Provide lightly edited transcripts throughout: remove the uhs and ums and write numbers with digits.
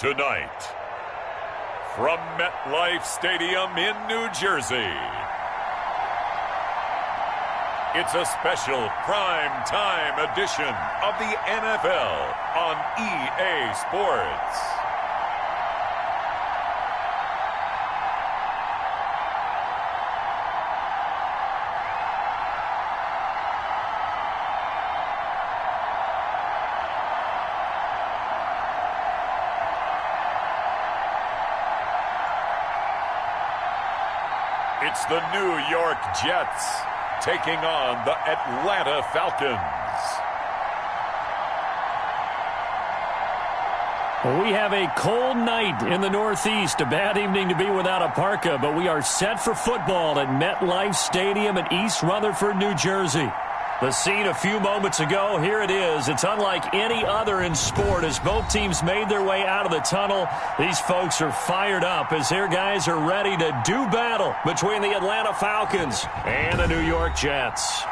Tonight, from MetLife Stadium in New Jersey, it's a special prime time edition of the NFL on EA Sports. It's the New York Jets taking on the Atlanta Falcons. We have a cold night in the Northeast. A bad evening to be without a parka, but we are set for football at MetLife Stadium in East Rutherford, New Jersey. The scene a few moments ago, here it is. It's unlike any other in sport as both teams made their way out of the tunnel. These folks are fired up as their guys are ready to do battle between the Atlanta Falcons and the New York Jets.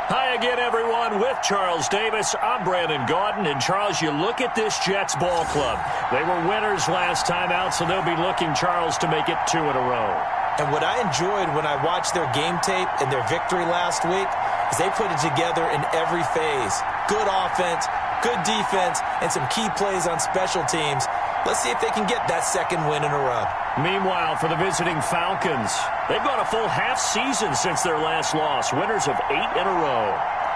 Hi again, everyone. With Charles Davis, I'm Brandon Gaudin. And, Charles, you look at this Jets ball club. They were winners last time out, so they'll be looking, Charles, to make it 2 in a row. And what I enjoyed when I watched their game tape and their victory last week is they put it together in every phase. Good offense, good defense, and some key plays on special teams. Let's see if they can get that second win in a row. Meanwhile, for the visiting Falcons, they've gone a full half season since their last loss. Winners of 8 in a row.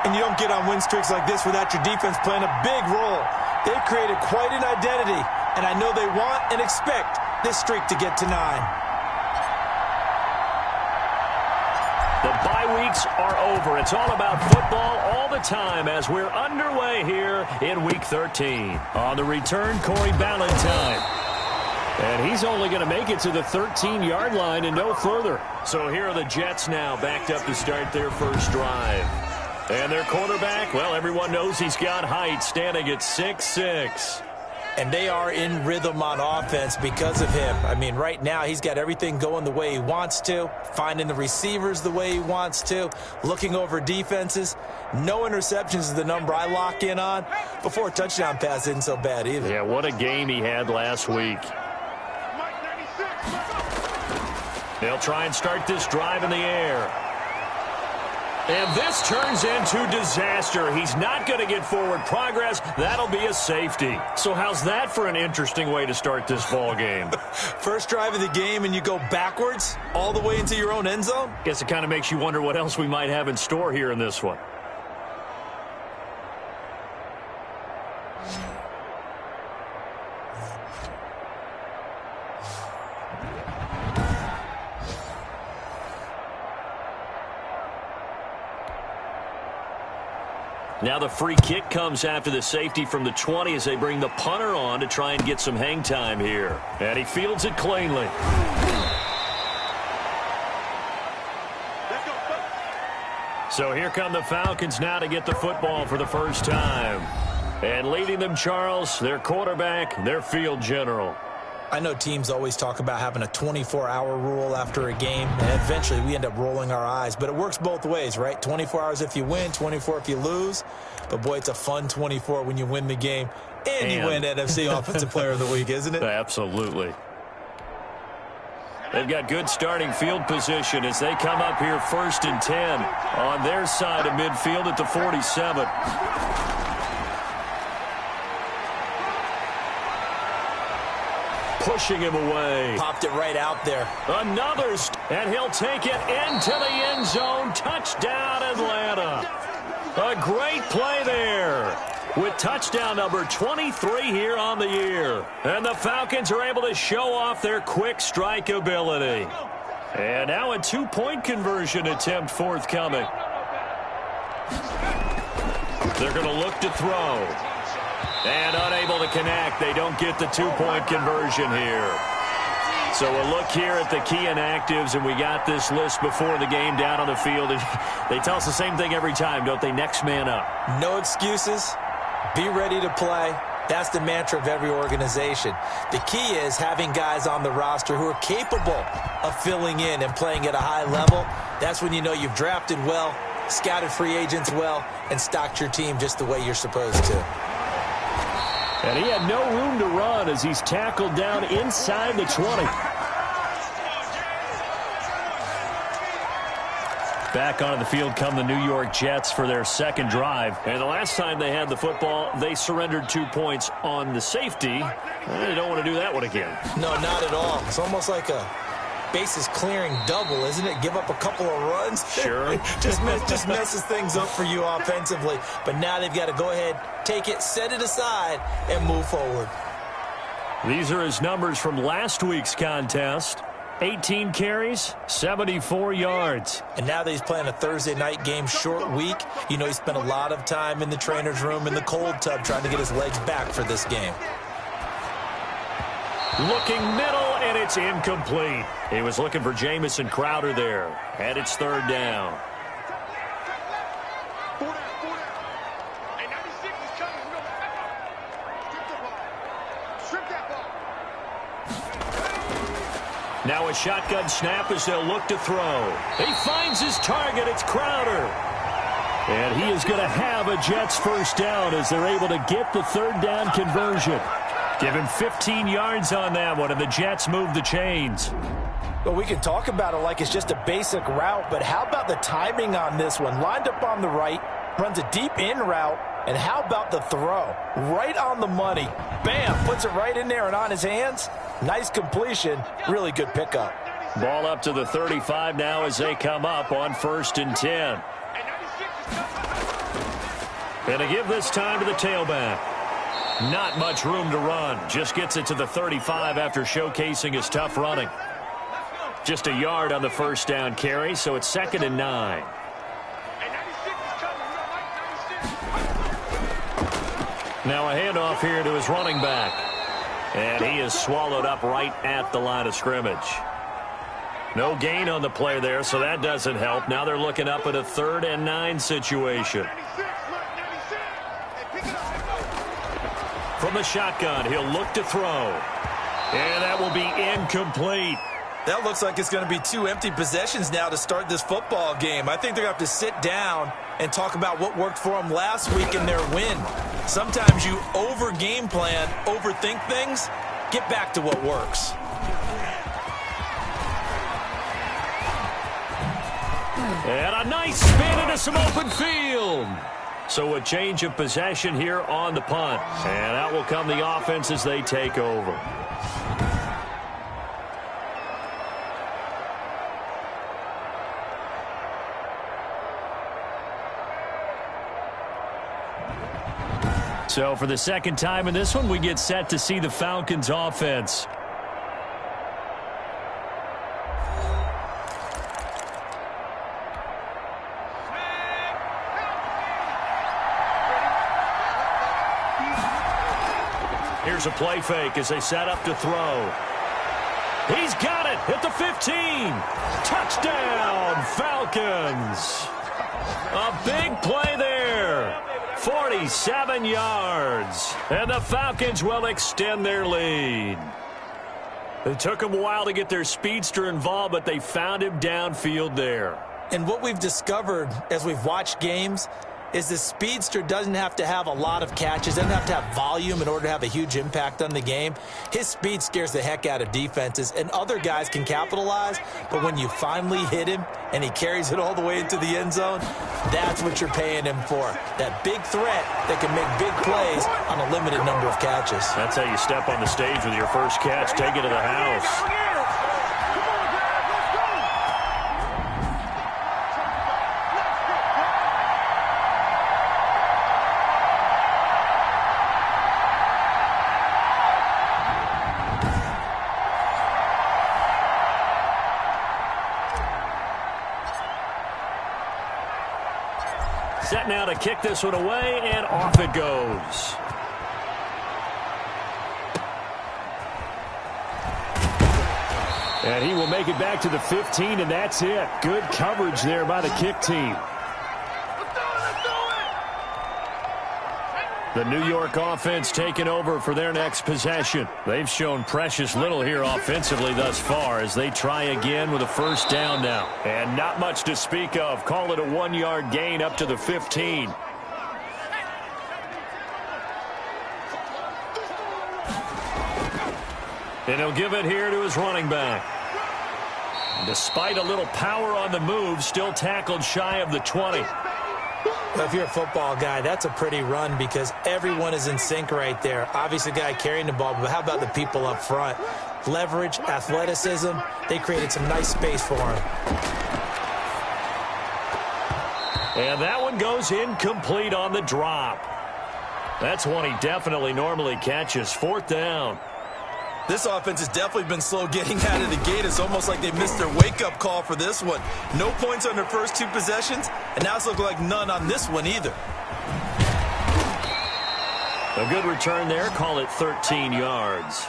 And you don't get on win streaks like this without your defense playing a big role. They've created quite an identity, and I know they want and expect this streak to get to 9. The bye weeks are over. It's all about football all the time as we're underway here in Week 13. On the return, Corey Ballantyne. And he's only going to make it to the 13-yard line and no further. So here are the Jets now backed up to start their first drive. And their quarterback, well, everyone knows he's got height, standing at 6'6". And they are in rhythm on offense because of him. I mean, right now he's got everything going the way he wants to, finding the receivers the way he wants to, looking over defenses. No interceptions is the number I lock in on. Before a touchdown pass isn't so bad either. Yeah, what a game he had last week. They'll try and start this drive in the air. And this turns into disaster. He's not going to get forward progress. That'll be a safety. So how's that for an interesting way to start this ball game? First drive of the game and you go backwards all the way into your own end zone? Guess it kind of makes you wonder what else we might have in store here in this one. Now the free kick comes after the safety from the 20 as they bring the punter on to try and get some hang time here. And he fields it cleanly. So here come the Falcons now to get the football for the first time. And leading them, Charles, their quarterback, their field general. I know teams always talk about having a 24-hour rule after a game, and eventually we end up rolling our eyes. But it works both ways, right? 24 hours if you win, 24 if you lose. But, boy, it's a fun 24 when you win the game and you win NFC Offensive Player of the Week, isn't it? Absolutely. They've got good starting field position as they come up here 1st and 10 on their side of midfield at the 47. Pushing him away. Popped it right out there. Another, and he'll take it into the end zone. Touchdown, Atlanta. A great play there with touchdown number 23 here on the year. And the Falcons are able to show off their quick strike ability. And now a 2-point conversion attempt forthcoming. They're going to look to throw. And unable to connect. They don't get the 2-point conversion here. So we'll look here at the key inactives, and we got this list before the game down on the field. And they tell us the same thing every time, don't they? Next man up. No excuses. Be ready to play. That's the mantra of every organization. The key is having guys on the roster who are capable of filling in and playing at a high level. That's when you know you've drafted well scouted free agents well, and stocked your team just the way you're supposed to. And he had no room to run as he's tackled down inside the 20. Back onto the field come the New York Jets for their second drive. And the last time they had the football, they surrendered 2 points on the safety. They don't want to do that one again. No, not at all. It's almost like a bases clearing double, isn't it? Give up a couple of runs. Sure. just messes things up for you offensively. But now they've got to go ahead, take it, set it aside, and move forward. These are his numbers from last week's contest. 18 carries, 74 yards. And now that he's playing a Thursday night game, short week, you know he spent a lot of time in the trainer's room, in the cold tub, trying to get his legs back for this game. Looking middle, and it's incomplete. He was looking for Jamison Crowder there. And it's third down. Now a shotgun snap as they'll look to throw. He finds his target. It's Crowder. And he is going to have a Jets first down as they're able to get the third down conversion. Give him 15 yards on that one, and the Jets move the chains. Well, we can talk about it like it's just a basic route, but how about the timing on this one? Lined up on the right, runs a deep in route, and how about the throw? Right on the money. Bam, puts it right in there and on his hands. Nice completion, really good pickup. Ball up to the 35 now as they come up on 1st and 10. And to give this time to the tailback. Not much room to run. Just gets it to the 35 after showcasing his tough running. Just a yard on the first down carry, so it's 2nd and 9. Now a handoff here to his running back. And he is swallowed up right at the line of scrimmage. No gain on the play there, so that doesn't help. Now they're looking up at a 3rd and 9 situation. From the shotgun, he'll look to throw. And that will be incomplete. That looks like it's going to be 2 empty possessions now to start this football game. I think they're going to have to sit down and talk about what worked for them last week in their win. Sometimes you over-game plan, overthink things. Get back to what works. And a nice spin into some open field. So a change of possession here on the punt. And out will come the offense as they take over. So for the second time in this one, we get set to see the Falcons offense. Here's a play fake as they set up to throw. He's got it at the 15. Touchdown, Falcons. A big play there. 47 yards. And the Falcons will extend their lead. It took them a while to get their speedster involved, but they found him downfield there. And what we've discovered as we've watched games is the speedster doesn't have to have a lot of catches, doesn't have to have volume in order to have a huge impact on the game. His speed scares the heck out of defenses, and other guys can capitalize, but when you finally hit him and he carries it all the way into the end zone, that's what you're paying him for. That big threat that can make big plays on a limited number of catches. That's how you step on the stage with your first catch, take it to the house. Set now to kick this one away, and off it goes. And he will make it back to the 15, and that's it. Good coverage there by the kick team. The New York offense taking over for their next possession. They've shown precious little here offensively thus far as they try again with a first down now. And not much to speak of. Call it a 1-yard gain up to the 15. And he'll give it here to his running back. Despite a little power on the move, still tackled shy of the 20. Well, if you're a football guy, that's a pretty run because everyone is in sync right there. Obviously, the guy carrying the ball, but how about the people up front? Leverage, athleticism, they created some nice space for him. And that one goes incomplete on the drop. That's one he definitely normally catches. 4th down. This offense has definitely been slow getting out of the gate. It's almost like they missed their wake-up call for this one. No points on their first 2 possessions, and now it's looking like none on this one either. A good return there. Call it 13 yards.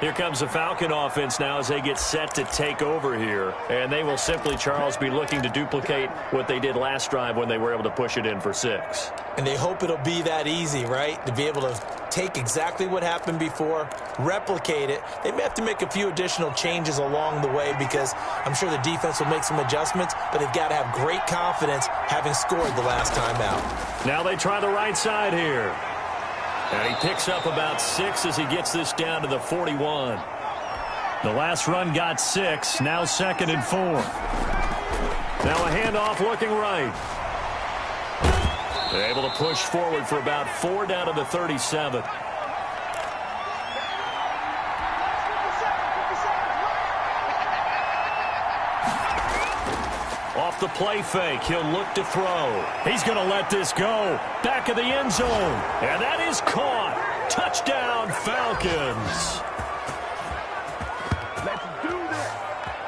Here comes the Falcon offense now as they get set to take over here. And they will simply, Charles, be looking to duplicate what they did last drive when they were able to push it in for 6. And they hope it'll be that easy, right? To be able to take exactly what happened before, replicate it. They may have to make a few additional changes along the way because I'm sure the defense will make some adjustments, but they've got to have great confidence having scored the last time out. Now they try the right side here. And he picks up about 6 as he gets this down to the 41. The last run got 6, now 2nd and 4. Now a handoff looking right. They're able to push forward for about 4 down to the 37. Off the play fake, he'll look to throw. He's going to let this go. Back of the end zone. And that is caught. Touchdown, Falcons.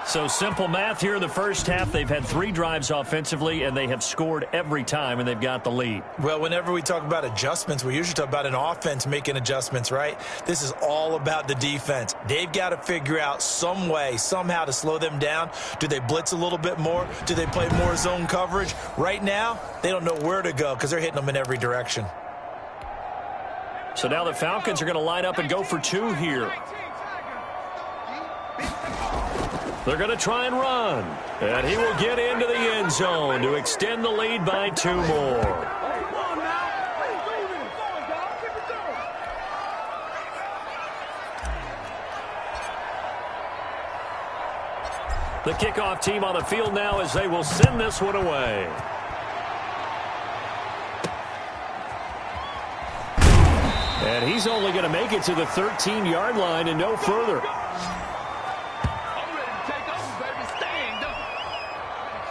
So simple math here in the first half. They've had 3 drives offensively, and they have scored every time, and they've got the lead. Well, whenever we talk about adjustments, we usually talk about an offense making adjustments, right? This is all about the defense. They've got to figure out some way, somehow to slow them down. Do they blitz a little bit more? Do they play more zone coverage? Right now, they don't know where to go because they're hitting them in every direction. So now the Falcons are going to line up and go for 2 here. They're going to try and run. And he will get into the end zone to extend the lead by 2 more. The kickoff team on the field now as they will send this one away. And he's only going to make it to the 13-yard line and no further.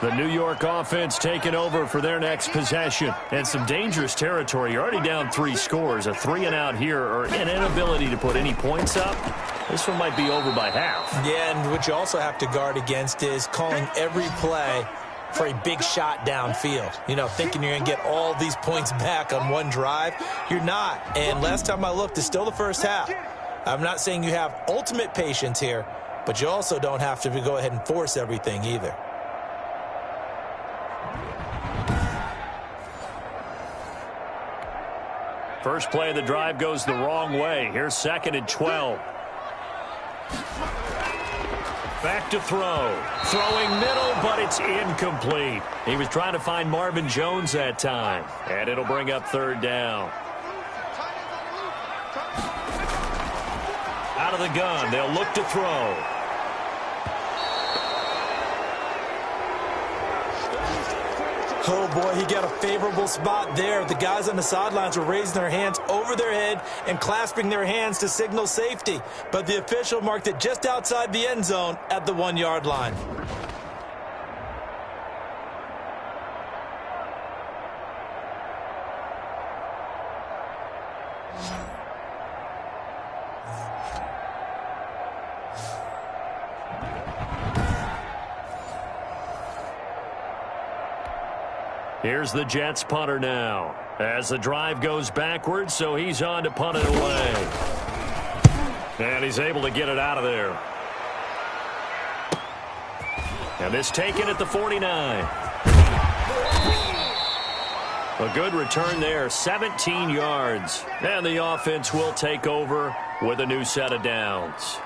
The New York offense taking over for their next possession. And some dangerous territory. You're already down 3 scores. A 3-and-out here or an inability to put any points up. This one might be over by half. Yeah, and what you also have to guard against is calling every play for a big shot downfield. You know, thinking you're going to get all these points back on one drive. You're not. And last time I looked, it's still the first half. I'm not saying you have ultimate patience here, but you also don't have to go ahead and force everything either. First play of the drive goes the wrong way. Here's 2nd and 12. Back to throw. Throwing middle, but it's incomplete. He was trying to find Marvin Jones that time. And it'll bring up 3rd down. Out of the gun, they'll look to throw. Oh, boy, he got a favorable spot there. The guys on the sidelines were raising their hands over their head and clasping their hands to signal safety. But the official marked it just outside the end zone at the 1-yard line. Here's the Jets punter now. As the drive goes backwards, so he's on to punt it away. And he's able to get it out of there. And this taken at the 49. A good return there, 17 yards. And the offense will take over with a new set of downs.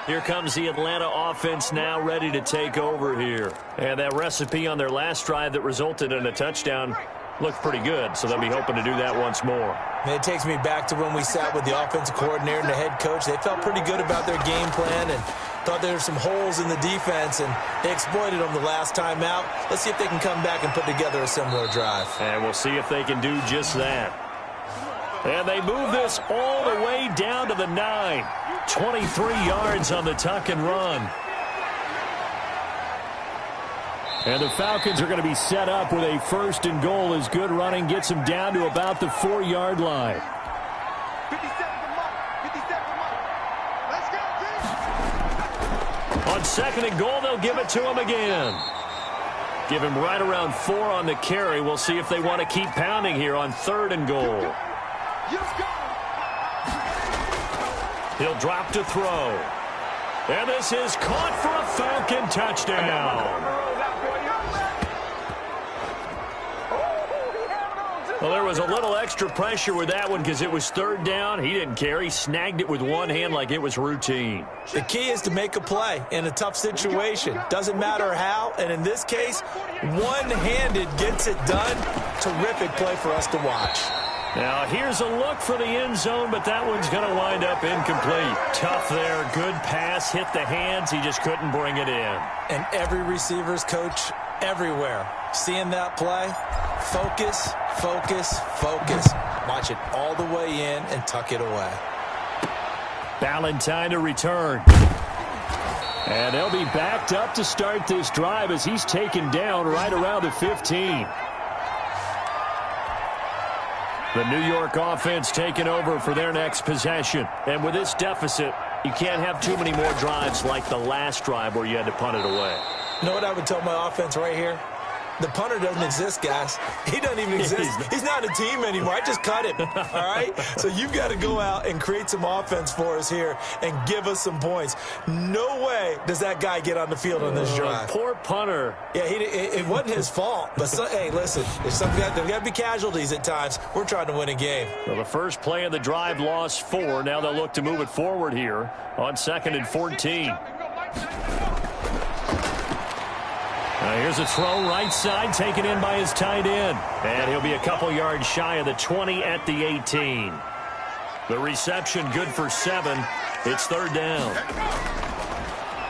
Here comes the Atlanta offense now ready to take over here. And that recipe on their last drive that resulted in a touchdown looked pretty good, so they'll be hoping to do that once more. It takes me back to when we sat with the offensive coordinator and the head coach. They felt pretty good about their game plan and thought there were some holes in the defense, and they exploited them the last time out. Let's see if they can come back and put together a similar drive. And we'll see if they can do just that. And they move this all the way down to the 9. 23 yards on the tuck and run. And the Falcons are going to be set up with a 1st and goal as good running gets them down to about the 4-yard line. 57 on 2nd and goal, they'll give it to him again. Give him right around 4 on the carry. We'll see if they want to keep pounding here on 3rd and goal. He'll drop to throw. And this is caught for a Falcon touchdown. Well, there was a little extra pressure with that one because it was 3rd down. He didn't care. He snagged it with one hand like it was routine. The key is to make a play in a tough situation. Doesn't matter how. And in this case, one-handed gets it done. Terrific play for us to watch. Now, here's a look for the end zone, but that one's going to wind up incomplete. Tough there. Good pass. Hit the hands. He just couldn't bring it in. And every receiver's coach everywhere seeing that play. Focus, focus, focus. Watch it all the way in and tuck it away. Valentine to return. And they'll be backed up to start this drive as he's taken down right around the 15. The New York offense taking over for their next possession. And with this deficit, you can't have too many more drives like the last drive where you had to punt it away. You know what I would tell my offense right here? The punter doesn't exist, guys. He doesn't even exist. He's not a team anymore. I just cut him, all right? So you've got to go out and create some offense for us here and give us some points. No way does that guy get on the field on this drive. Poor punter. Yeah, it wasn't his fault. But, hey, listen, there's got to be casualties at times. We're trying to win a game. Well, the first play of the drive lost 4. Now they'll look to move it forward here on 2nd and 14. Here's a throw right side taken in by his tight end. And he'll be a couple yards shy of the 20 at the 18. The reception good for 7. It's 3rd down.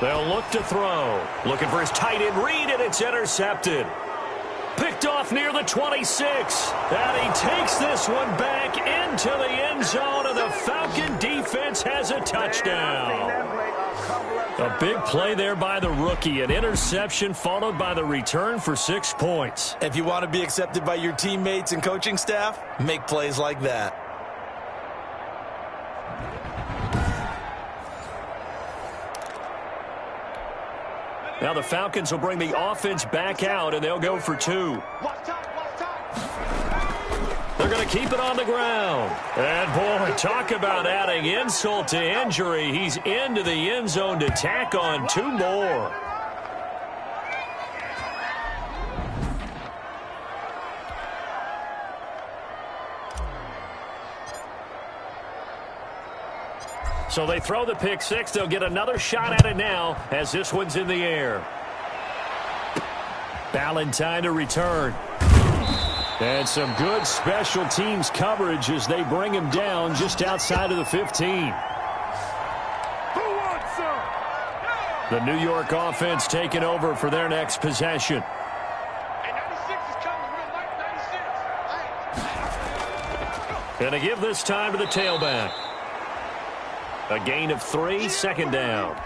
They'll look to throw. Looking for his tight end read, and it's intercepted. Picked off near the 26. And he takes this one back into the end zone, and the Falcon defense has a touchdown. A big play there by the rookie. An interception followed by the return for 6 points. If you want to be accepted by your teammates and coaching staff, make plays like that. Now the Falcons will bring the offense back out, and they'll go for 2. They're going to keep it on the ground. And, boy, talk about adding insult to injury. He's into the end zone to tack on 2 more. So they throw the pick 6. They'll get another shot at it now as this one's in the air. Valentine to return. And some good special teams coverage as they bring him down just outside of the 15. The New York offense taking over for their next possession. And they give this time to the tailback. A gain of 3, 2nd down.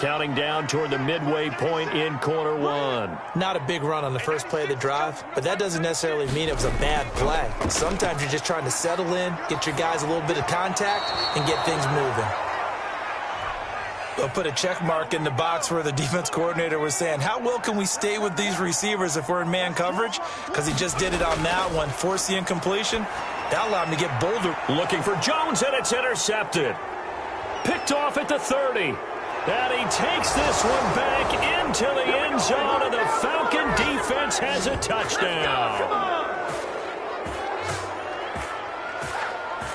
Counting down toward the midway point in quarter 1. Not a big run on the first play of the drive, but that doesn't necessarily mean it was a bad play. Sometimes you're just trying to settle in, get your guys a little bit of contact, and get things moving. They'll put a check mark in the box where the defense coordinator was saying, how well can we stay with these receivers if we're in man coverage? Because he just did it on that one, forced the incompletion. That allowed him to get bolder. Looking for Jones, and it's intercepted. Picked off at the 30. And he takes this one back into the end zone, and the Falcon defense has a touchdown.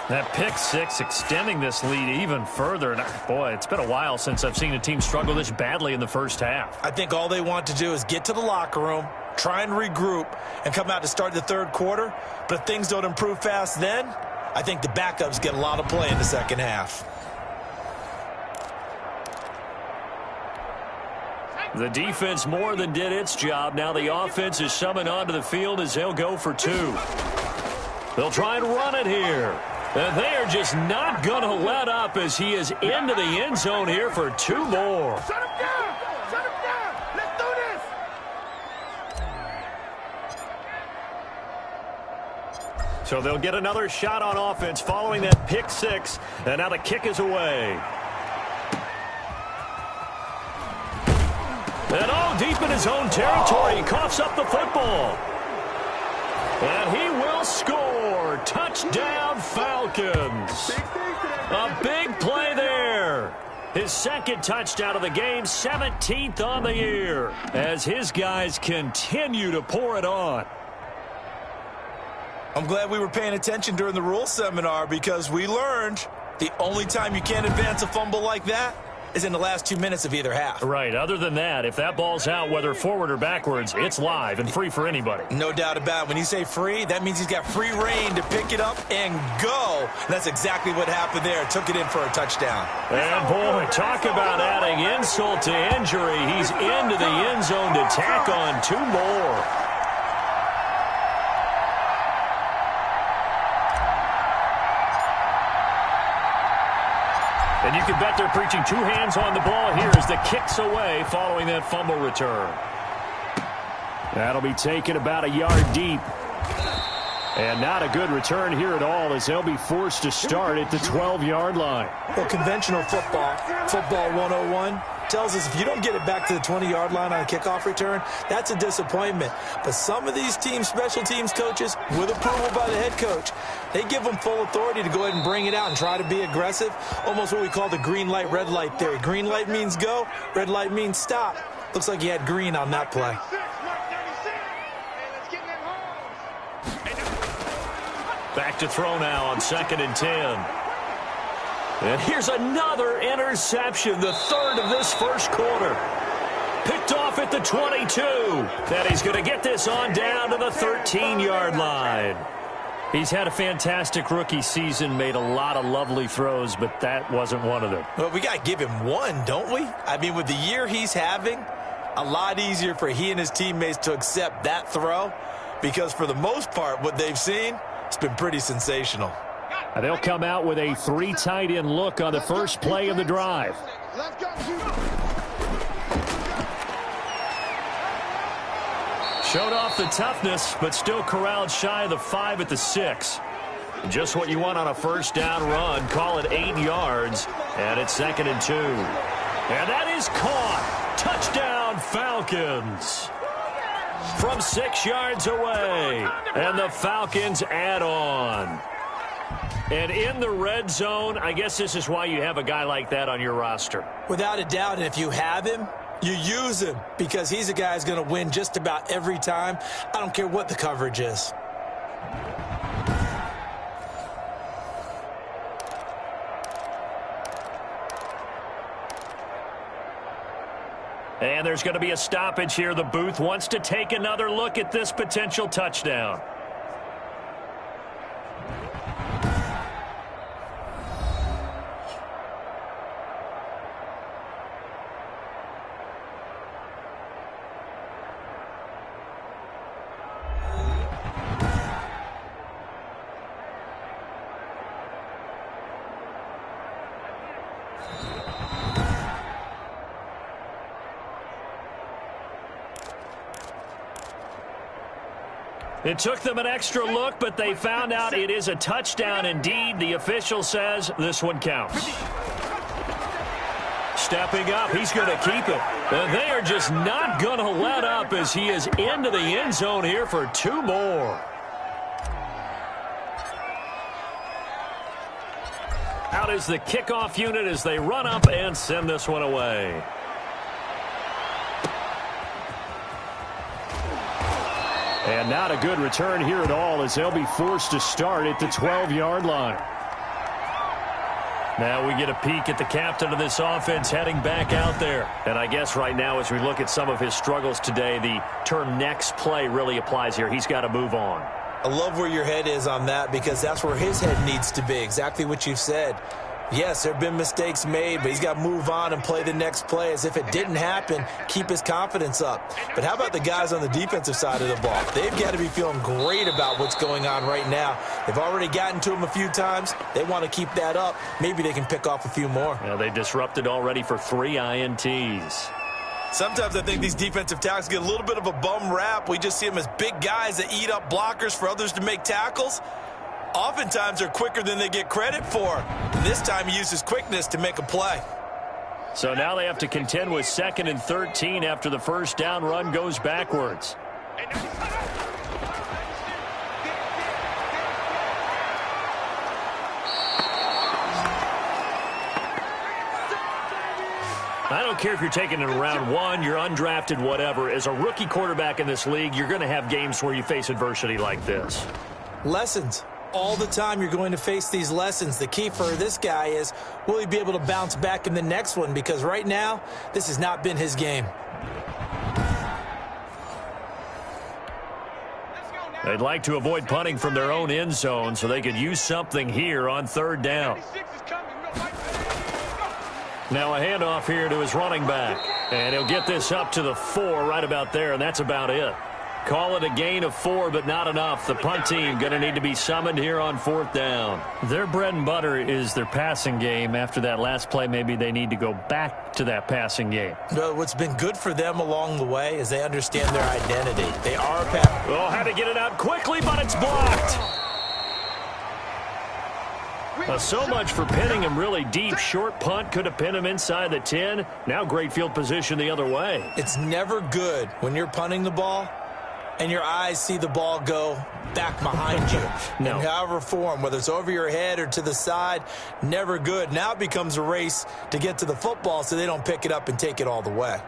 That pick six extending this lead even further. And boy, it's been a while since I've seen a team struggle this badly in the first half. I think all they want to do is get to the locker room, try and regroup, and come out to start the third quarter. But if things don't improve fast then, I think the backups get a lot of play in the second half. The defense more than did its job. Now the offense is summoned onto the field as they'll go for two. They'll try and run it here. And they are just not going to let up as he is into the end zone here for two more. Shut him down! Shut him down! Let's do this! So they'll get another shot on offense following that pick six. And now the kick is away. And deep in his own territory, he coughs up the football. And he will score. Touchdown, Falcons. A big play there. His second touchdown of the game, 17th on the year, as his guys continue to pour it on. I'm glad we were paying attention during the rules seminar because we learned the only time you can't advance a fumble like that is in the last 2 minutes of either half. Right. Other than that, if that ball's out, whether forward or backwards, it's live and free for anybody. No doubt about it. When you say free, that means he's got free reign to pick it up and go. And that's exactly what happened there. Took it in for a touchdown. And, boy, talk about adding insult to injury. He's into the end zone to tack on two more. And you can bet they're preaching two hands on the ball here as the kick's away following that fumble return. That'll be taken about a yard deep. And not a good return here at all as they'll be forced to start at the 12-yard line. Well, conventional football 101, tells us if you don't get it back to the 20-yard line on a kickoff return, that's a disappointment. But some of these special teams coaches, with approval by the head coach, they give them full authority to go ahead and bring it out and try to be aggressive. Almost what we call the green light, red light theory. Green light means go, red light means stop. Looks like he had green on that play. Back to throw now on 2nd and 10. And here's another interception, the third of this first quarter. Picked off at the 22. And he's going to get this on down to the 13-yard line. He's had a fantastic rookie season, made a lot of lovely throws, but that wasn't one of them. Well, we got to give him one, don't we? I mean, with the year he's having, a lot easier for he and his teammates to accept that throw because for the most part, what they've seen, it's been pretty sensational. And they'll come out with a 3 tight end look on the first play of the drive. Showed off the toughness, but still corralled shy of the 5 at the 6. Just what you want on a first down run. Call it 8 yards, and it's 2nd and 2. And that is caught. Touchdown, Falcons. From 6 yards away, and the Falcons add on. And in the red zone, I guess this is why you have a guy like that on your roster. Without a doubt, and if you have him, you use him because he's a guy who's going to win just about every time. I don't care what the coverage is. And there's going to be a stoppage here. The booth wants to take another look at this potential touchdown. It took them an extra look, but they found out it is a touchdown indeed. The official says this one counts. Stepping up, he's going to keep it. And they are just not going to let up as he is into the end zone here for 2 more. Out is the kickoff unit as they run up and send this one away. And not a good return here at all as they'll be forced to start at the 12-yard line. Now we get a peek at the captain of this offense heading back out there. And I guess right now as we look at some of his struggles today, the term next play really applies here. He's got to move on. I love where your head is on that because that's where his head needs to be. Exactly what you've said. Yes, there have been mistakes made, but he's got to move on and play the next play as if it didn't happen, keep his confidence up. But how about the guys on the defensive side of the ball? They've got to be feeling great about what's going on right now. They've already gotten to him a few times. They want to keep that up. Maybe they can pick off a few more. Yeah, they disrupted already for 3 INTs. Sometimes I think these defensive tackles get a little bit of a bum rap. We just see them as big guys that eat up blockers for others to make tackles. Oftentimes they're quicker than they get credit for. And this time he uses quickness to make a play. So now they have to contend with 2nd and 13 after the first down run goes backwards. I don't care if you're taking it in round 1, you're undrafted, whatever. As a rookie quarterback in this league, you're going to have games where you face adversity like this. Lessons. All the time you're going to face these lessons. The key for this guy is, will he be able to bounce back in the next one? Because right now, this has not been his game. They'd like to avoid punting from their own end zone so they could use something here on 3rd down. Now a handoff here to his running back. And he'll get this up to the 4 right about there, and that's about it. Call it a gain of 4, but not enough. The punt team going to need to be summoned here on 4th down. Their bread and butter is their passing game. After that last play, maybe they need to go back to that passing game. Well, what's been good for them along the way is they understand their identity. They are a pass. Oh, had to get it out quickly, but it's blocked. So much for pinning him really deep. Short punt could have pinned him inside the 10. Now great field position the other way. It's never good when you're punting the ball and your eyes see the ball go back behind you. No. In however form, whether it's over your head or to the side, never good. Now it becomes a race to get to the football so they don't pick it up and take it all the way.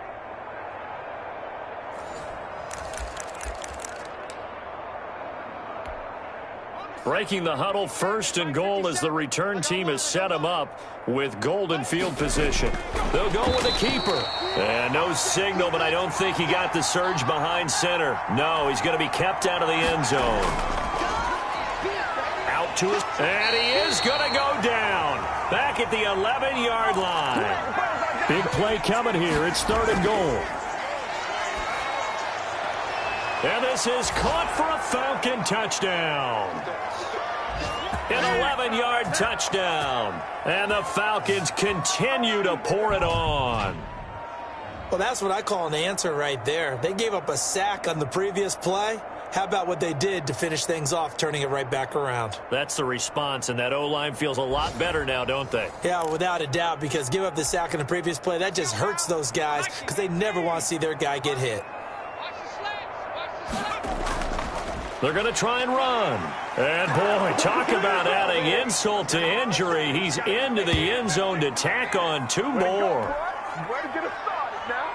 Breaking the huddle, 1st and goal as the return team has set him up with golden field position. They'll go with a keeper. And no signal, but I don't think he got the surge behind center. No, he's going to be kept out of the end zone. Out to his, and he is going to go down. Back at the 11-yard line. Big play coming here. It's 3rd and goal. And this is caught for a Falcon touchdown. An 11-yard touchdown. And the Falcons continue to pour it on. Well, that's what I call an answer right there. They gave up a sack on the previous play. How about what they did to finish things off, turning it right back around? That's the response, and that O-line feels a lot better now, don't they? Yeah, without a doubt, because give up the sack on the previous play, that just hurts those guys because they never want to see their guy get hit. They're going to try and run. And, boy, talk about adding insult to injury. He's into the end zone to tack on 2 more. Way to get us started now.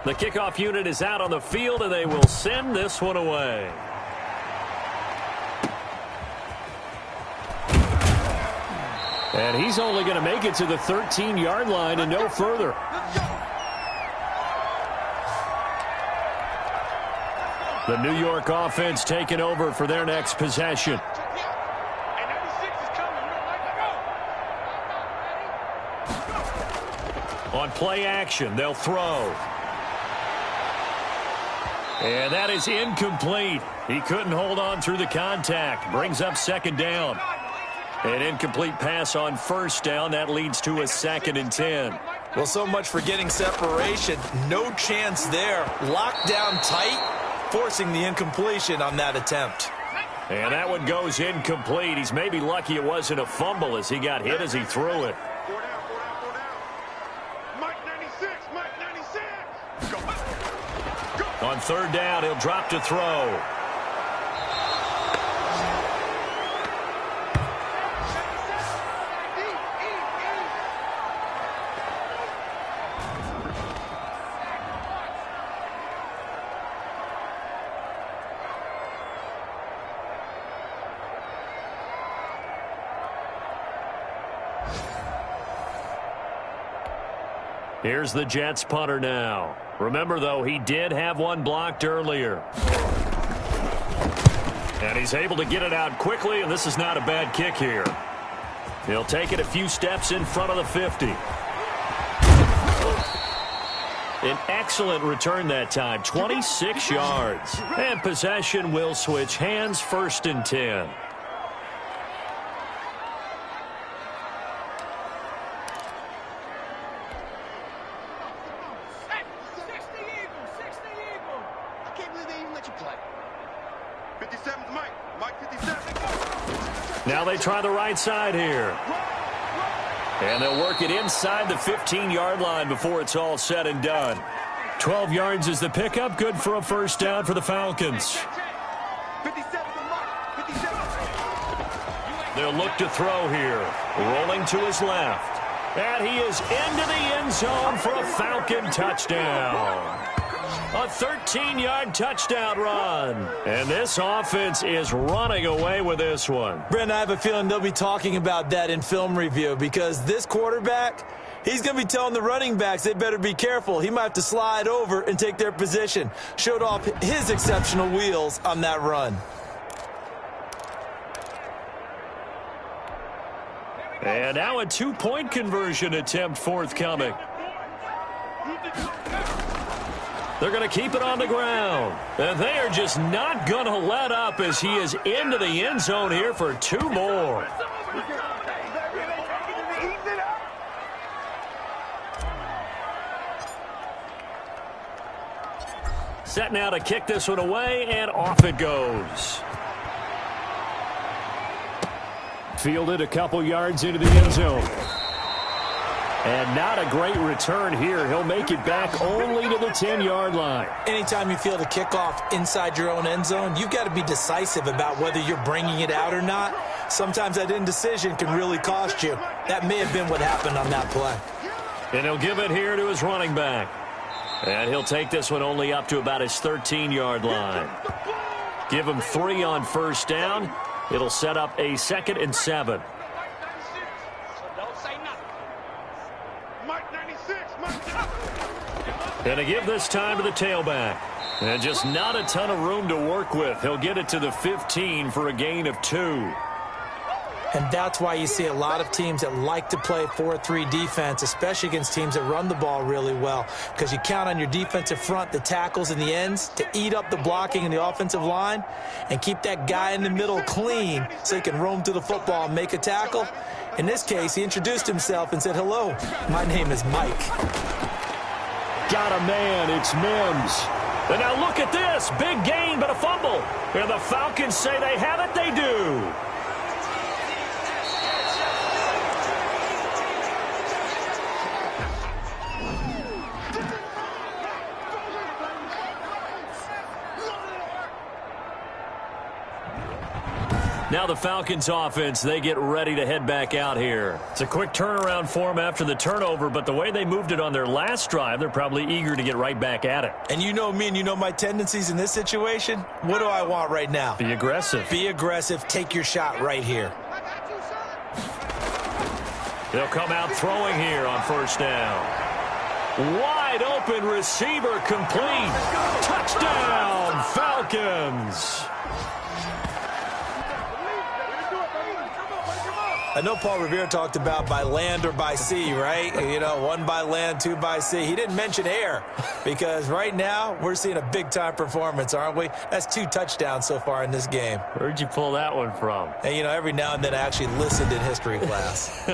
The kickoff unit is out on the field, and they will send this one away. And he's only going to make it to the 13-yard line and no further. The New York offense taking over for their next possession. On play action, they'll throw. And that is incomplete. He couldn't hold on through the contact. Brings up 2nd down. An incomplete pass on 1st down. That leads to a 2nd and 10. Well, so much for getting separation. No chance there. Locked down tight. Forcing the incompletion on that attempt. And that one goes incomplete. He's maybe lucky it wasn't a fumble as he got hit as he threw it. Mike 96, Mike 96. On 3rd down, he'll drop to throw. Here's the Jets punter now. Remember, though, he did have one blocked earlier. And he's able to get it out quickly, and this is not a bad kick here. He'll take it a few steps in front of the 50. An excellent return that time, 26 yards. And possession will switch hands, 1st and 10. Now they try the right side here. And they'll work it inside the 15-yard line before it's all said and done. 12 yards is the pickup. Good for a 1st down for the Falcons. They'll look to throw here. Rolling to his left. And he is into the end zone for a Falcon touchdown. A 13-yard touchdown run. And this offense is running away with this one. Brent, I have a feeling they'll be talking about that in film review because this quarterback, he's going to be telling the running backs they better be careful. He might have to slide over and take their position. Showed off his exceptional wheels on that run. And now a 2-point conversion attempt forthcoming. They're going to keep it on the ground. And they are just not going to let up as he is into the end zone here for 2 more. Set now to kick this one away, and off it goes. Fielded a couple yards into the end zone. And not a great return here. He'll make it back only to the 10-yard line. Anytime you field a kickoff inside your own end zone, you've got to be decisive about whether you're bringing it out or not. Sometimes that indecision can really cost you. That may have been what happened on that play. And he'll give it here to his running back. And he'll take this one only up to about his 13-yard line. Give him 3 on 1st down. It'll set up a 2nd and 7. And to give this time to the tailback. And just not a ton of room to work with. He'll get it to the 15 for a gain of 2. And that's why you see a lot of teams that like to play 4-3 defense, especially against teams that run the ball really well, because you count on your defensive front, the tackles and the ends, to eat up the blocking in the offensive line and keep that guy in the middle clean so he can roam to the football and make a tackle. In this case, he introduced himself and said, "Hello, my name is Mike." Got a man, it's Mims. And now look at this, big gain but a fumble. And the Falcons say they have it, they do. Now the Falcons offense, they get ready to head back out here. It's a quick turnaround for them after the turnover, but the way they moved it on their last drive, they're probably eager to get right back at it. And you know me and you know my tendencies in this situation. What do I want right now? Be aggressive. Be aggressive. Take your shot right here. They'll come out throwing here on 1st down. Wide open receiver complete. Touchdown, Falcons. I know Paul Revere talked about by land or by sea, right? You know, 1 by land, 2 by sea. He didn't mention air because right now we're seeing a big-time performance, aren't we? That's 2 touchdowns so far in this game. Where'd you pull that one from? And, you know, every now and then I actually listened in history class.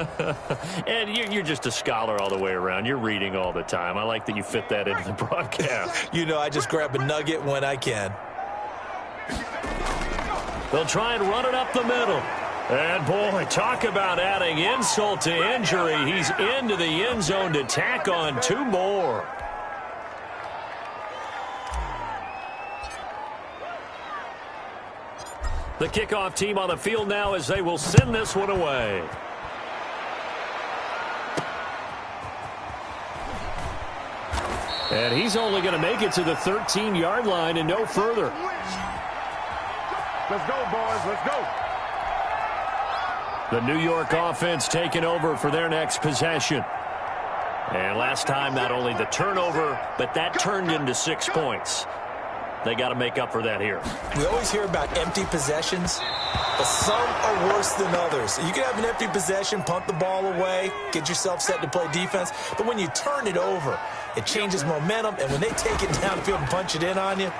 And you're just a scholar all the way around. You're reading all the time. I like that you fit that into the broadcast. You know, I just grab a nugget when I can. They'll try and run it up the middle. And, boy, talk about adding insult to injury. He's into the end zone to tack on 2 more. The kickoff team on the field now as they will send this one away. And he's only going to make it to the 13-yard line and no further. Let's go, boys. Let's go. The New York offense taking over for their next possession. And last time, not only the turnover, but that turned into 6 points. They got to make up for that here. We always hear about empty possessions, but some are worse than others. You can have an empty possession, punt the ball away, get yourself set to play defense, but when you turn it over, it changes momentum, and when they take it downfield and punch it in on you,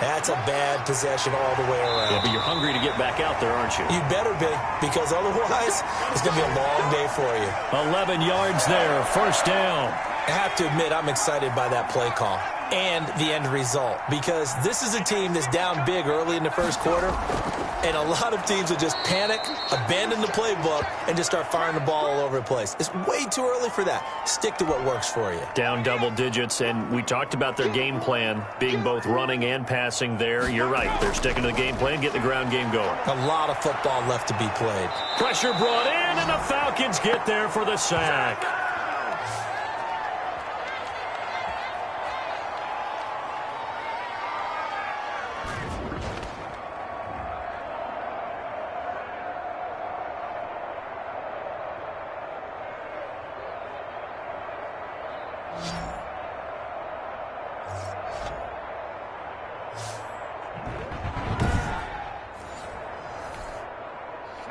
that's a bad possession all the way around. Yeah, but you're hungry to get back out there, aren't you? You better be, because otherwise it's going to be a long day for you. 11 yards there, first down. I have to admit, I'm excited by that play call and the end result, because this is a team that's down big early in the first quarter, and a lot of teams will just panic, abandon the playbook, and just start firing the ball all over the place. It's way too early for that. Stick to what works for you. Down double digits, and we talked about their game plan being both running and passing there. You're right. They're sticking to the game plan, getting the ground game going. A lot of football left to be played. Pressure brought in, and the Falcons get there for the sack.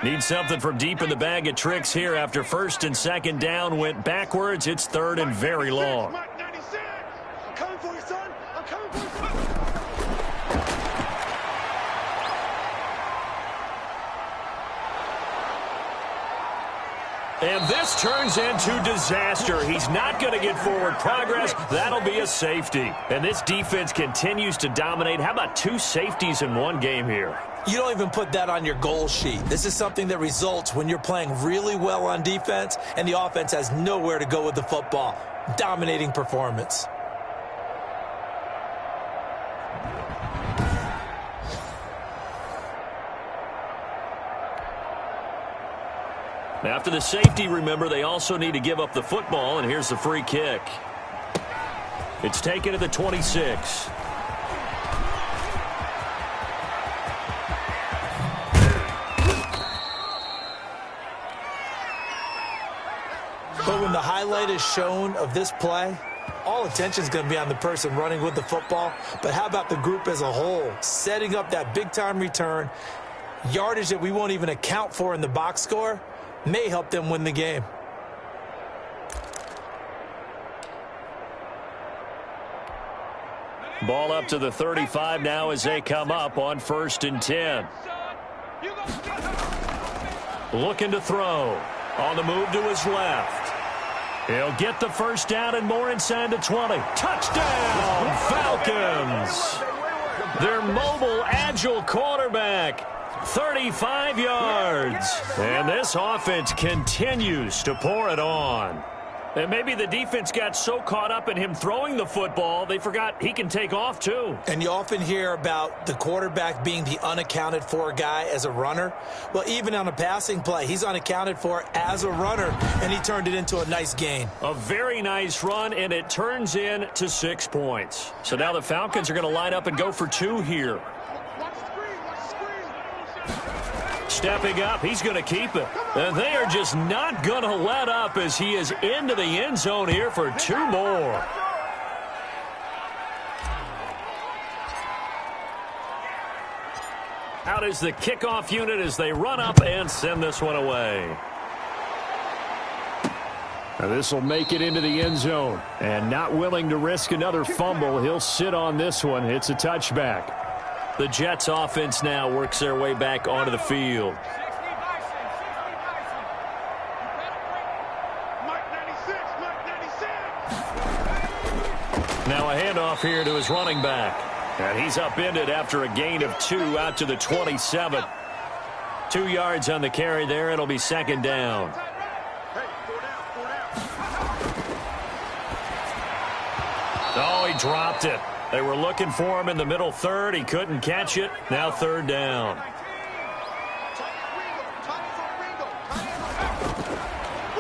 Need something from deep in the bag of tricks here after first and second down went backwards. It's third and very long. Mike 96. I'm coming for you, son. I'm coming for you, son. And this turns into disaster. He's not going to get forward progress. That'll be a safety. And this defense continues to dominate. How about 2 safeties in one game here? You don't even put that on your goal sheet. This is something that results when you're playing really well on defense and the offense has nowhere to go with the football. Dominating performance. After the safety, remember, they also need to give up the football, and here's the free kick. It's taken to the 26. But when the highlight is shown of this play, all attention is going to be on the person running with the football. But how about the group as a whole? Setting up that big-time return, yardage that we won't even account for in the box score, may help them win the game. Ball up to the 35 now as they come up on 1st and 10. Looking to throw. On the move to his left. He'll get the first down and more inside the 20. Touchdown, Falcons! Their mobile, agile quarterback. 35 yards. And this offense continues to pour it on. And maybe the defense got so caught up in him throwing the football, they forgot he can take off too. And you often hear about the quarterback being the unaccounted for guy as a runner. Well, even on a passing play, he's unaccounted for as a runner, and he turned it into a nice gain. A very nice run, and it turns into 6 points. So now the Falcons are going to line up and go for 2 here. Stepping up, he's going to keep it. And they are just not going to let up as he is into the end zone here for 2 more. Out is the kickoff unit as they run up and send this one away. Now this will make it into the end zone. And not willing to risk another fumble, he'll sit on this one. It's a touchback. The Jets offense now works their way back onto the field. Now a handoff here to his running back. And he's upended after a gain of 2 out to the 27. 2 yards on the carry there. It'll be 2nd down. Oh, he dropped it. They were looking for him in the middle third. He couldn't catch it. Now 3rd down.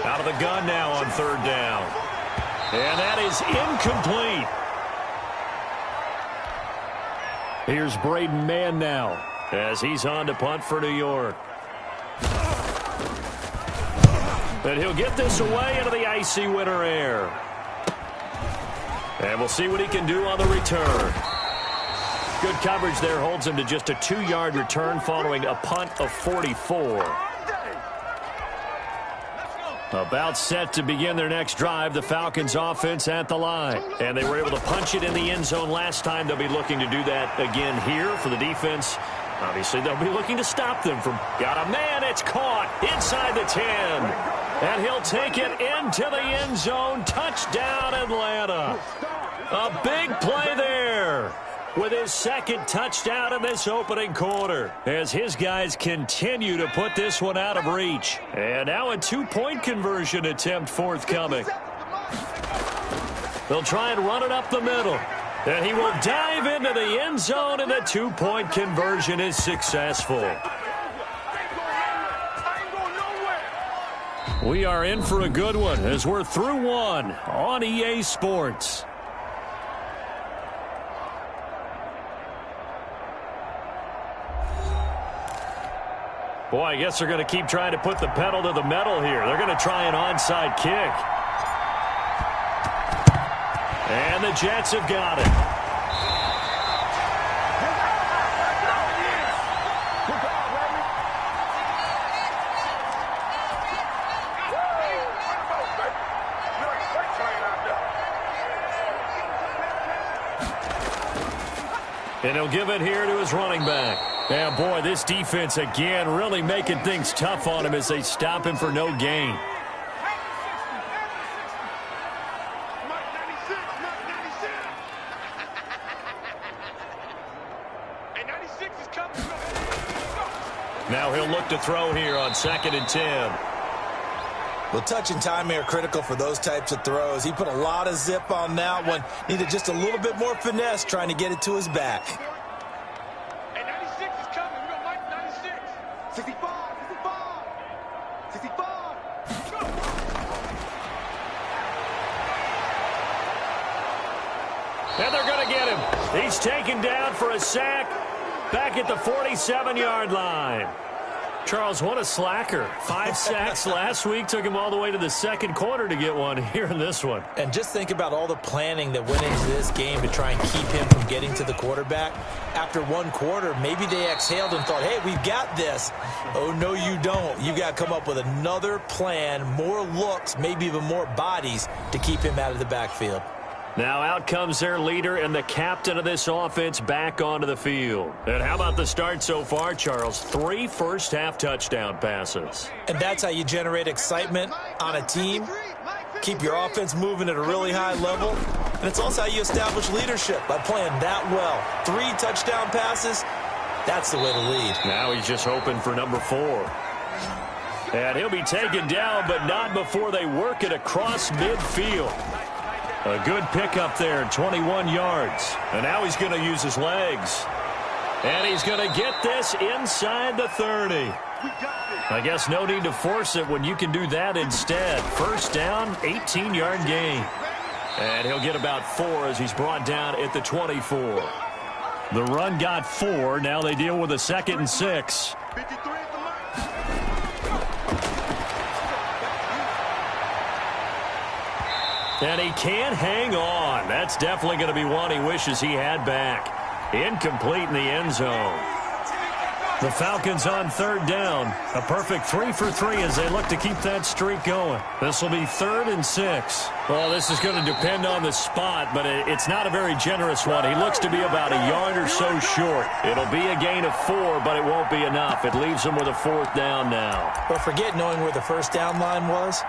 Out of the gun now on 3rd down. And that is incomplete. Here's Braden Mann now as he's on to punt for New York. And he'll get this away into the icy winter air. And we'll see what he can do on the return. Good coverage there holds him to just a 2-yard return following a punt of 44. About set to begin their next drive, the Falcons offense at the line. And they were able to punch it in the end zone last time. They'll be looking to do that again here for the defense. Obviously, they'll be looking to stop them from... Got a man, it's caught inside the 10. And he'll take it into the end zone. Touchdown, Atlanta. A big play there with his second touchdown in this opening quarter as his guys continue to put this one out of reach. And now a 2-point conversion attempt forthcoming. They'll try and run it up the middle. And he will dive into the end zone, and the 2-point conversion is successful. We are in for a good one as we're through one on EA Sports. Boy, I guess they're going to keep trying to put the pedal to the metal here. They're going to try an onside kick. And the Jets have got it. And he'll give it here to his running back. And boy, this defense again really making things tough on him as they stop him for no gain. Now he'll look to throw here on 2nd and 10. Well, touch and time are critical for those types of throws. He put a lot of zip on that one. Needed just a little bit more finesse trying to get it to his back. And 96 is coming. We got Mike 96. 65, 65, 65. Go. And they're going to get him. He's taken down for a sack back at the 47-yard line. Charles, what a slacker. 5 sacks last week. Took him all the way to the second quarter to get one here in this one. And just think about all the planning that went into this game to try and keep him from getting to the quarterback. After one quarter, maybe they exhaled and thought, hey, we've got this. Oh, no, you don't. You got to come up with another plan, more looks, maybe even more bodies to keep him out of the backfield. Now out comes their leader and the captain of this offense back onto the field. And how about the start so far, Charles? 3 first-half touchdown passes. And that's how you generate excitement on a team. Keep your offense moving at a really high level. And it's also how you establish leadership by playing that well. 3 touchdown passes, that's the way to lead. Now he's just hoping for number 4. And he'll be taken down, but not before they work it across midfield. A good pickup there, 21 yards. And now he's going to use his legs. And he's going to get this inside the 30. I guess no need to force it when you can do that instead. First down, 18-yard gain. And he'll get about 4 as he's brought down at the 24. The run got 4. Now they deal with a 2nd and 6. And he can't hang on. That's definitely going to be one he wishes he had back. Incomplete in the end zone. The Falcons on 3rd down. A perfect 3 for 3 as they look to keep that streak going. This will be 3rd and 6. Well, this is going to depend on the spot, but it's not a very generous one. He looks to be about a yard or so short. It'll be a gain of 4, but it won't be enough. It leaves him with a 4th down now. But forget knowing where the first down line was.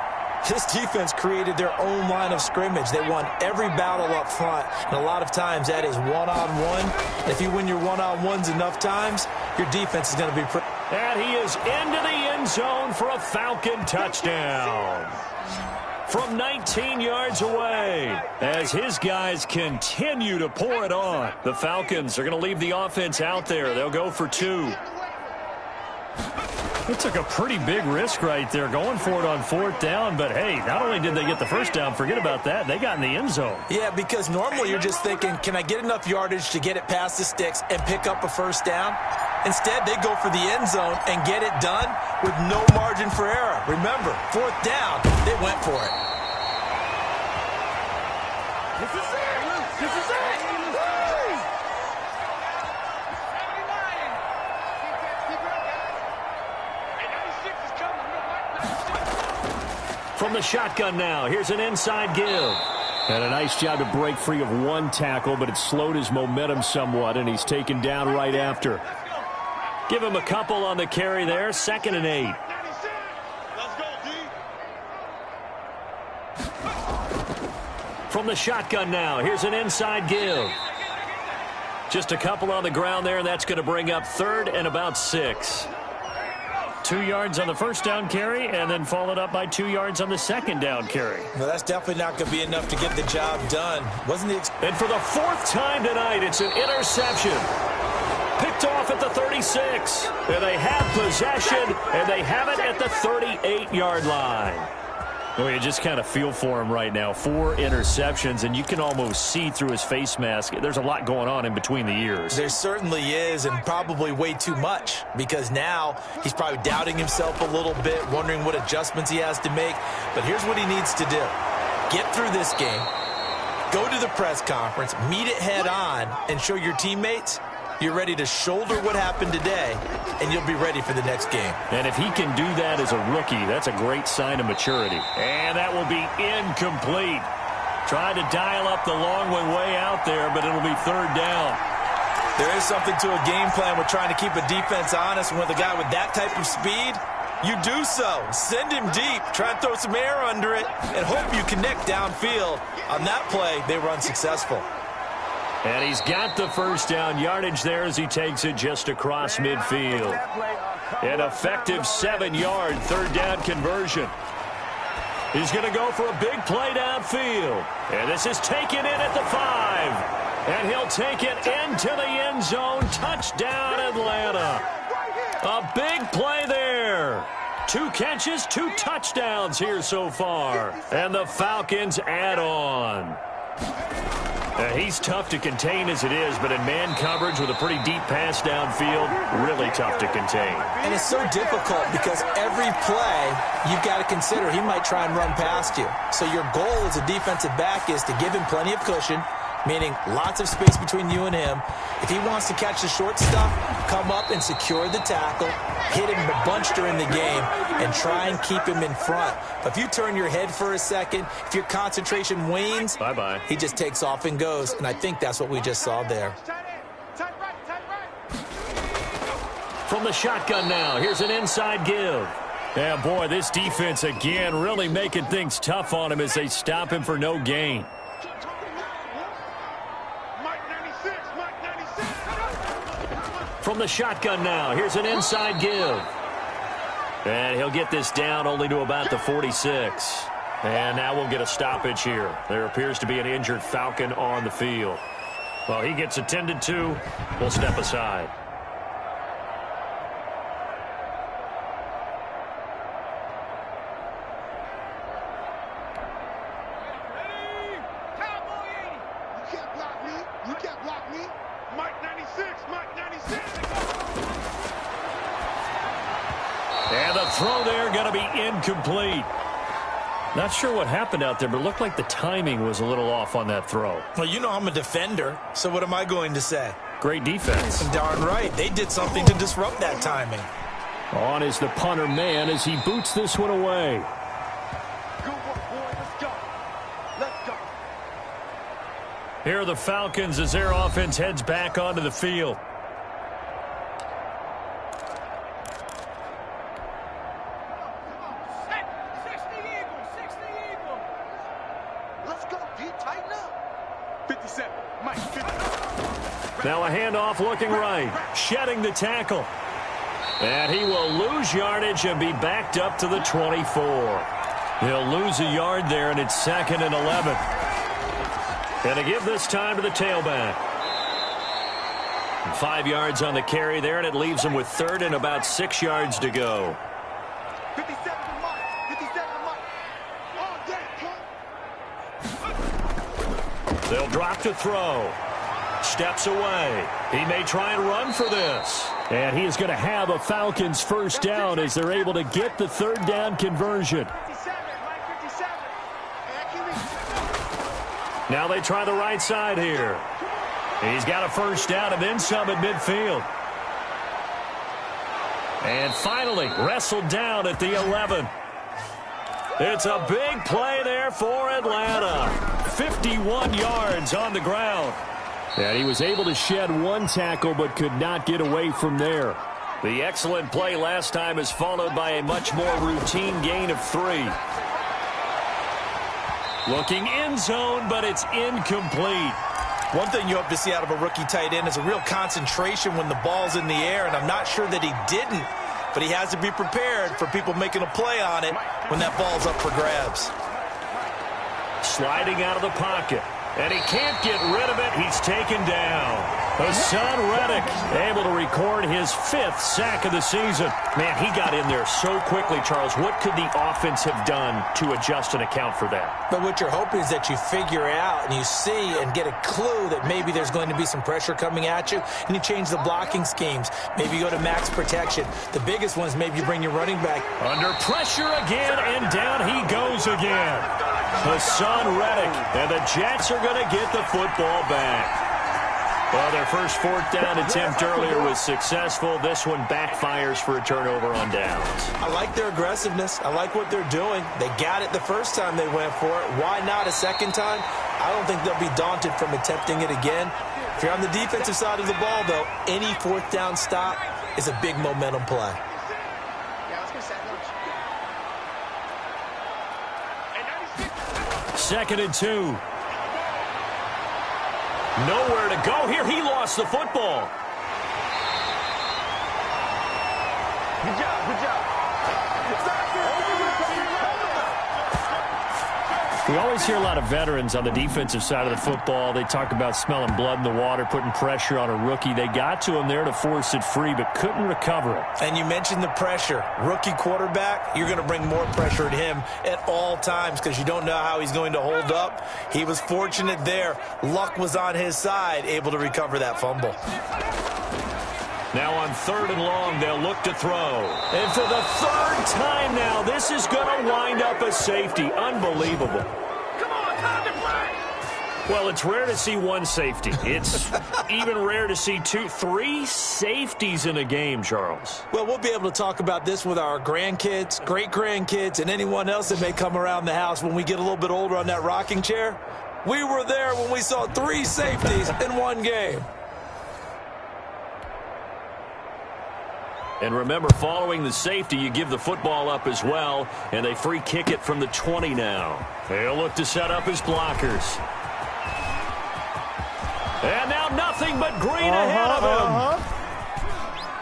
This defense created their own line of scrimmage. They won every battle up front, and a lot of times that is one-on-one. If you win your one-on-ones enough times, your defense is going to be pretty. And he is into the end zone for a Falcon touchdown from 19 yards away as his guys continue to pour it on. The Falcons are going to leave the offense out there. They'll go for 2. They took a pretty big risk right there going for it on 4th down, but hey, not only did they get the first down, forget about that, they got in the end zone. Yeah, because normally you're just thinking, can I get enough yardage to get it past the sticks and pick up a first down? Instead, they go for the end zone and get it done with no margin for error. Remember, 4th down, they went for it. This is it. This is it! Woo! From the shotgun now, here's an inside give. And a nice job to break free of one tackle, but it slowed his momentum somewhat, and he's taken down right after. Give him a couple on the carry there, 2nd and 8. From the shotgun now, here's an inside give. Just a couple on the ground there, and that's going to bring up 3rd and about 6. 2 yards on the first down carry, and then followed up by 2 yards on the second down carry. Well, that's definitely not going to be enough to get the job done. And for the 4th time tonight, it's an interception. Picked off at the 36. And they have possession, and they have it at the 38-yard line. Well, you just kind of feel for him right now. 4 interceptions, and you can almost see through his face mask. There's a lot going on in between the ears. There certainly is, and probably way too much, because now he's probably doubting himself a little bit, wondering what adjustments he has to make. But here's what he needs to do. Get through this game, go to the press conference, meet it head on, and show your teammates you're ready to shoulder what happened today, and you'll be ready for the next game. And if he can do that as a rookie, that's a great sign of maturity. And that will be incomplete. Tried to dial up the long one way out there, but it'll be 3rd down. There is something to a game plan with trying to keep a defense honest. And with a guy with that type of speed, you do so. Send him deep. Try and throw some air under it and hope you connect downfield. On that play, they were unsuccessful. And he's got the first down yardage there as he takes it just across midfield. An effective 7-yard 3rd down conversion. He's going to go for a big play downfield. And this is taken in at the 5. And he'll take it into the end zone. Touchdown, Atlanta. A big play there. 2 catches, 2 touchdowns here so far. And the Falcons add on. He's tough to contain as it is, but in man coverage with a pretty deep pass downfield, really tough to contain. And it's so difficult because every play you've got to consider he might try and run past you. So your goal as a defensive back is to give him plenty of cushion, meaning lots of space between you and him. If he wants to catch the short stuff, come up and secure the tackle, hit him a bunch during the game, and try and keep him in front. But if you turn your head for a second, if your concentration wanes, bye-bye. He just takes off and goes, and I think that's what we just saw there. From the shotgun now, here's an inside give. Yeah, boy, this defense again really making things tough on him as they stop him for no gain. From the shotgun now, here's an inside give. And he'll get this down only to about the 46. And now we'll get a stoppage here. There appears to be an injured Falcon on the field. Well, he gets attended to. We'll step aside. And the throw there going to be incomplete. Not sure what happened out there, but it looked like the timing was a little off on that throw. Well, you know I'm a defender, so what am I going to say? Great defense. Darn right. They did something to disrupt that timing. On is the punter man as he boots this one away. Good work, boy. Let's go. Let's go. Here are the Falcons as their offense heads back onto the field. Now a handoff looking right. Shedding the tackle. And he will lose yardage and be backed up to the 24. He'll lose a yard there, and it's 2nd and 11. And to give this time to the tailback. 5 yards on the carry there, and it leaves him with 3rd and about 6 yards to go. 57 to Mike. 57 to Mike. They'll drop to throw. Steps away. He may try and run for this. And he is going to have a Falcons first down as they're able to get the 3rd down conversion. Now they try the right side here. He's got a first down and then some at midfield. And finally wrestled down at the 11. It's a big play there for Atlanta. 51 yards on the ground. And he was able to shed one tackle but could not get away from there. The excellent play last time is followed by a much more routine gain of 3. Looking end zone, but it's incomplete. One thing you hope to see out of a rookie tight end is a real concentration when the ball's in the air, and I'm not sure that he didn't, but he has to be prepared for people making a play on it when that ball's up for grabs. Sliding out of the pocket, and he can't get rid of it. He's taken down. Hassan Reddick able to record his 5th sack of the season. Man, he got in there so quickly, Charles. What could the offense have done to adjust and account for that? But what you're hoping is that you figure out and you see and get a clue that maybe there's going to be some pressure coming at you, and you change the blocking schemes. Maybe you go to max protection. The biggest one is maybe you bring your running back under pressure again, and down he goes again. Hassan Reddick, and the Jets are going to get the football back. Well, their first 4th down attempt earlier was successful. This one backfires for a turnover on downs. I like their aggressiveness. I like what they're doing. They got it the first time they went for it. Why not a second time? I don't think they'll be daunted from attempting it again. If you're on the defensive side of the ball, though, any 4th down stop is a big momentum play. Second and 2. Nowhere to go here. He lost the football. Good job, good job. We always hear a lot of veterans on the defensive side of the football. They talk about smelling blood in the water, putting pressure on a rookie. They got to him there to force it free, but couldn't recover it. And you mentioned the pressure. Rookie quarterback, you're going to bring more pressure at him at all times because you don't know how he's going to hold up. He was fortunate there. Luck was on his side, able to recover that fumble. Now on 3rd and long, they'll look to throw. And for the 3rd time now, this is going to wind up a safety. Unbelievable. Come on, time to play. Well, it's rare to see one safety. It's even rare to see 3 safeties in a game, Charles. Well, we'll be able to talk about this with our grandkids, great-grandkids, and anyone else that may come around the house when we get a little bit older on that rocking chair. We were there when we saw 3 safeties in one game. And remember, following the safety, you give the football up as well, and they free kick it from the 20 now. They'll look to set up his blockers. And now nothing but green ahead of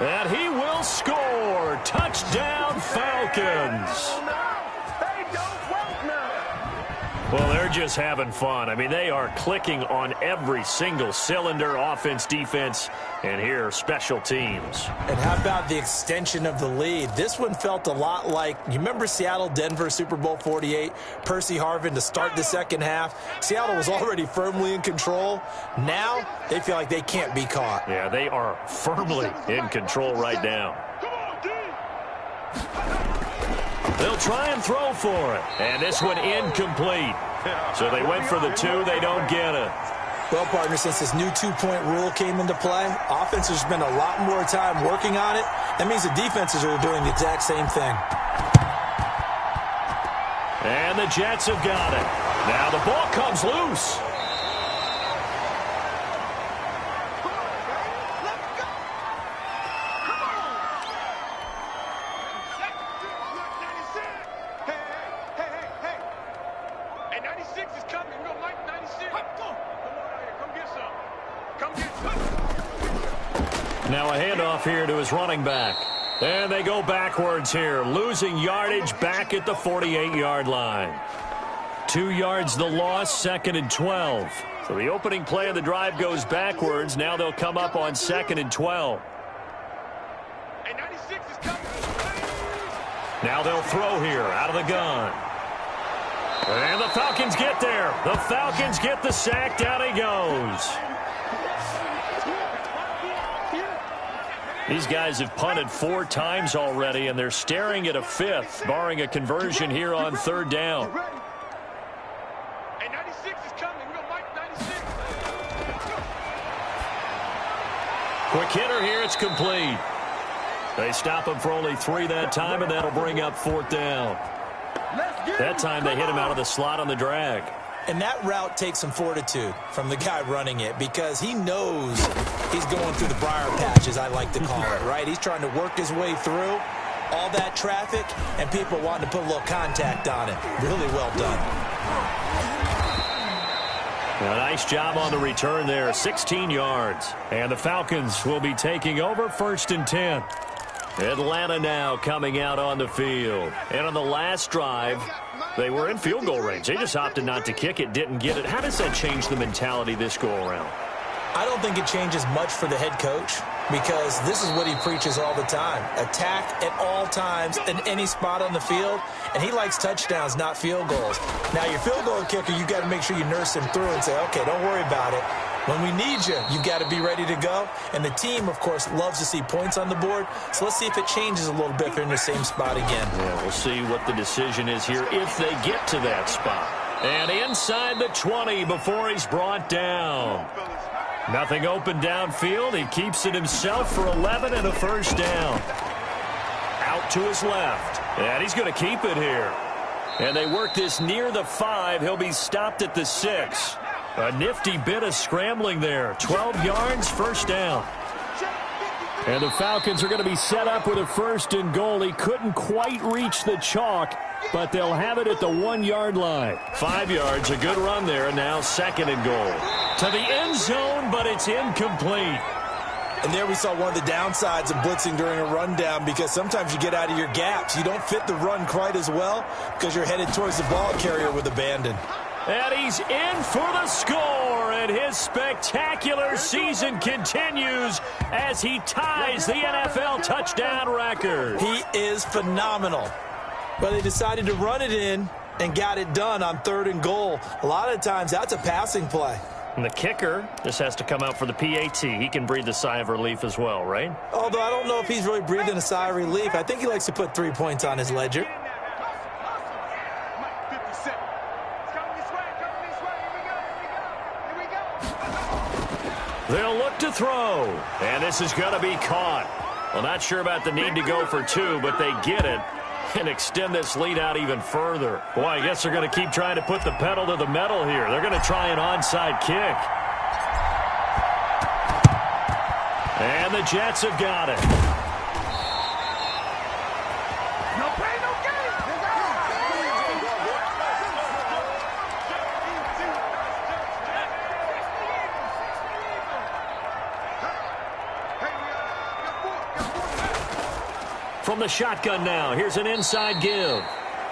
him. And he will score. Touchdown, Falcons. Well, they're just having fun. I mean, they are clicking on every single cylinder, offense, defense, and here, special teams. And how about the extension of the lead? This one felt a lot like, you remember Seattle, Denver, Super Bowl 48, Percy Harvin to start the second half. Seattle was already firmly in control. Now, they feel like they can't be caught. Yeah, they are firmly in control right now. They'll try and throw for it. And this one incomplete. So they went for the 2. They don't get it. Well, partner, since this new 2-point rule came into play, offenses spend a lot more time working on it. That means the defenses are doing the exact same thing. And the Jets have got it. Now the ball comes loose. Now a handoff here to his running back. And they go backwards here, losing yardage back at the 48-yard line. 2 yards the loss, 2nd and 12. So the opening play of the drive goes backwards. Now they'll come up on 2nd and 12. Now they'll throw here out of the gun. And the Falcons get there. The Falcons get the sack. Down he goes. These guys have punted 4 times already, and they're staring at a 5th, barring a conversion here on 3rd down. And 96 is coming. We're going Quick hitter here. It's complete. They stop him for only 3 that time, and that'll bring up 4th down. That time they hit him out of the slot on the drag. And that route takes some fortitude from the guy running it because he knows he's going through the briar patch, as I like to call it, right? He's trying to work his way through all that traffic, and people wanting to put a little contact on it. Really well done. A nice job on the return there, 16 yards. And the Falcons will be taking over 1st and 10. Atlanta now coming out on the field. And on the last drive, they were in field goal range. They just opted not to kick it, didn't get it. How does that change the mentality this go-around? I don't think it changes much for the head coach because this is what he preaches all the time. Attack at all times in any spot on the field, and he likes touchdowns, not field goals. Now, your field goal kicker, you got to make sure you nurse him through and say, okay, don't worry about it. When we need you, you've got to be ready to go. And the team, of course, loves to see points on the board. So let's see if it changes a little bit if they're in the same spot again. Yeah, we'll see what the decision is here if they get to that spot. And inside the 20 before he's brought down. Nothing open downfield. He keeps it himself for 11 and a 1st down. Out to his left. And he's going to keep it here. And they work this near the 5. He'll be stopped at the 6. A nifty bit of scrambling there. 12 yards, 1st down. And the Falcons are going to be set up with a 1st and goal. He couldn't quite reach the chalk, but they'll have it at the 1-yard line. 5 yards, a good run there, and now 2nd and goal. To the end zone, but it's incomplete. And there we saw one of the downsides of blitzing during a rundown because sometimes you get out of your gaps. You don't fit the run quite as well because you're headed towards the ball carrier with abandon. And he's in for the score, and his spectacular season continues as he ties the NFL touchdown record. He is phenomenal. But they decided to run it in and got it done on 3rd and goal. A lot of times that's a passing play. And the kicker just has to come out for the PAT. He can breathe a sigh of relief as well, right? Although I don't know if he's really breathing a sigh of relief. I think he likes to put 3 points on his ledger. They'll look to throw, and this is going to be caught. Well, not sure about the need to go for 2, but they get it and extend this lead out even further. Boy, I guess they're going to keep trying to put the pedal to the metal here. They're going to try an onside kick. And the Jets have got it. No pain, no gain. From the shotgun now, here's an inside give.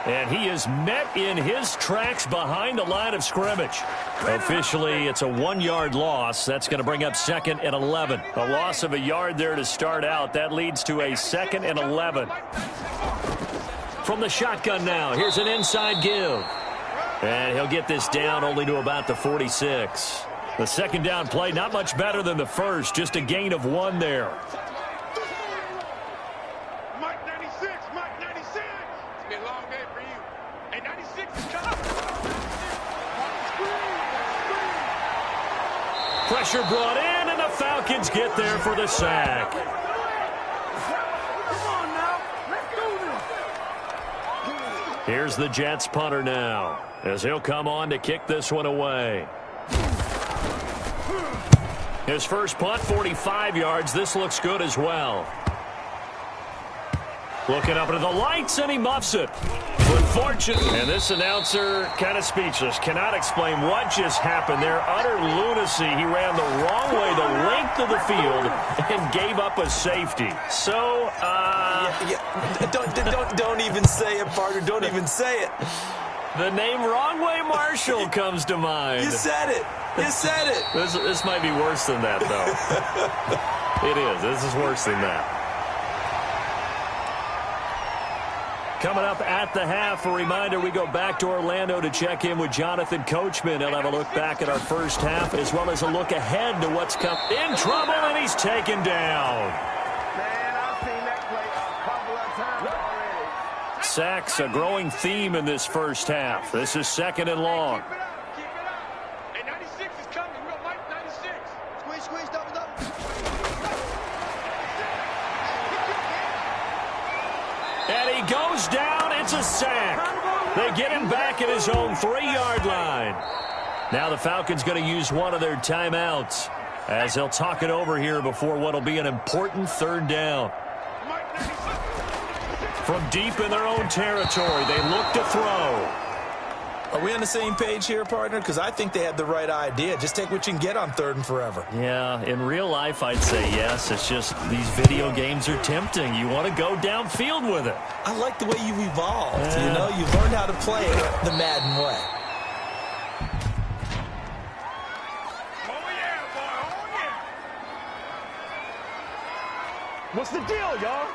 And he is met in his tracks behind the line of scrimmage. Officially, it's a 1-yard loss. That's going to bring up 2nd and 11. A loss of a yard there to start out. That leads to a 2nd and 11. From the shotgun now, here's an inside give. And he'll get this down only to about the 46. The 2nd down play, not much better than the first. Just a gain of 1 there. Pressure brought in, and the Falcons get there for the sack. Here's the Jets punter now, as he'll come on to kick this one away. His first punt, 45 yards. This looks good as well. Looking up into the lights, and he muffs it. Unfortunately, and this announcer kind of speechless. Cannot explain what just happened there. Utter lunacy. He ran the wrong way, the length of the field, and gave up a safety. So, Don't even say it, partner. Don't even say it. The name Wrong Way Marshall comes to mind. You said it. You said it. This might be worse than that, though. It is. This is worse than that. Coming up at the half, a reminder, we go back to Orlando to check in with Jonathan Coachman. He'll have a look back at our first half as well as a look ahead to what's come. In trouble, and he's taken down. Man, I've seen that play a couple of times already. Sacks, a growing theme in this first half. This is 2nd and long. Keep it up. Keep it up. Hey, 96 is coming. We're going to 96. Squeeze, double. It's a sack. They get him back at his own 3-yard line. Now the Falcons going to use one of their timeouts as they'll talk it over here before what will be an important 3rd down. From deep in their own territory, they look to throw. Are we on the same page here, partner? Because I think they had the right idea. Just take what you can get on 3rd and forever. Yeah, in real life, I'd say yes. It's just these video games are tempting. You want to go downfield with it. I like the way you've evolved. Yeah. You know, you've learned how to play it the Madden way. What's the deal, y'all?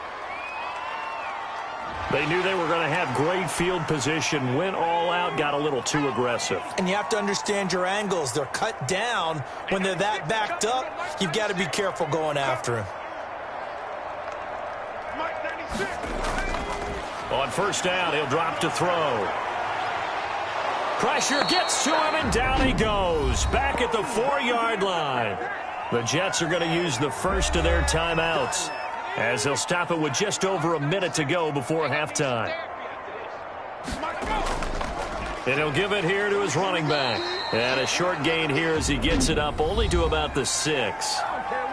They knew they were going to have great field position, went all out, got a little too aggressive. And you have to understand your angles. They're cut down. When they're that backed up, you've got to be careful going after him. On 1st down, he'll drop to throw. Pressure gets to him, and down he goes. Back at the 4-yard line. The Jets are going to use the first of their timeouts, as they'll stop it with just over a minute to go before halftime. And he'll give it here to his running back. And a short gain here as he gets it up only to about the 6.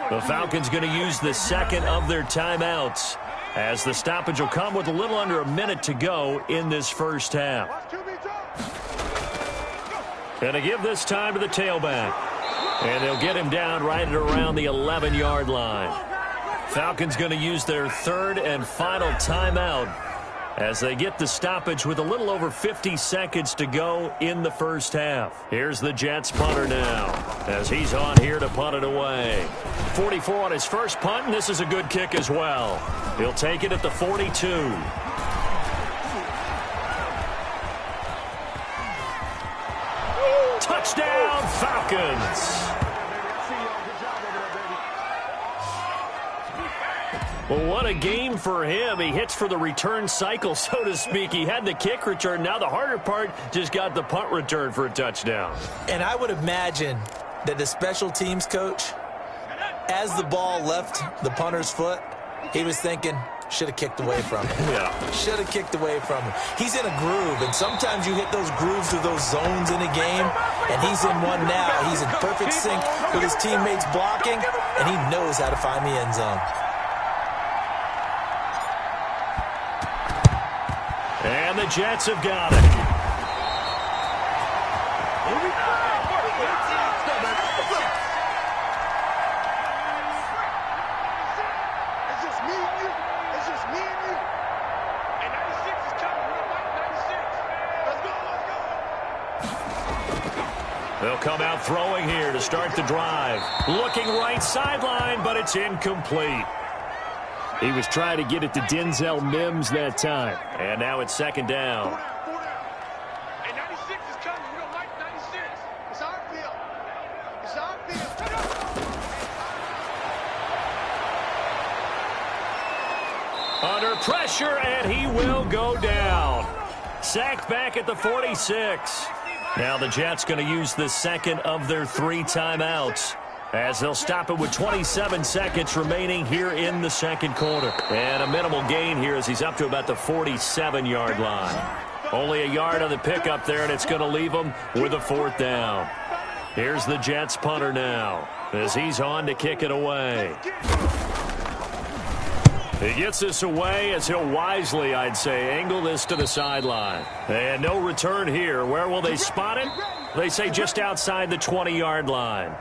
The Falcons going to use the second of their timeouts, as the stoppage will come with a little under a minute to go in this first half. And to give this time to the tailback. And they'll get him down right at around the 11-yard line. Falcons going to use their 3rd and final timeout as they get the stoppage with a little over 50 seconds to go in the first half. Here's the Jets punter now as he's on here to punt it away. 44 on his first punt, and this is a good kick as well. He'll take it at the 42. Touchdown, Falcons. Well, what a game for him. He hits for the return cycle, so to speak. He had the kick return. Now the harder part just got the punt return for a touchdown. And I would imagine that the special teams coach, as the ball left the punter's foot, he was thinking, should have kicked away from him. Yeah. Should have kicked away from him. He's in a groove, and sometimes you hit those grooves or those zones in a game, and he's in one now. He's in perfect sync with his teammates blocking, and he knows how to find the end zone. And the Jets have got it. It's just me and you. It's just me and you. And 96 is coming. We're fighting 96. Let's go. They'll come out throwing here to start the drive. Looking right sideline, but it's incomplete. He was trying to get it to Denzel Mims that time. And now it's 2nd down. And 96 is coming. We don't like 96. It's our field. It's our field. Under pressure, and he will go down. Sacked back at the 46. Now the Jets going to use the second of their 3 timeouts, as they'll stop it with 27 seconds remaining here in the second quarter. And a minimal gain here as he's up to about the 47-yard line. Only a yard on the pickup there, and it's going to leave him with a 4th down. Here's the Jets punter now as he's on to kick it away. He gets this away as he'll wisely, I'd say, angle this to the sideline. And no return here. Where will they spot it? They say just outside the 20-yard line.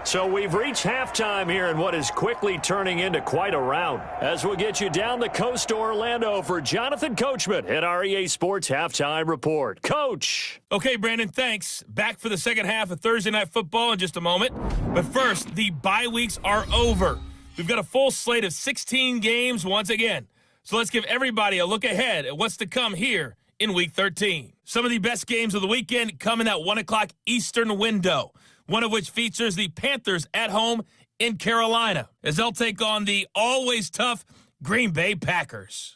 So we've reached halftime here in what is quickly turning into quite a rout, as we'll get you down the coast to Orlando for Jonathan Coachman at our EA Sports Halftime Report. Coach! Okay, Brandon, thanks. Back for the second half of Thursday Night Football in just a moment. But first, the bye weeks are over. We've got a full slate of 16 games once again. So let's give everybody a look ahead at what's to come here in Week 13. Some of the best games of the weekend come in that 1 o'clock Eastern window, one of which features the Panthers at home in Carolina, as they'll take on the always tough Green Bay Packers.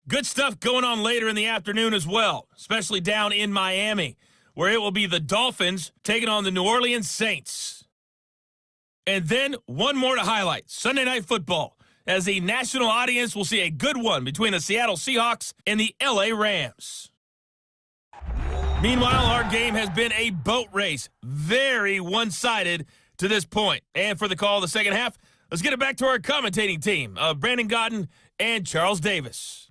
Good stuff going on later in the afternoon as well, especially down in Miami, where it will be the Dolphins taking on the New Orleans Saints. And then one more to highlight, Sunday Night Football. as the national audience will see a good one between the Seattle Seahawks and the LA Rams. Meanwhile, our game has been a boat race, very one-sided to this point. And for the call of the second half, let's get it back to our commentating team of Brandon Godden and Charles Davis.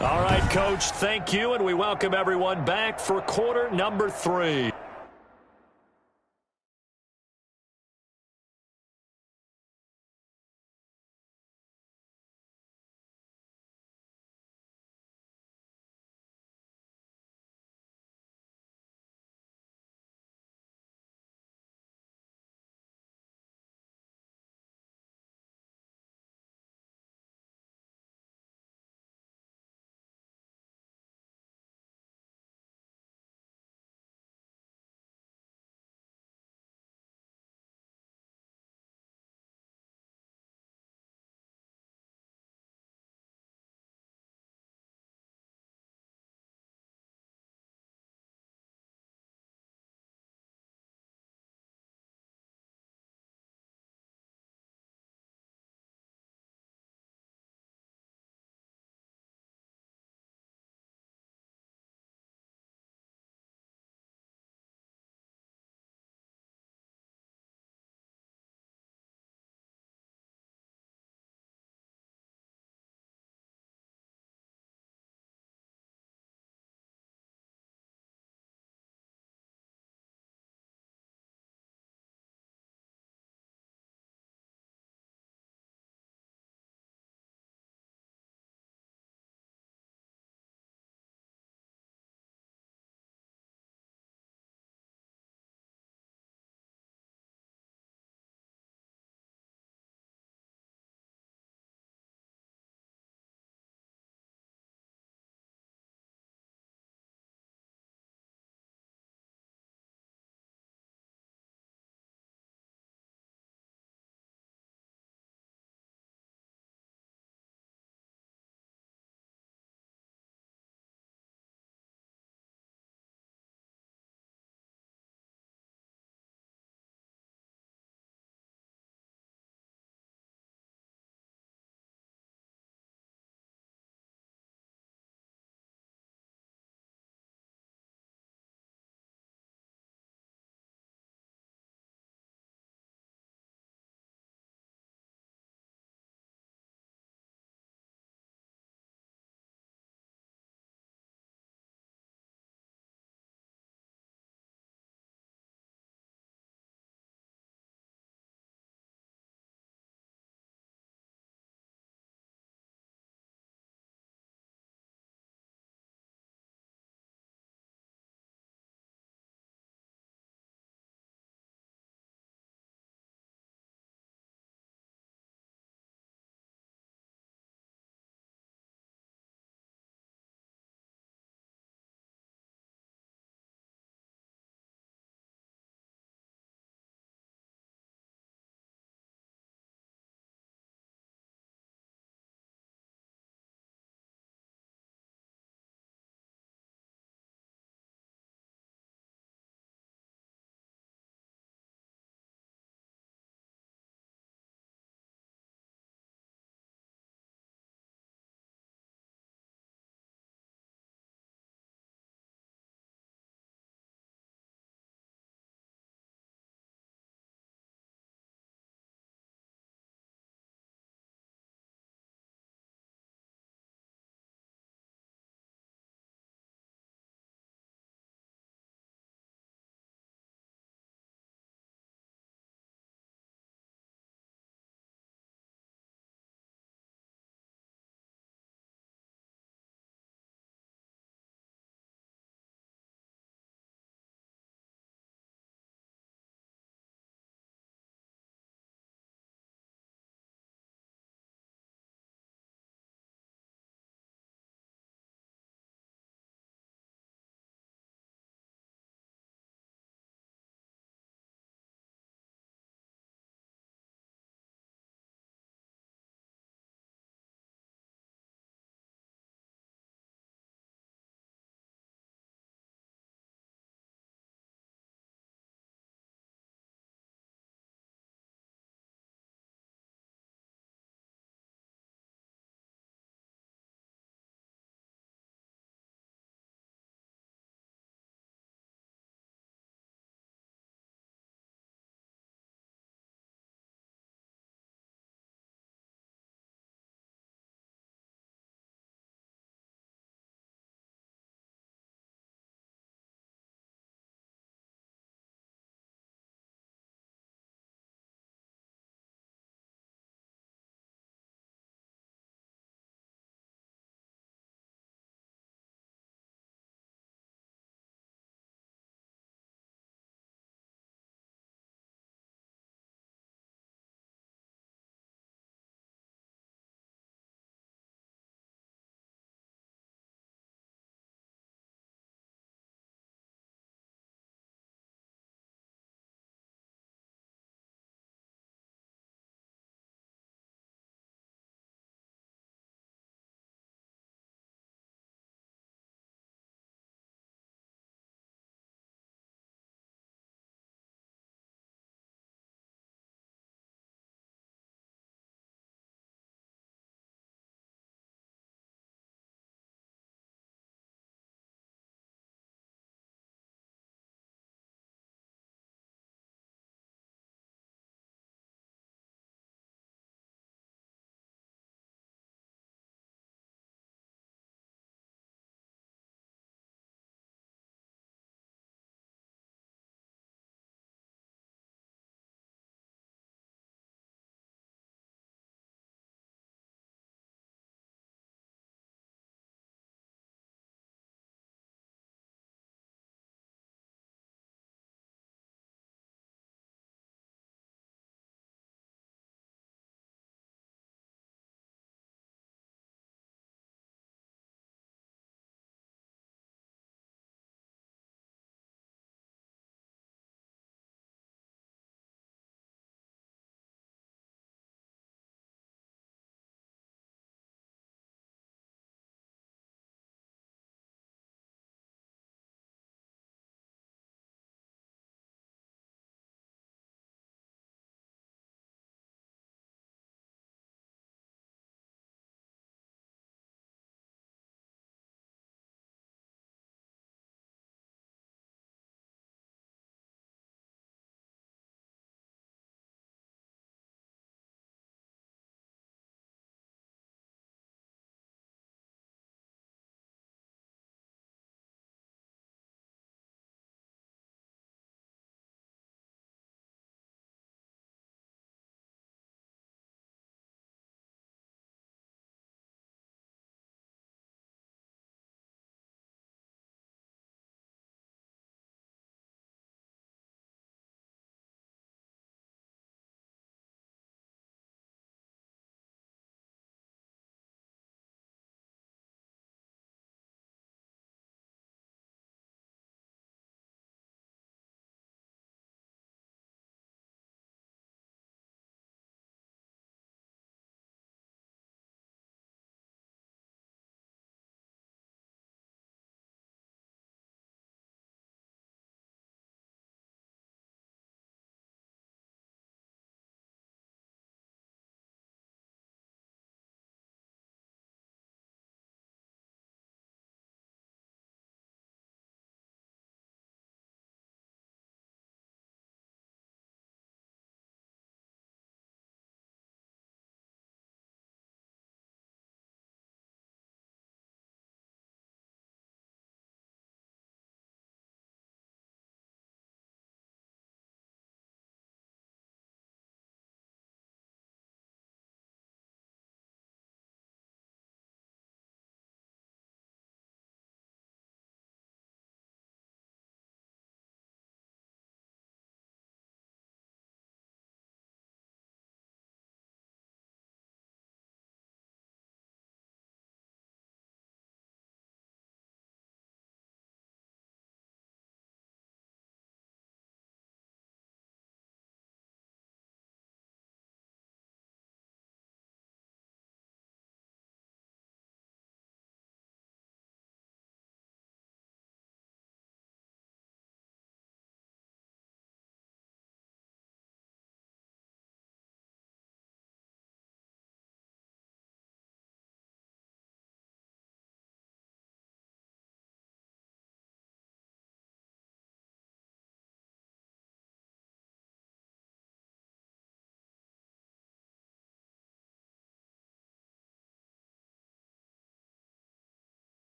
All right, Coach, thank you, and we welcome everyone back for quarter number 3.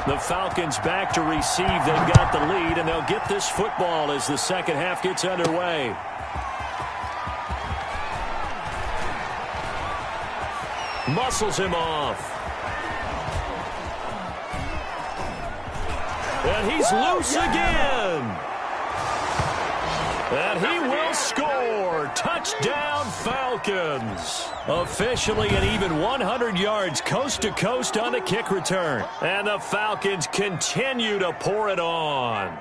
The Falcons back to receive. They've got the lead, and they'll get this football as the second half gets underway. Muscles him off. And he's loose again. And he will score. Touchdown, Falcons. Officially an even 100 yards coast to coast on the kick return. And the Falcons continue to pour it on.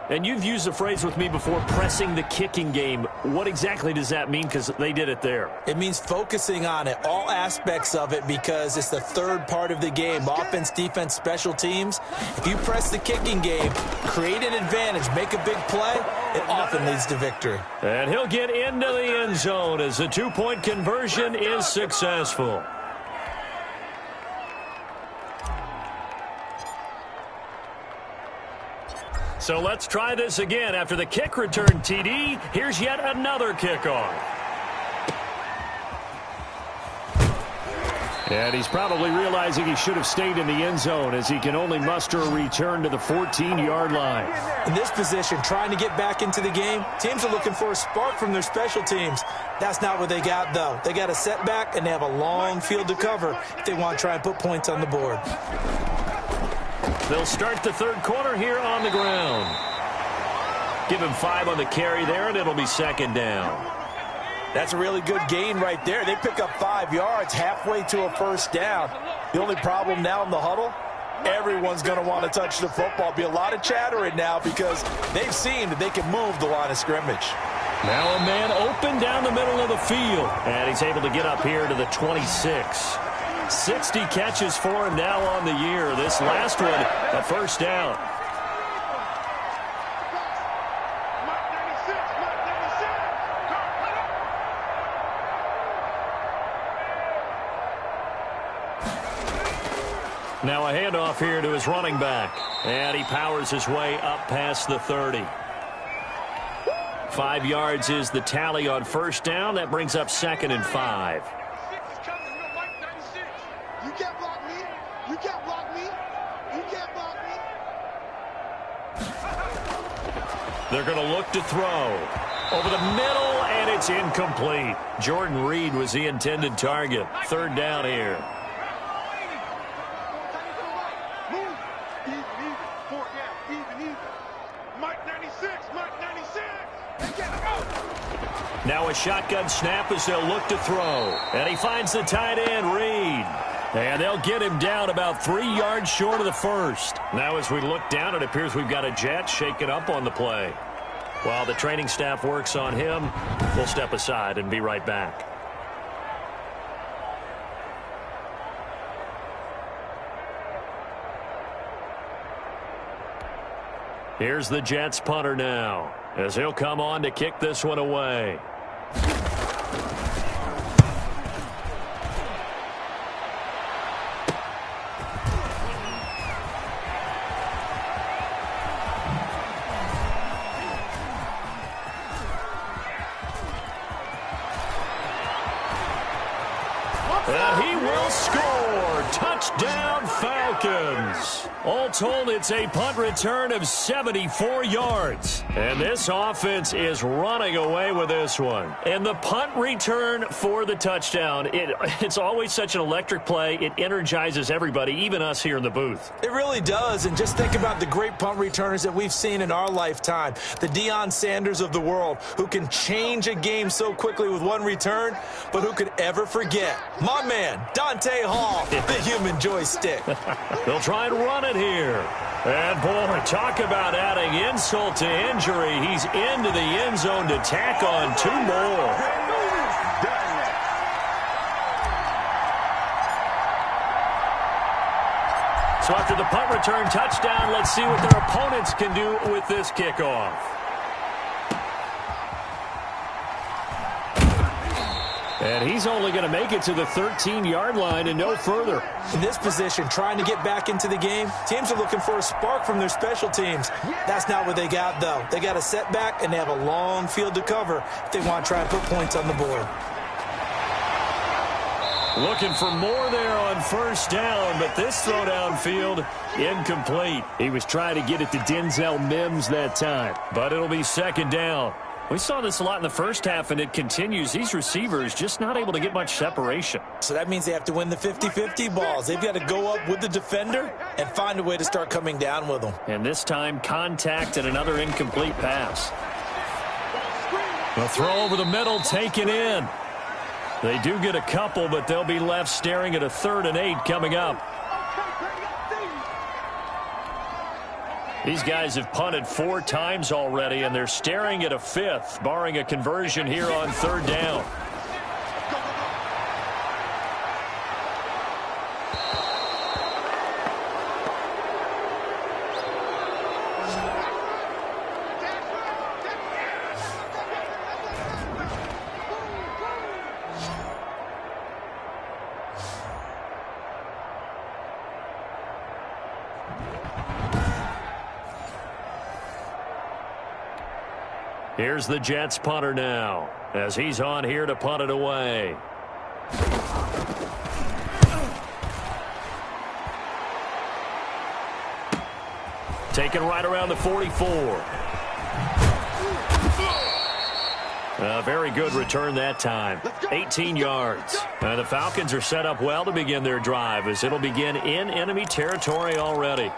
And you've used the phrase with me before, pressing the kicking game. What exactly does that mean? Because they did it there. It means focusing on it, all aspects of it, because it's the third part of the game. Offense, defense, special teams. If you press the kicking game, create an advantage, make a big play, it often leads to victory. And he'll get into the end zone as the two-point conversion is successful. So let's try this again. After the kick return, TD, here's yet another kickoff. And he's probably realizing he should have stayed in the end zone as he can only muster a return to the 14-yard line. In this position, trying to get back into the game, teams are looking for a spark from their special teams. That's not what they got, though. They got a setback, and they have a long field to cover if they want to try and put points on the board. They'll start the third quarter here on the ground. Give him 5 on the carry there, and it'll be second down. That's a really good gain right there. They pick up 5 yards halfway to a first down. The only problem now in the huddle, everyone's going to want to touch the football. Be a lot of chattering now because they've seen that they can move the line of scrimmage. Now a man open down the middle of the field. And he's able to get up here to the 26. 60 catches for him now on the year. This last one, a first down. Now a handoff here to his running back. And he powers his way up past the 30. 5 yards is the tally on first down. That brings up 2nd and 5. You can't block me. You can't block me. You can't block me. They're going to look to throw. Over the middle, and it's incomplete. Jordan Reed was the intended target. Third down here. Move. Even. 4 gap. Even. Mike 96. Mike 96. They can't go. Now a shotgun snap as they'll look to throw. And he finds the tight end, Reed. And they'll get him down about 3 yards short of the first. Now as we look down, it appears we've got a Jet shaken up on the play. While the training staff works on him, we'll step aside and be right back. Here's the Jets punter now, as he'll come on to kick this one away. And he will score. Touchdown, Falcons. All told, it's a punt return of 74 yards. And this offense is running away with this one. And the punt return for the touchdown, it's always such an electric play. It energizes everybody, even us here in the booth. It really does. And just think about the great punt returners that we've seen in our lifetime. The Deion Sanders of the world, who can change a game so quickly with one return, but who could ever forget my man, Dante Hall, the human joystick. They'll try and run it here. And, boy, talk about adding insult to injury. He's into the end zone to tack on 2 more. So after the punt return touchdown, let's see what their opponents can do with this kickoff. And he's only going to make it to the 13-yard line and no further. In this position, trying to get back into the game, teams are looking for a spark from their special teams. That's not what they got, though. They got a setback, and they have a long field to cover if they want to try and put points on the board. Looking for more there on first down, but this throw downfield, incomplete. He was trying to get it to Denzel Mims that time, but it'll be second down. We saw this a lot in the first half, and it continues. These receivers just not able to get much separation. So that means they have to win the 50-50 balls. They've got to go up with the defender and find a way to start coming down with them. And this time, contact and another incomplete pass. A throw over the middle, taken in. They do get a couple, but they'll be left staring at a 3rd and 8 coming up. These guys have punted 4 times already, and they're staring at a 5th, barring a conversion here on 3rd down. Here's the Jets punter now, as he's on here to punt it away. Taken right around the 44. A very good return that time. 18 yards. The Falcons are set up well to begin their drive, as it'll begin in enemy territory already.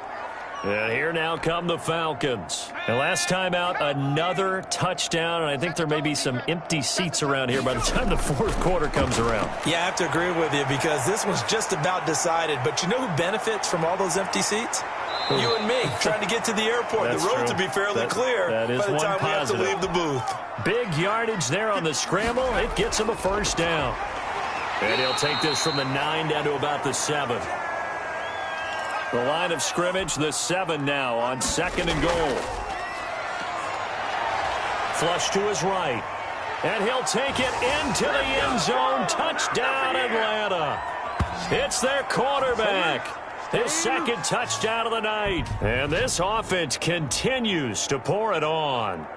And here now come the Falcons. And last time out, another touchdown, and I think there may be some empty seats around here by the time the 4th quarter comes around. Yeah, I have to agree with you because this one's just about decided. But you know who benefits from all those empty seats? You and me, trying to get to the airport. That's the road true. to be fairly clear that is by the one time positive. we have to leave the booth. Big yardage there on the scramble. It gets him a first down. And he'll take this from the 9 down to about the 7. The line of scrimmage, the 7 now on 2nd and goal. Flush to his right. And he'll take it into the end zone. Touchdown, Atlanta. It's their quarterback. His 2nd touchdown of the night. And this offense continues to pour it on.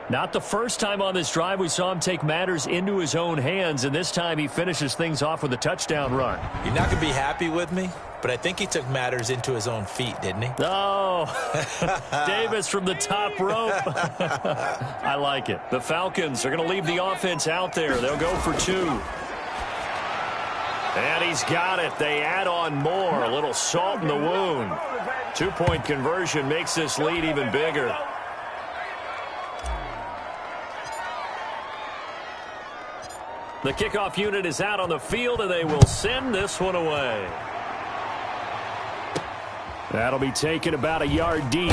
Not the first time on this drive we saw him take matters into his own hands, and this time he finishes things off with a touchdown run. You're not going to be happy with me, but I think he took matters into his own feet, didn't he? Oh, Davis from the top rope. I like it. The Falcons are going to leave the offense out there. They'll go for 2. And he's got it. They add on more. A little salt in the wound. 2-point conversion makes this lead even bigger. The kickoff unit is out on the field, and they will send this one away. That'll be taken about a yard deep.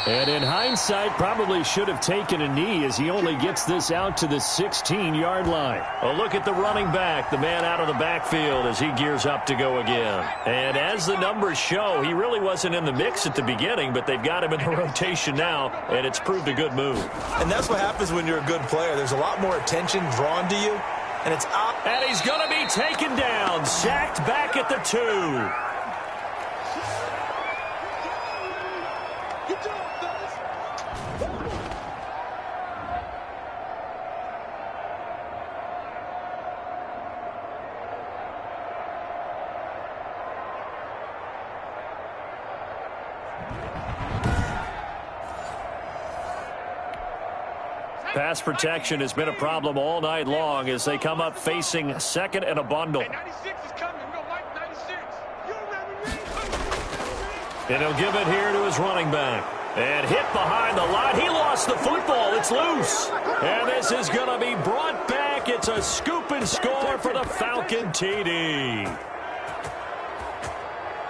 And in hindsight, probably should have taken a knee as he only gets this out to the 16-yard line. A look at the running back, the man out of the backfield as he gears up to go again. And as the numbers show, he really wasn't in the mix at the beginning, but they've got him in the rotation now, and it's proved a good move. And that's what happens when you're a good player. There's a lot more attention drawn to you, and it's up. And he's going to be taken down, sacked back at the 2. Pass protection has been a problem all night long as they come up facing 2nd and a bundle. Hey, 96 is coming. We're going to Mike 96. You remember me? And he'll give it here to his running back. And hit behind the line. He lost the football. It's loose. And this is going to be brought back. It's a scoop and score for the Falcon TD.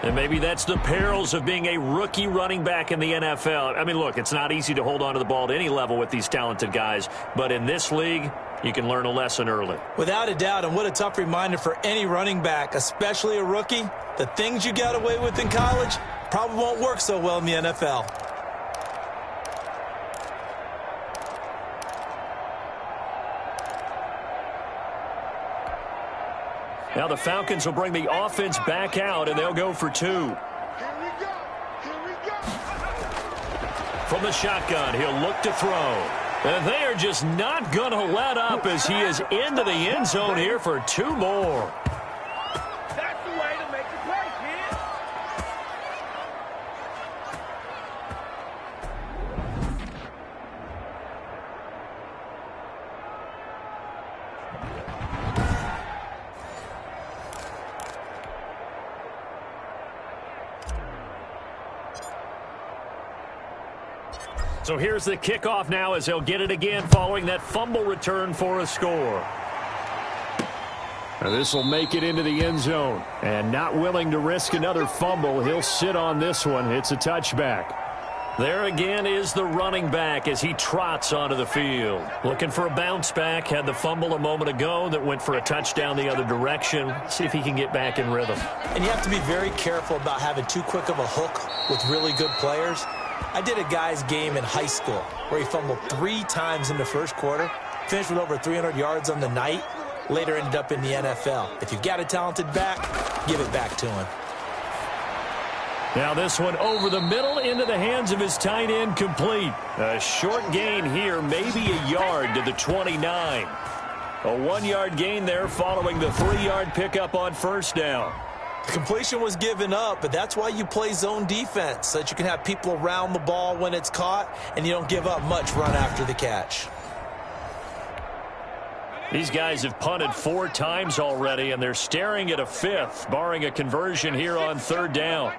And maybe that's the perils of being a rookie running back in the NFL. I mean, look, it's not easy to hold on to the ball at any level with these talented guys. But in this league, you can learn a lesson early. Without a doubt, and what a tough reminder for any running back, especially a rookie. The things you got away with in college probably won't work so well in the NFL. Now the Falcons will bring the offense back out, and they'll go for 2. Here we go. Here we go. From the shotgun, he'll look to throw. And they are just not going to let up as he is into the end zone here for 2 more. That's the way to make the play, kid. So here's the kickoff now as he'll get it again following that fumble return for a score. This will make it into the end zone. And not willing to risk another fumble, he'll sit on this one. It's a touchback. There again is the running back as he trots onto the field. Looking for a bounce back. Had the fumble a moment ago that went for a touchdown the other direction. See if he can get back in rhythm. And you have to be very careful about having too quick of a hook with really good players. I did a guy's game in high school where he fumbled 3 times in the first quarter, finished with over 300 yards on the night, later ended up in the NFL. If you've got a talented back, give it back to him. Now this one over the middle into the hands of his tight end, complete. A short gain here, maybe a yard to the 29. A 1-yard gain there following the 3-yard pickup on first down. The completion was given up, but that's why you play zone defense, so that you can have people around the ball when it's caught, and you don't give up much run after the catch. These guys have punted 4 times already, and they're staring at a 5th, barring a conversion here on 3rd down.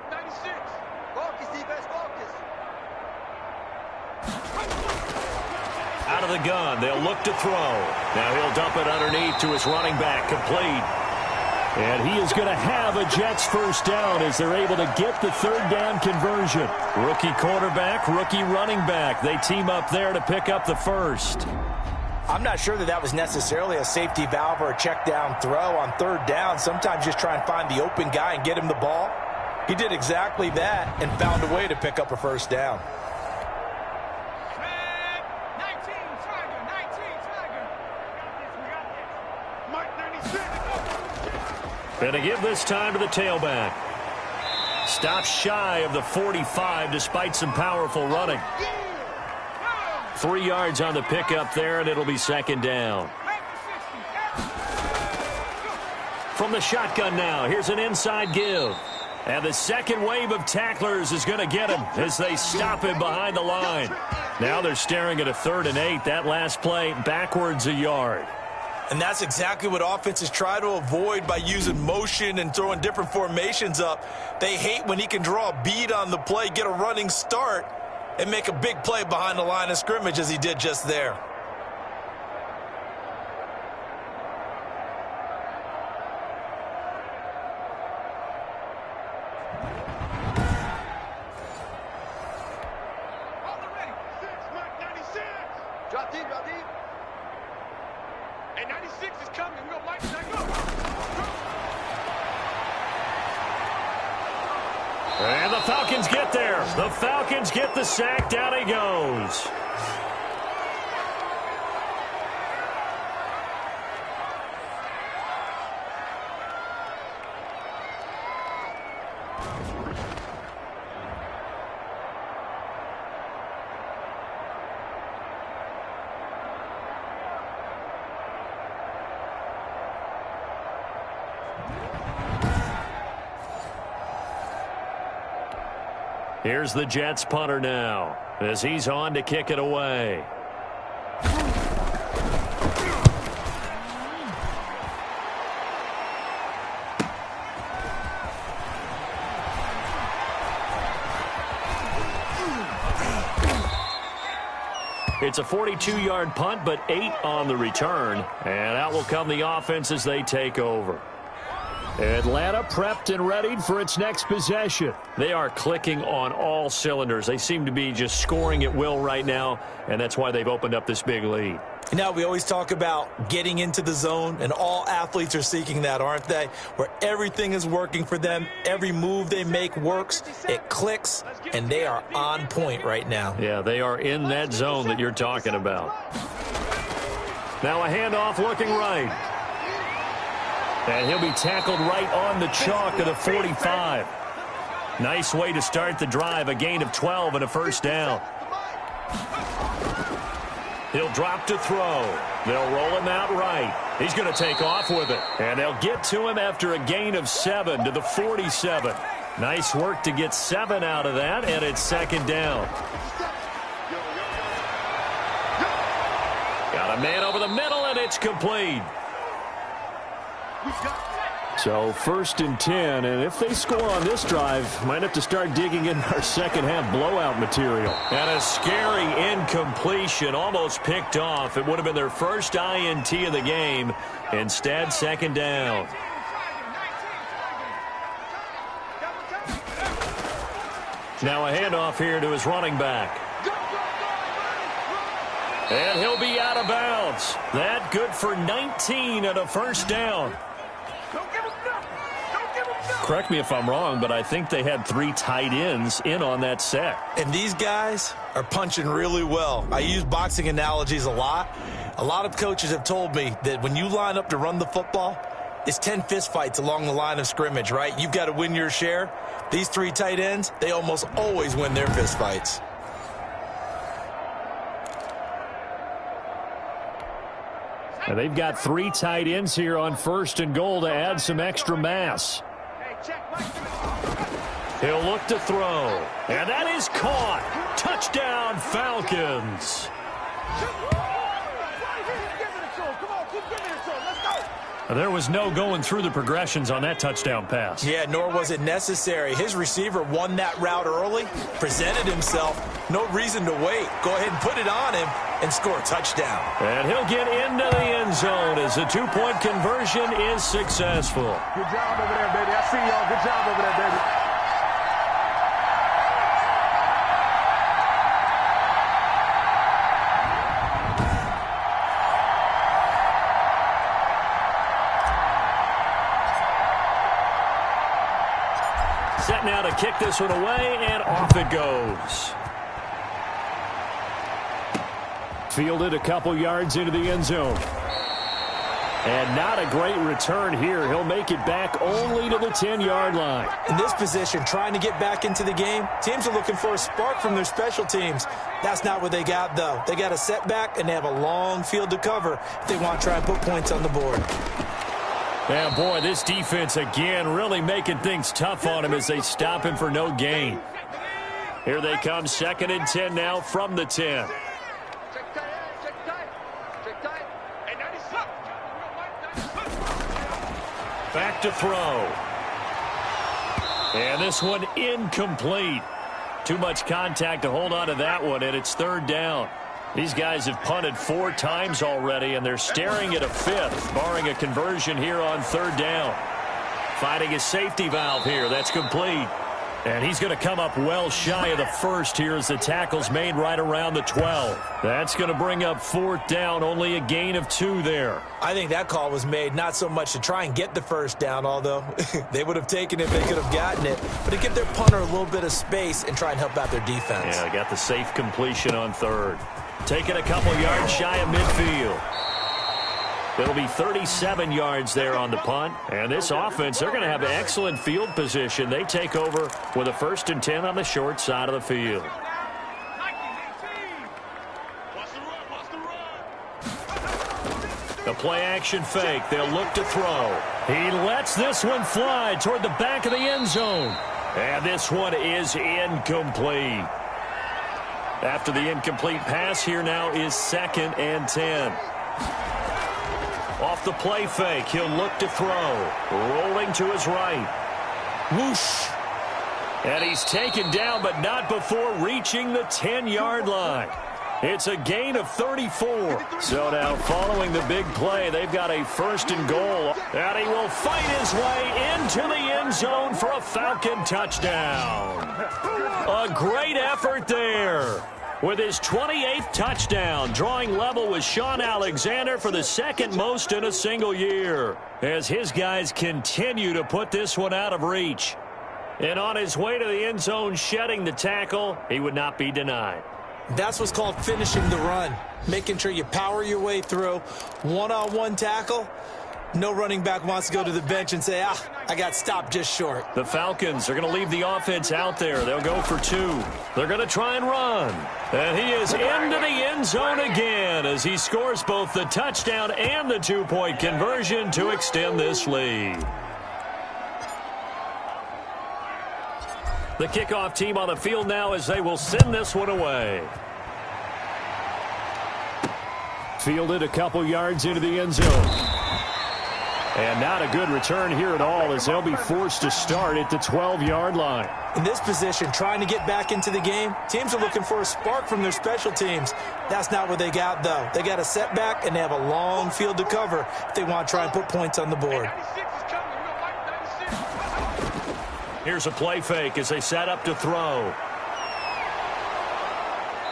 Out of the gun, they'll look to throw. Now he'll dump it underneath to his running back, complete. And he is going to have a Jets first down as they're able to get the 3rd down conversion. Rookie quarterback, rookie running back. They team up there to pick up the first. I'm not sure that was necessarily a safety valve or a check down throw on 3rd down. Sometimes just try and find the open guy and get him the ball. He did exactly that and found a way to pick up a first down. And to give this time to the tailback. Stops shy of the 45 despite some powerful running. 3 yards on the pickup there, and it'll be 2nd down. From the shotgun now, here's an inside give. And the second wave of tacklers is going to get him as they stop him behind the line. Now they're staring at a 3rd and 8. That last play backwards a yard. And that's exactly what offenses try to avoid by using motion and throwing different formations up. They hate when he can draw a bead on the play, get a running start, and make a big play behind the line of scrimmage as he did just there. Drop deep, drop deep. And 96 is coming. We're going to light that up. And the Falcons get there. The Falcons get the sack. Down he goes. Here's the Jets punter now as he's on to kick it away. It's a 42-yard punt, but 8 on the return. And out will come the offense as they take over. Atlanta prepped and readied for its next possession. They are clicking on all cylinders. They seem to be just scoring at will right now, and that's why they've opened up this big lead. Now, we always talk about getting into the zone, and all athletes are seeking that, aren't they? Where everything is working for them, every move they make works, it clicks, and they are on point right now. Yeah, they are in that zone that you're talking about. Now a handoff looking right. And he'll be tackled right on the chalk of the 45. Nice way to start the drive, a gain of 12 and a first down. He'll drop to throw. They'll roll him out right. He's going to take off with it. And they'll get to him after a gain of 7 to the 47. Nice work to get 7 out of that, and it's second down. Got a man over the middle, and it's complete. So 1st and 10, and if they score on this drive, might have to start digging in our second-half blowout material. And a scary incompletion, almost picked off. It would have been their first INT of the game. Instead, second down. Now a handoff here to his running back. And he'll be out of bounds. That good for 19 and a first down. Correct me if I'm wrong, but I think they had 3 tight ends in on that set. And these guys are punching really well. I use boxing analogies a lot. A lot of coaches have told me that when you line up to run the football, it's 10 fistfights along the line of scrimmage, right? You've got to win your share. These 3 tight ends, they almost always win their fistfights. And they've got 3 tight ends here on 1st and goal to add some extra mass. He'll look to throw. And that is caught. Touchdown, Falcons. There was no going through the progressions on that touchdown pass. Yeah, nor was it necessary. His receiver won that route early, presented himself. No reason to wait. Go ahead and put it on him and score a touchdown. And he'll get into the end zone as the 2-point conversion is successful. Good job over there, baby. I see y'all. Good job over there, baby. Set now to kick this one away, and off it goes. Fielded a couple yards into the end zone. And not a great return here. He'll make it back only to the 10-yard line. In this position, trying to get back into the game, teams are looking for a spark from their special teams. That's not what they got, though. They got a setback, and they have a long field to cover if they want to try and put points on the board. Yeah, boy, this defense again really making things tough on him as they stop him for no gain. Here they come, 2nd and 10 now from the 10. Back to throw. And this one incomplete. Too much contact to hold on to that one, and it's 3rd down. These guys have punted 4 times already, and they're staring at a 5th, barring a conversion here on 3rd down. Finding a safety valve here. That's complete. And he's going to come up well shy of the 1st here as the tackle's made right around the 12. That's going to bring up 4th down, only a gain of 2 there. I think that call was made not so much to try and get the 1st down, although they would have taken it if they could have gotten it, but to give their punter a little bit of space and try and help out their defense. Yeah, got the safe completion on 3rd. Taking a couple yards shy of midfield. It'll be 37 yards there on the punt. And this offense, they're going to have excellent field position. They take over with a 1st and 10 on the short side of the field. The play-action fake. They'll look to throw. He lets this one fly toward the back of the end zone. And this one is incomplete. After the incomplete pass, here now is 2nd and 10. Off the play fake, he'll look to throw. Rolling to his right. Whoosh. And he's taken down, but not before reaching the 10-yard line. It's a gain of 34. So now following the big play, they've got a 1st and goal. And he will fight his way into the end zone for a Falcon touchdown. A great effort there. With his 28th touchdown, drawing level with Sean Alexander for the 2nd most in a single year. As his guys continue to put this one out of reach. And on his way to the end zone, shedding the tackle, he would not be denied. That's what's called finishing the run. Making sure you power your way through. One-on-one tackle. No running back wants to go to the bench and say, I got stopped just short. The Falcons are going to leave the offense out there. They'll go for 2. They're going to try and run. And he is into the end zone again as he scores both the touchdown and the 2-point conversion to extend this lead. The kickoff team on the field now as they will send this one away. Fielded a couple yards into the end zone. And not a good return here at all as they'll be forced to start at the 12-yard line. In this position, trying to get back into the game, teams are looking for a spark from their special teams. That's not what they got, though. They got a setback, and they have a long field to cover if they want to try and put points on the board. Here's a play fake as they set up to throw.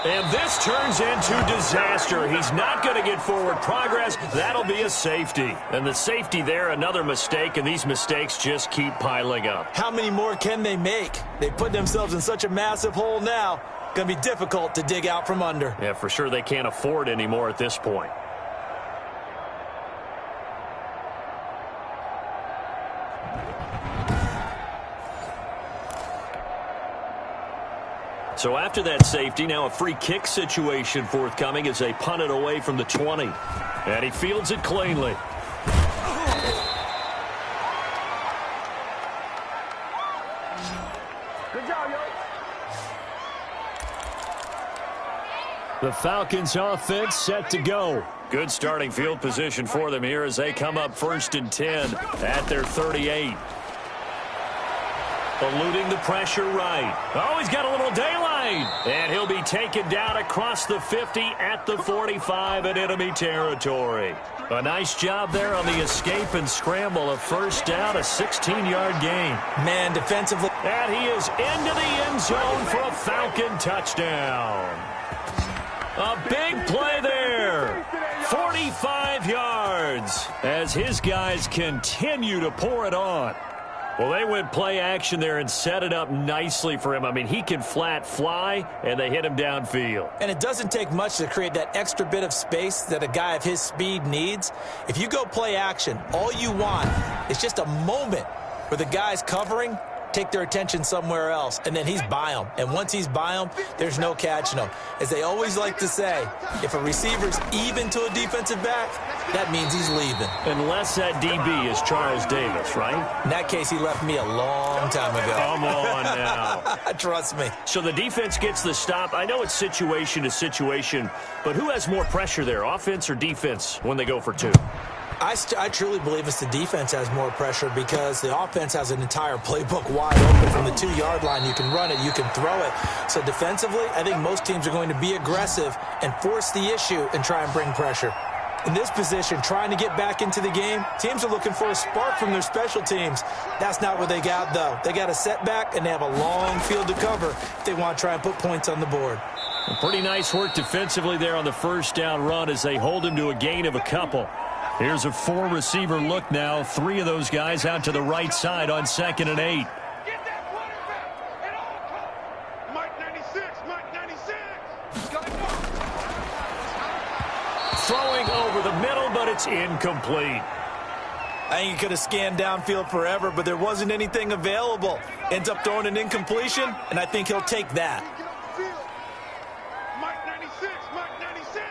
And this turns into disaster. He's not going to get forward progress. That'll be a safety. And the safety there, another mistake, and these mistakes just keep piling up. How many more can they make? They put themselves in such a massive hole now. Going to be difficult to dig out from under. Yeah, for sure they can't afford any more at this point. So after that safety, now a free kick situation forthcoming as they punt it away from the 20. And he fields it cleanly. Good job, yo. The Falcons offense set to go. Good starting field position for them here as they come up 1st and 10 at their 38. Eluding the pressure right. Oh, he's got a little daylight. And he'll be taken down across the 50 at the 45 in enemy territory. A nice job there on the escape and scramble. A first down, a 16-yard gain. Man, defensively. And he is into the end zone for a Falcon touchdown. A big play there. 45 yards as his guys continue to pour it on. Well, they went play action there and set it up nicely for him. I mean, he can flat fly, and they hit him downfield. And it doesn't take much to create that extra bit of space that a guy of his speed needs. If you go play action, all you want is just a moment where the guy's covering, take their attention somewhere else, and then he's by him. And once he's by him, there's no catching him. As they always like to say, if a receiver's even to a defensive back, that means he's leaving. Unless that DB is Charles Davis, right? In that case, he left me a long time ago. Come on now. Trust me. So the defense gets the stop. I know it's situation to situation, but who has more pressure there, offense or defense, when they go for 2? I truly believe it's the defense has more pressure because the offense has an entire playbook wide open from the 2-yard line. You can run it, you can throw it. So defensively, I think most teams are going to be aggressive and force the issue and try and bring pressure. In this position, trying to get back into the game, teams are looking for a spark from their special teams. That's not what they got, though. They got a setback, and they have a long field to cover if they want to try and put points on the board. Pretty nice work defensively there on the first down run as they hold him to a gain of a couple. Here's a 4-receiver look now. 3 of those guys out to the right side on 2nd and 8. Get that quarterback at all costs. Mike 96, Mike 96. Throwing over the middle, but it's incomplete. I think he could have scanned downfield forever, but there wasn't anything available. Ends up throwing an incompletion, and I think he'll take that. Mike 96, Mike 96.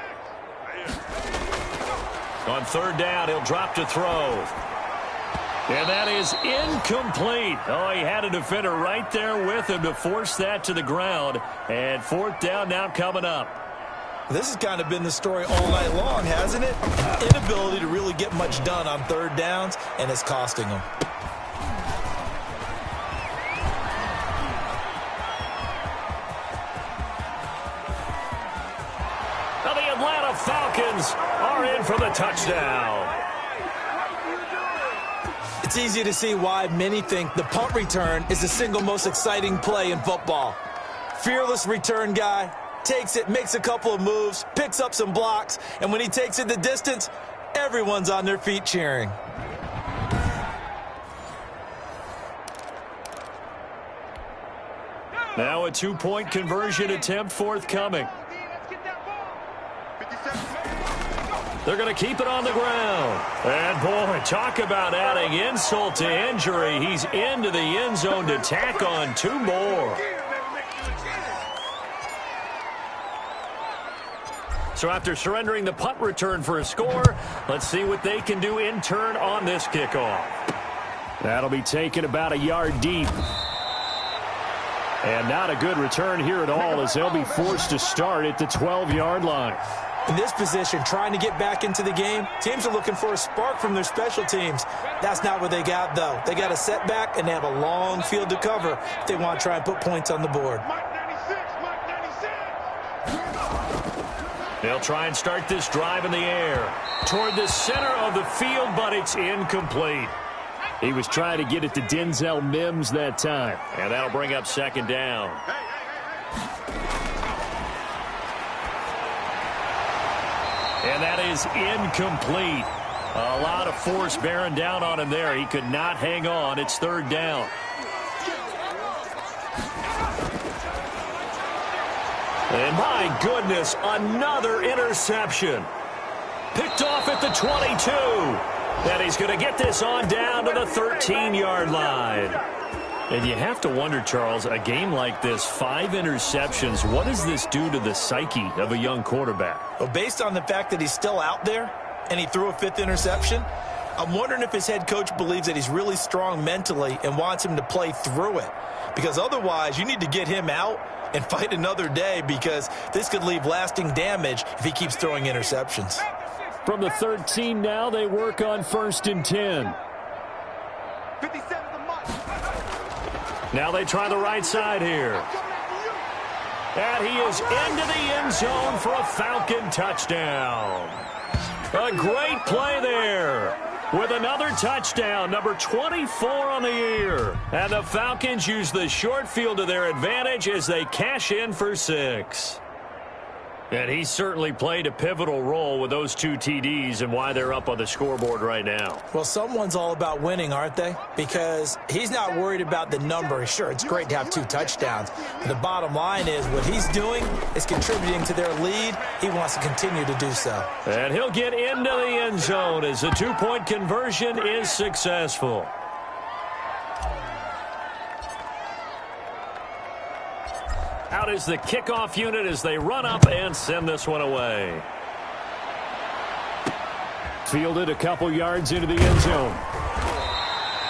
On 3rd down, he'll drop to throw. And that is incomplete. Oh, he had a defender right there with him to force that to the ground. And 4th down now coming up. This has kind of been the story all night long, hasn't it? Inability to really get much done on 3rd downs, and it's costing them. Now the Atlanta Falcons are in for the touchdown. It's easy to see why many think the punt return is the single most exciting play in football. Fearless return guy, takes it, makes a couple of moves, picks up some blocks, and when he takes it the distance, everyone's on their feet cheering. Now a 2-point conversion attempt forthcoming. They're going to keep it on the ground. And, boy, talk about adding insult to injury. He's into the end zone to tack on 2 more. So after surrendering the punt return for a score, let's see what they can do in turn on this kickoff. That'll be taken about a yard deep. And not a good return here at all, as they'll be forced to start at the 12-yard line. In this position, trying to get back into the game, teams are looking for a spark from their special teams. That's not what they got, though. They got a setback, and they have a long field to cover if they want to try and put points on the board. They'll try and start this drive in the air toward the center of the field, but it's incomplete. He was trying to get it to Denzel Mims that time, and that'll bring up 2nd down. And that is incomplete. A lot of force bearing down on him there. He could not hang on. It's 3rd down. And my goodness, another interception. Picked off at the 22. And he's going to get this on down to the 13-yard line. And you have to wonder, Charles, a game like this, 5 interceptions, what does this do to the psyche of a young quarterback? Well, based on the fact that he's still out there and he threw a 5th interception, I'm wondering if his head coach believes that he's really strong mentally and wants him to play through it. Because otherwise, you need to get him out and fight another day, because this could leave lasting damage if he keeps throwing interceptions. From the 13 now, they work on 1st and 10. Now they try the right side here. And he is into the end zone for a Falcon touchdown. A great play there. With another touchdown, number 24 on the year. And the Falcons use the short field to their advantage as they cash in for 6. And he certainly played a pivotal role with those 2 TDs and why they're up on the scoreboard right now. Well, someone's all about winning, aren't they? Because he's not worried about the number. Sure, it's great to have 2 touchdowns. But the bottom line is what he's doing is contributing to their lead. He wants to continue to do so. And he'll get into the end zone as the 2-point conversion is successful. Out is the kickoff unit as they run up and send this one away. Fielded a couple yards into the end zone.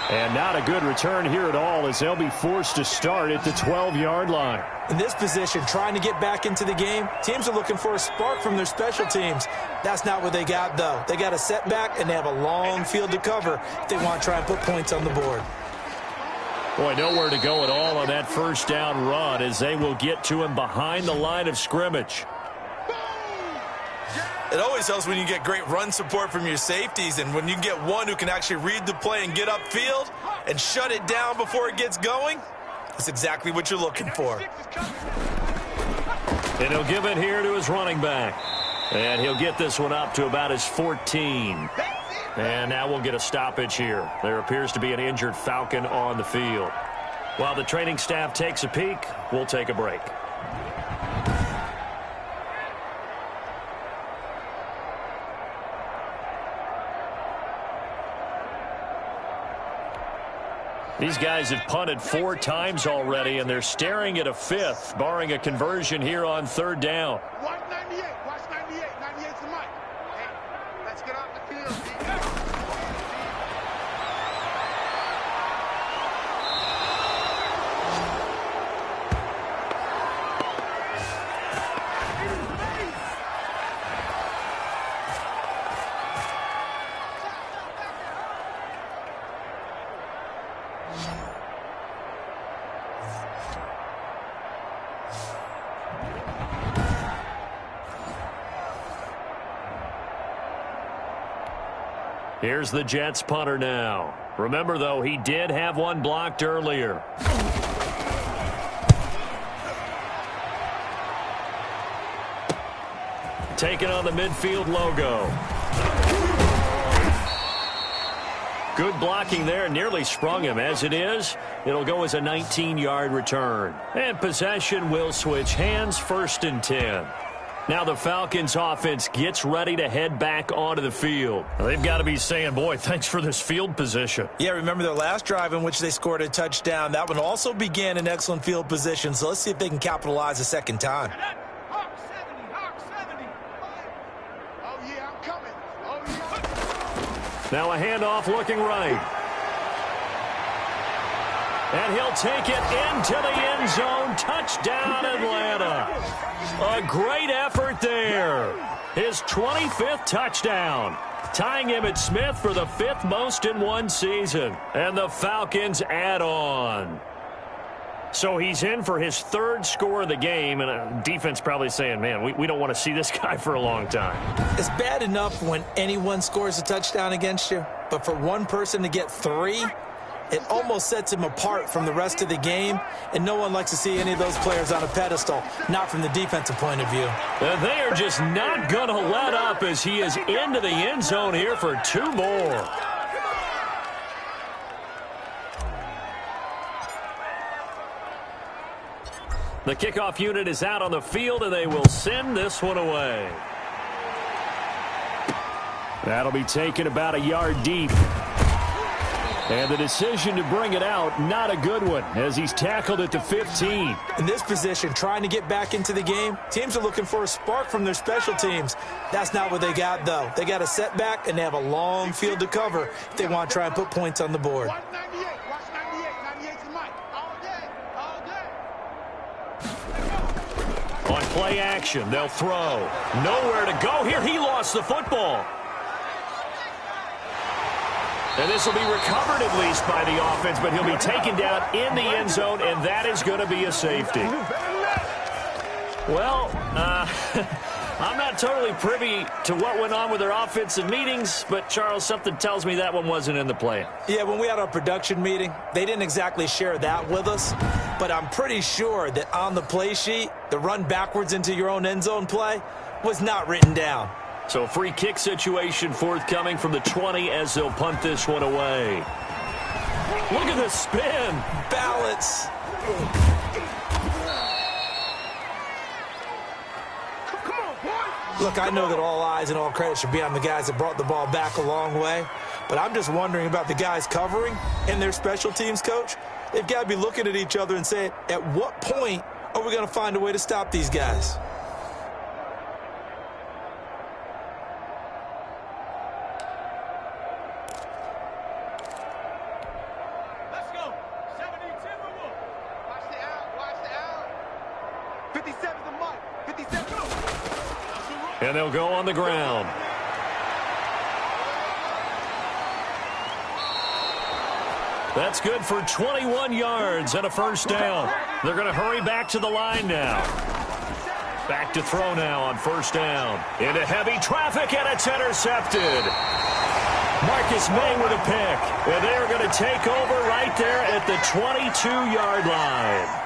And not a good return here at all, as they'll be forced to start at the 12-yard line. In this position, trying to get back into the game, teams are looking for a spark from their special teams. That's not what they got, though. They got a setback, and they have a long field to cover if they want to try and put points on the board. Boy, nowhere to go at all on that 1st down run, as they will get to him behind the line of scrimmage. It always helps when you get great run support from your safeties, and when you get one who can actually read the play and get upfield and shut it down before it gets going, that's exactly what you're looking for. And he'll give it here to his running back. And he'll get this one up to about his 14. And now we'll get a stoppage here. There appears to be an injured Falcon on the field. While the training staff takes a peek, we'll take a break. These guys have punted 4 times already, and they're staring at a 5th, barring a conversion here on 3rd down. Watch 98. Watch 98. 98's the mic. Hey, let's get off the field. Here's the Jets punter now. Remember, though, he did have one blocked earlier. Taking on the midfield logo. Good blocking there, nearly sprung him. As it is, it'll go as a 19-yard return. And possession will switch hands, 1st and 10. Now the Falcons offense gets ready to head back onto the field. They've got to be saying, boy, thanks for this field position. Yeah, remember their last drive in which they scored a touchdown. That one also began in excellent field position, so let's see if they can capitalize a second time. Hawk 70. Oh, yeah, I'm coming. Oh, yeah. Now a handoff looking right. And he'll take it into the end zone. Touchdown, Atlanta. A great effort there. His 25th touchdown. Tying Emmitt Smith for the 5th most in one season. And the Falcons add on. So he's in for his 3rd score of the game. And defense probably saying, man, we don't want to see this guy for a long time. It's bad enough when anyone scores a touchdown against you. But for one person to get 3... it almost sets him apart from the rest of the game, and no one likes to see any of those players on a pedestal, not from the defensive point of view. They are just not going to let up as he is into the end zone here for 2 more. The kickoff unit is out on the field, and they will send this one away. That'll be taken about a yard deep. And the decision to bring it out, not a good one, as he's tackled at the 15. In this position, trying to get back into the game, teams are looking for a spark from their special teams. That's not what they got, though. They got a setback, and they have a long field to cover if they want to try and put points on the board. Watch 98. Watch 98. 98's the mic. All day. On play action, they'll throw. Nowhere to go here. He lost the football. And this will be recovered at least by the offense, but he'll be taken down in the end zone, and that is going to be a safety. Well, I'm not totally privy to what went on with their offensive meetings, but, Charles, something tells me that one wasn't in the plan. Yeah, when we had our production meeting, they didn't exactly share that with us, but I'm pretty sure that on the play sheet, the run backwards into your own end zone play was not written down. So a free kick situation forthcoming from the 20 as they'll punt this one away. Look at the spin. Balance. Come on, boy. Look, I know that all eyes and all credit should be on the guys that brought the ball back a long way, but I'm just wondering about the guys covering and their special teams coach. They've got to be looking at each other and saying, at what point are we going to find a way to stop these guys? And they'll go on the ground. That's good for 21 yards and a first down. They're going to hurry back to the line now. Back to throw now on first down. Into heavy traffic, and it's intercepted. Marcus May with a pick. And they are going to take over right there at the 22-yard line.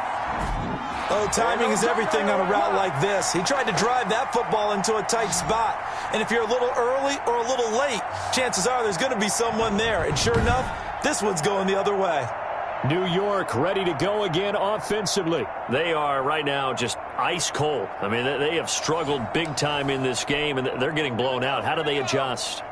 Oh, timing is everything on a route like this. He tried to drive that football into a tight spot. And if you're a little early or a little late, chances are there's going to be someone there. And sure enough, this one's going the other way. New York ready to go again offensively. They are right now just ice cold. I mean, they have struggled big time in this game, and they're getting blown out. How do they adjust?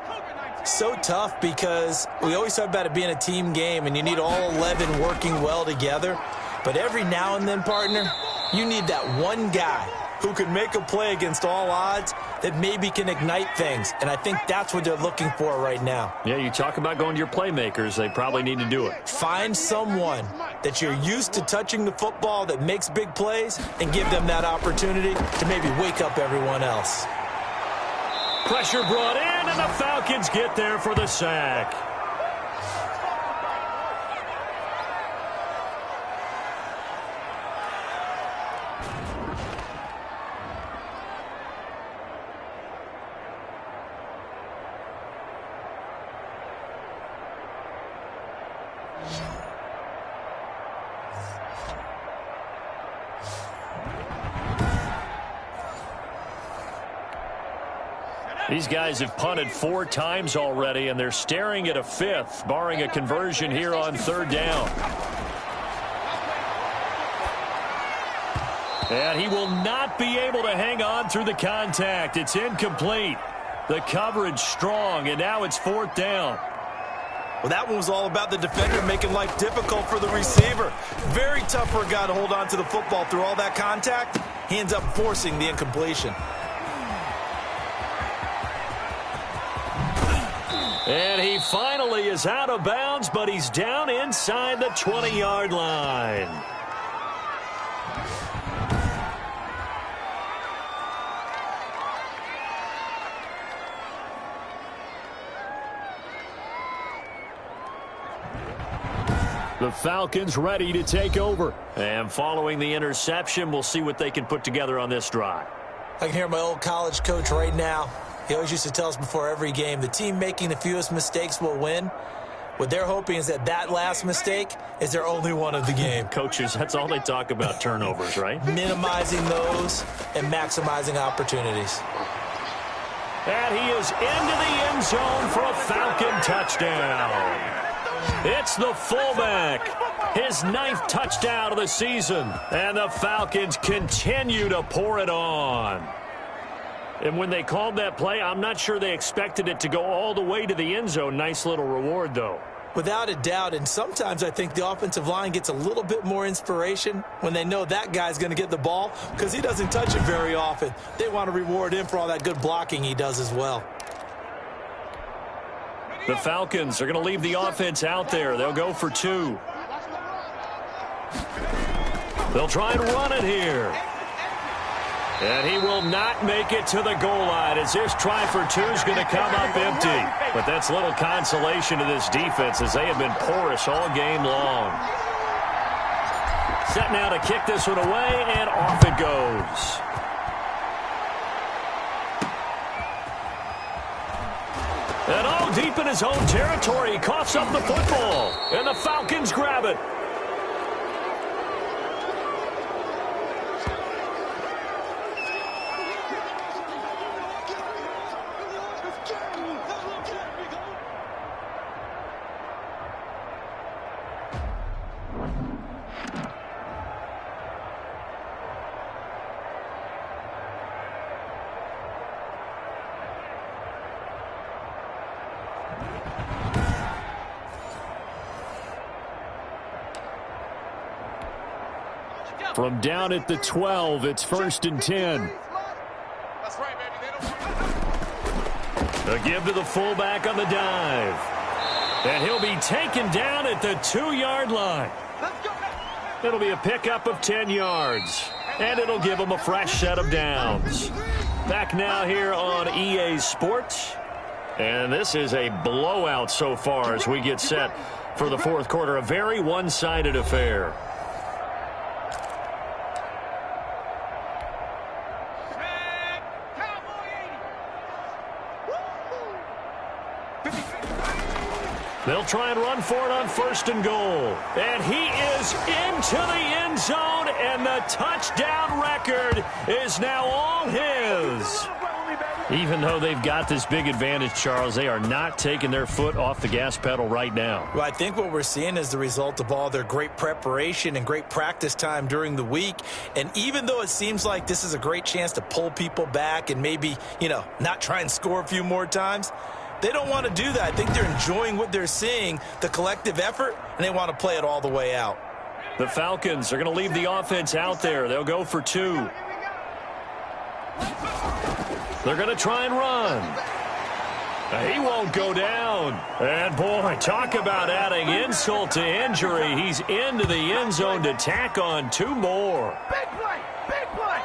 So tough because we always talk about it being a team game, and you need all 11 working well together. But every now and then, partner, you need that one guy who can make a play against all odds that maybe can ignite things. And I think that's what they're looking for right now. Yeah, you talk about going to your playmakers. They probably need to do it. Find someone that you're used to touching the football that makes big plays and give them that opportunity to maybe wake up everyone else. Pressure brought in, and the Falcons get there for the sack. These guys have punted 4 times already, and they're staring at a 5th, barring a conversion here on 3rd down. And he will not be able to hang on through the contact. It's incomplete. The coverage strong, and now it's 4th down. Well, that one was all about the defender making life difficult for the receiver. Very tough for a guy to hold on to the football through all that contact. He ends up forcing the incompletion. And he finally is out of bounds, but he's down inside the 20-yard line. The Falcons ready to take over. And following the interception, we'll see what they can put together on this drive. I can hear my old college coach right now. He always used to tell us before every game, the team making the fewest mistakes will win. What they're hoping is that last mistake is their only one of the game. Coaches, that's all they talk about, turnovers, right? Minimizing those and maximizing opportunities. And he is into the end zone for a Falcon touchdown. It's the fullback, his 9th touchdown of the season, and the Falcons continue to pour it on. And when they called that play, I'm not sure they expected it to go all the way to the end zone. Nice little reward, though. Without a doubt, and sometimes I think the offensive line gets a little bit more inspiration when they know that guy's going to get the ball because he doesn't touch it very often. They want to reward him for all that good blocking he does as well. The Falcons are going to leave the offense out there. They'll go for 2. They'll try and run it here. And he will not make it to the goal line as this try for 2 is going to come up empty. But that's little consolation to this defense as they have been porous all game long. Set now to kick this one away, and off it goes. And all deep in his own territory, he coughs up the football. And the Falcons grab it. From down at the 12, it's 1st and 10. That's right, baby. A give to the fullback on the dive. And he'll be taken down at the 2-yard line. It'll be a pickup of 10 yards. And it'll give him a fresh set of downs. Back now here on EA Sports. And this is a blowout so far as we get set for the 4th quarter. A very one-sided affair. They'll try and run for it on 1st and goal. And he is into the end zone, and the touchdown record is now all his. Even though they've got this big advantage, Charles, they are not taking their foot off the gas pedal right now. Well, I think what we're seeing is the result of all their great preparation and great practice time during the week. And even though it seems like this is a great chance to pull people back and maybe, not try and score a few more times, they don't want to do that. I think they're enjoying what they're seeing, the collective effort, and they want to play it all the way out. The Falcons are going to leave the offense out there. They'll go for 2. They're going to try and run. He won't go down. And, boy, talk about adding insult to injury. He's into the end zone to tack on 2 more. Big play! Big play!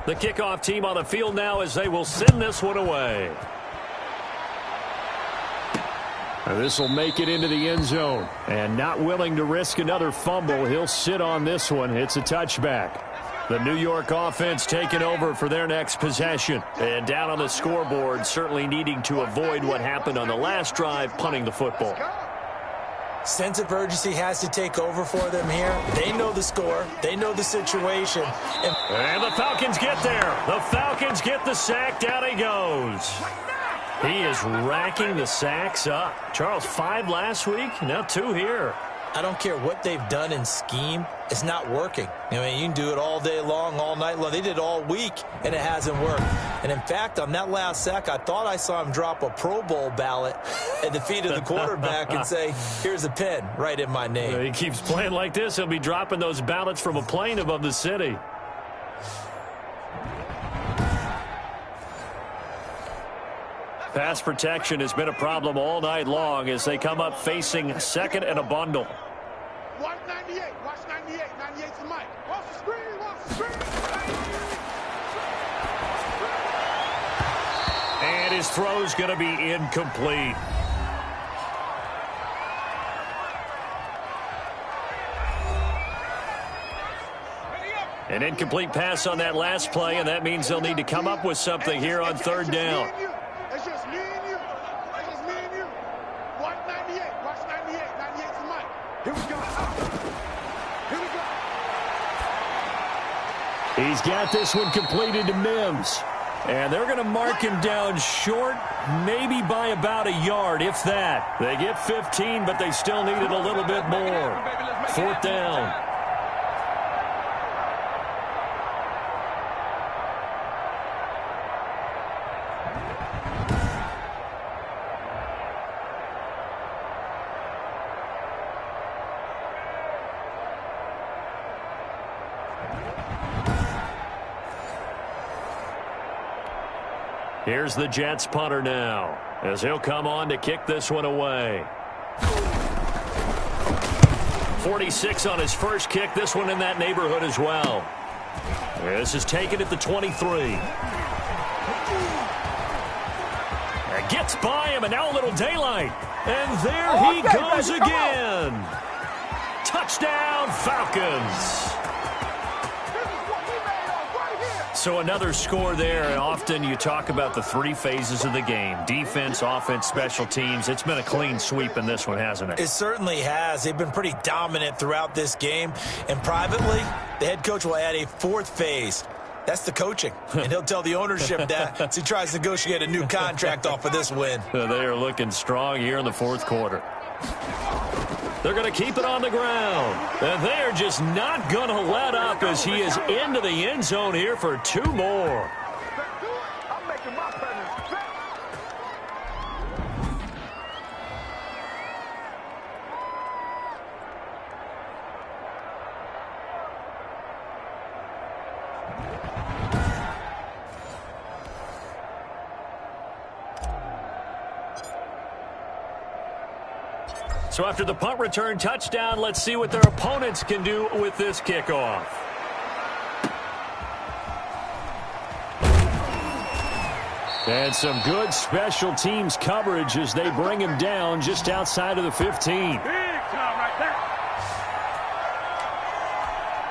The kickoff team on the field now as they will send this one away. This will make it into the end zone. And not willing to risk another fumble, he'll sit on this one. It's a touchback. The New York offense taking over for their next possession. And down on the scoreboard, certainly needing to avoid what happened on the last drive, punting the football. Sense of urgency has to take over for them here. They know the score. They know the situation. And the Falcons get there. The Falcons get the sack. Down he goes. He is racking the sacks up. Charles, 5 last week, now 2 here. I don't care what they've done in scheme. It's not working. I mean, you can do it all day long, all night long. They did it all week, and it hasn't worked. And, in fact, on that last sack, I thought I saw him drop a Pro Bowl ballot at the feet of the quarterback and say, here's a pen right in my name. He keeps playing like this. He'll be dropping those ballots from a plane above the city. Pass protection has been a problem all night long as they come up facing second and a bundle. Watch 98. Watch 98. 98's the mic. Watch the screen. Watch the screen. And his throw's going to be incomplete. An incomplete pass on that last play, and that means they'll need to come up with something here on third down. It's just me and you. It's just me and you. Watch 98. Watch 98. 98's the mic. Here we go. Here we go. He's got this one completed to Mims. And they're going to mark him down short, maybe by about a yard, if that. They get 15, but they still needed a little bit more. Fourth down. Here's the Jets punter now, as he'll come on to kick this one away. 46 on his first kick, this one in that neighborhood as well. This is taken at the 23. And gets by him, and now a little daylight. And there he goes again. Touchdown, Falcons. So another score there, and often you talk about the 3 phases of the game. Defense, offense, special teams. It's been a clean sweep in this one, hasn't it? It certainly has. They've been pretty dominant throughout this game. And privately, the head coach will add a 4th phase. That's the coaching. And he'll tell the ownership that as he tries to negotiate a new contract off of this win. They are looking strong here in the 4th quarter. They're going to keep it on the ground. And they are just not going to let up as he is into the end zone here for 2 more. I'm making my presence felt. So after the punt return touchdown, let's see what their opponents can do with this kickoff. And some good special teams coverage as they bring him down just outside of the 15. Big time right there.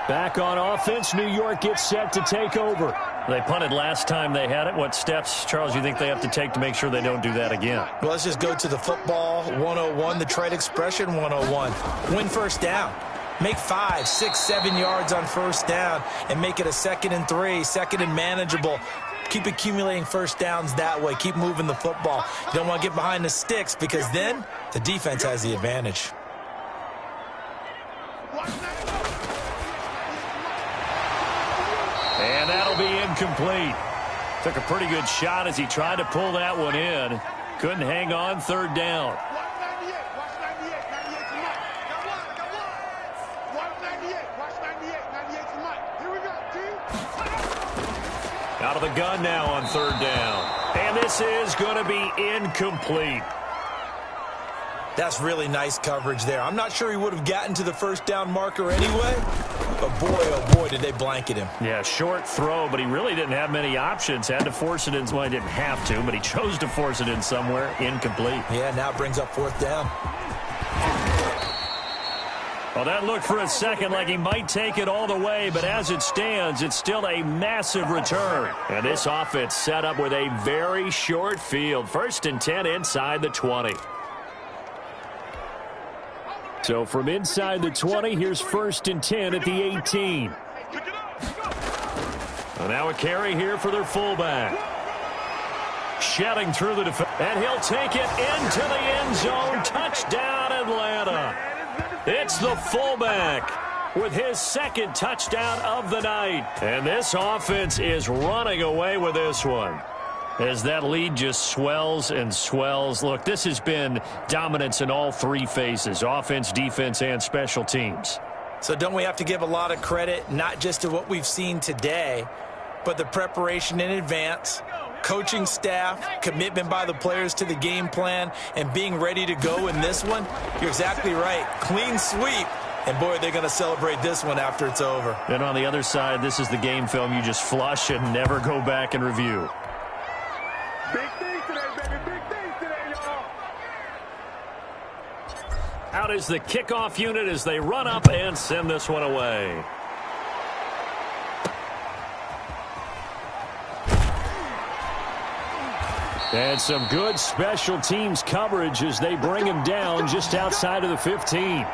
Back on offense, New York gets set to take over. They punted last time they had it. What steps, Charles, you think they have to take to make sure they don't do that again? Well, let's just go to the football 101, the trade expression 101. Win first down. Make 5, 6, 7 yards on first down and make it a 2nd and 3, 2nd and manageable. Keep accumulating first downs that way. Keep moving the football. You don't want to get behind the sticks because then the defense has the advantage. And that'll be incomplete. Took a pretty good shot as he tried to pull that one in. Couldn't hang on, third down. Watch 98. Watch 98. 98's the mic. Got one. Watch 98. Watch 98. 98's the mic. Here we go, team. Out of the gun now on third down. And this is going to be incomplete. That's really nice coverage there. I'm not sure he would have gotten to the first down marker anyway, but boy, oh boy, did they blanket him. Yeah, short throw, but he really didn't have many options. Had to force it in. Well, he didn't have to, but he chose to force it in somewhere. Incomplete. Yeah, now it brings up 4th down. Well, that looked for a second like he might take it all the way, but as it stands, it's still a massive return. And this offense set up with a very short field. 1st and 10 inside the 20. So from inside the 20, here's 1st and 10 at the 18. And now a carry here for their fullback. Shedding through the defense. And he'll take it into the end zone. Touchdown, Atlanta. It's the fullback with his 2nd touchdown of the night. And this offense is running away with this one as that lead just swells and swells. Look, this has been dominance in all 3 phases, offense, defense, and special teams. So don't we have to give a lot of credit, not just to what we've seen today, but the preparation in advance, coaching staff, commitment by the players to the game plan, and being ready to go in this one? You're exactly right. Clean sweep. And, boy, they're going to celebrate this one after it's over. And on the other side, this is the game film you just flush and never go back and review. Big things today, baby. Big things today, y'all. Out is the kickoff unit as they run up and send this one away. And some good special teams coverage as they bring him down just outside of the 15.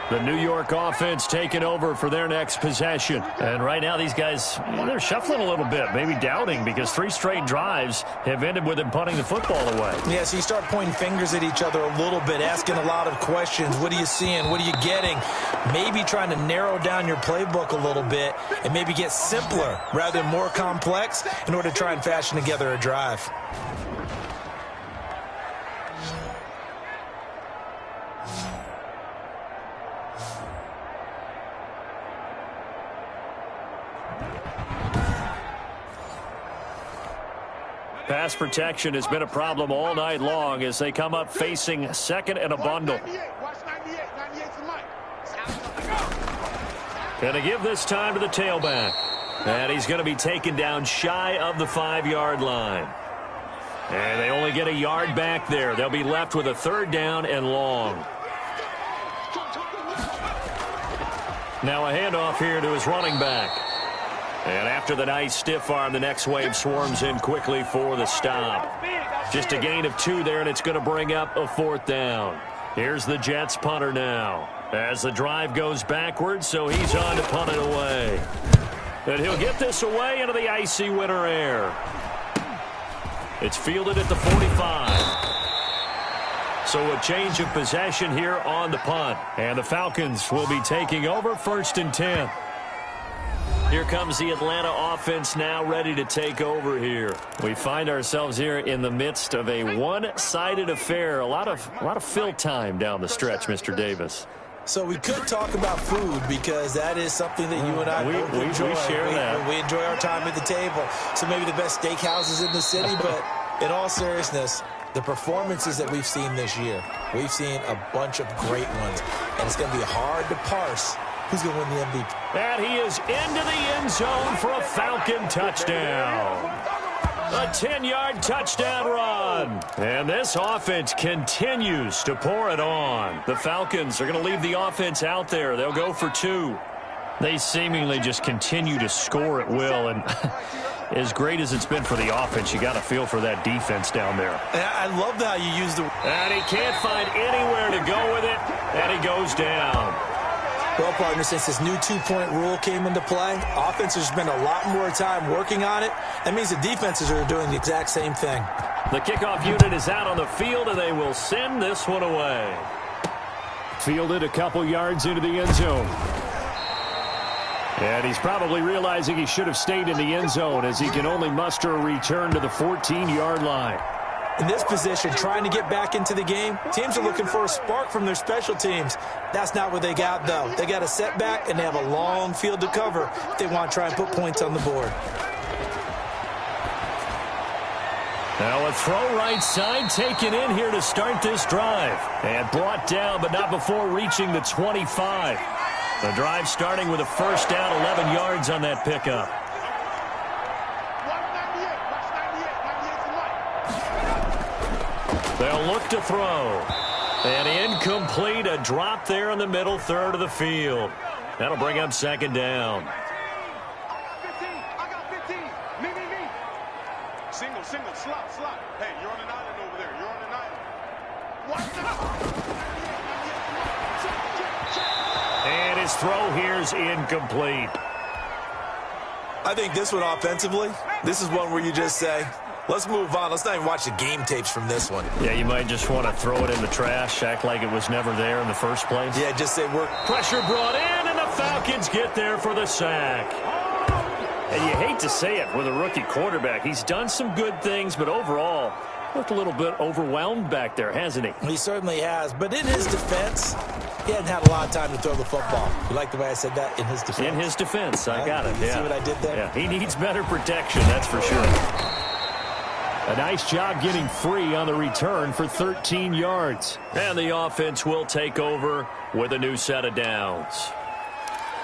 The New York offense taking over for their next possession. And right now these guys, they're shuffling a little bit, maybe doubting, because 3 straight drives have ended with them punting the football away. Yeah, so you start pointing fingers at each other a little bit, asking a lot of questions. What are you seeing? What are you getting? Maybe trying to narrow down your playbook a little bit and maybe get simpler rather than more complex in order to try and fashion together a drive. Pass protection has been a problem all night long as they come up facing 2nd and a bundle. Going to give this time to the tailback. And he's going to be taken down shy of the 5-yard line. And they only get a yard back there. They'll be left with a 3rd down and long. Now a handoff here to his running back. And after the nice stiff arm, the next wave swarms in quickly for the stop. Just a gain of 2 there, and it's going to bring up a 4th down. Here's the Jets punter now as the drive goes backwards, so he's on to punt it away. And he'll get this away into the icy winter air. It's fielded at the 45. So a change of possession here on the punt. And the Falcons will be taking over 1st and 10. Here comes the Atlanta offense now ready to take over here. We find ourselves here in the midst of a one-sided affair. A lot of fill time down the stretch, Mr. Davis. So we could talk about food because that is something that you and I both enjoy. We share that. We enjoy our time at the table. So maybe the best steakhouses in the city, but in all seriousness, the performances that we've seen this year, we've seen a bunch of great ones, and it's going to be hard to parse who's going to win the MVP. And he is into the end zone for a Falcon touchdown. A 10-yard touchdown run. And this offense continues to pour it on. The Falcons are going to leave the offense out there. They'll go for 2. They seemingly just continue to score at will. And as great as it's been for the offense, you got to feel for that defense down there. And I love how you use the... And he can't find anywhere to go with it. And he goes down. Well, partner, since this new 2-point rule came into play, offenses spend a lot more time working on it. That means the defenses are doing the exact same thing. The kickoff unit is out on the field, and they will send this one away. Fielded a couple yards into the end zone. And he's probably realizing he should have stayed in the end zone as he can only muster a return to the 14-yard line. In this position, trying to get back into the game, teams are looking for a spark from their special teams. That's not what they got, though. They got a setback, and they have a long field to cover if they want to try and put points on the board. Now a throw right side taken in here to start this drive. And brought down, but not before reaching the 25. The drive starting with a first down, 11 yards on that pickup. They'll look to throw. And incomplete, a drop there in the middle third of the field. That'll bring up second down. I got 15. Me. Single, slot. Hey, you're on an island over there. You're on an island. Watch out. And his throw here's incomplete. I think this one offensively, this is one where you just say, let's move on. Let's not even watch the game tapes from this one. Yeah, you might just want to throw it in the trash, act like it was never there in the first place. Yeah, just say we're... Pressure brought in, and the Falcons get there for the sack. And you hate to say it with a rookie quarterback. He's done some good things, but overall, looked a little bit overwhelmed back there, hasn't he? He certainly has. But in his defense, he hadn't had a lot of time to throw the football. You like the way I said that? In his defense? In his defense, I got it. You see what I did there? Yeah, he needs better protection, that's for sure. A nice job getting free on the return for 13 yards. And the offense will take over with a new set of downs.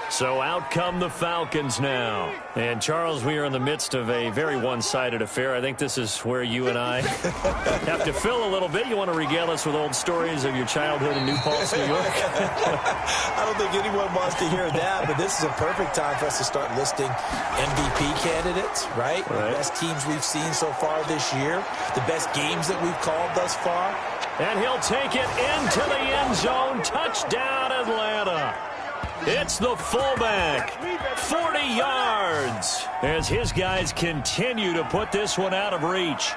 So out come the Falcons now. And, Charles, we are in the midst of a very one-sided affair. I think this is where you and I have to fill a little bit. You want to regale us with old stories of your childhood in New Paltz, New York? I don't think anyone wants to hear that, but this is a perfect time for us to start listing MVP candidates, right? The best teams we've seen so far this year, the best games that we've called thus far. And he'll take it into the end zone. Touchdown, Atlanta. It's the fullback, 40 yards, as his guys continue to put this one out of reach.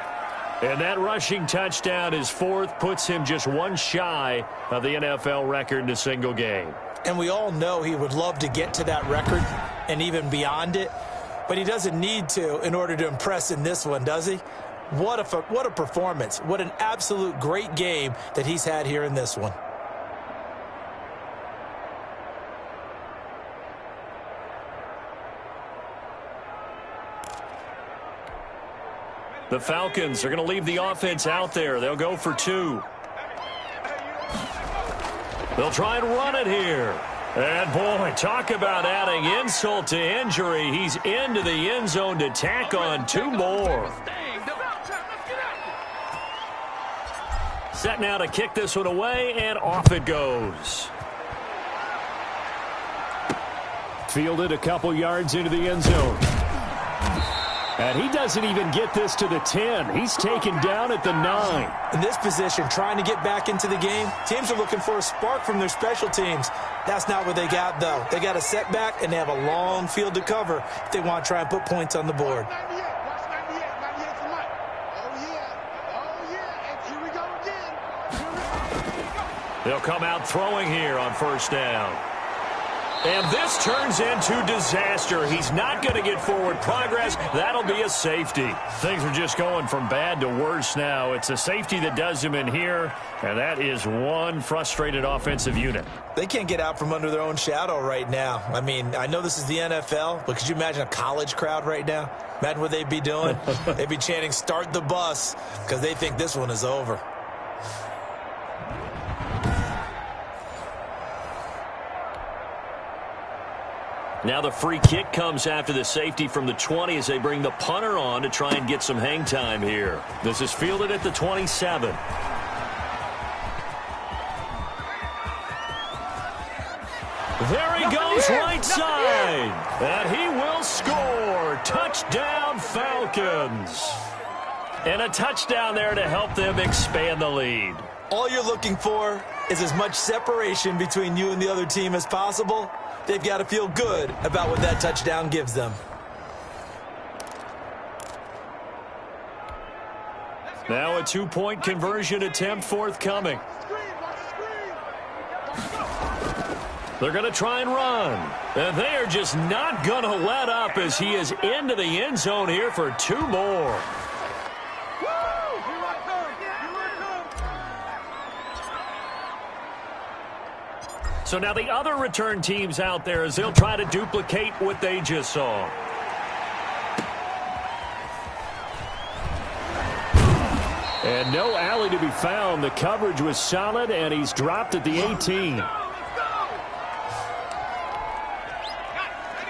And that rushing touchdown, his fourth, puts him just one shy of the NFL record in a single game. And we all know he would love to get to that record and even beyond it, but he doesn't need to in order to impress in this one, does he? What a performance. What an absolute great game that he's had here in this one. The Falcons are going to leave the offense out there. They'll go for two. They'll try and run it here. And, boy, talk about adding insult to injury. He's into the end zone to tack on two more. Set now to kick this one away, and off it goes. Fielded a couple yards into the end zone. And he doesn't even get this to the 10. He's taken down at the 9. In this position, trying to get back into the game, teams are looking for a spark from their special teams. That's not what they got, though. They got a setback, and they have a long field to cover if they want to try and put points on the board. Watch 98 for Mike. Oh, yeah, and here we go again. They'll come out throwing here on first down. And this turns into disaster. He's not going to get forward progress. That'll be a safety. Things are just going from bad to worse now. It's a safety that does him in here, and that is one frustrated offensive unit. They can't get out from under their own shadow right now. I mean, I know this is the NFL, but could you imagine a college crowd right now? Imagine what they'd be doing. They'd be chanting, "Start the bus," because they think this one is over. Now the free kick comes after the safety from the 20 as they bring the punter on to try and get some hang time here. This is fielded at the 27. There he goes right side. And he will score. Touchdown, Falcons. And a touchdown there to help them expand the lead. All you're looking for is as much separation between you and the other team as possible. They've got to feel good about what that touchdown gives them. Now a two-point conversion attempt forthcoming. They're going to try and run. And they are just not going to let up as he is into the end zone here for two more. So now the other return teams out there as they'll try to duplicate what they just saw. And no alley to be found. The coverage was solid, and he's dropped at the 18.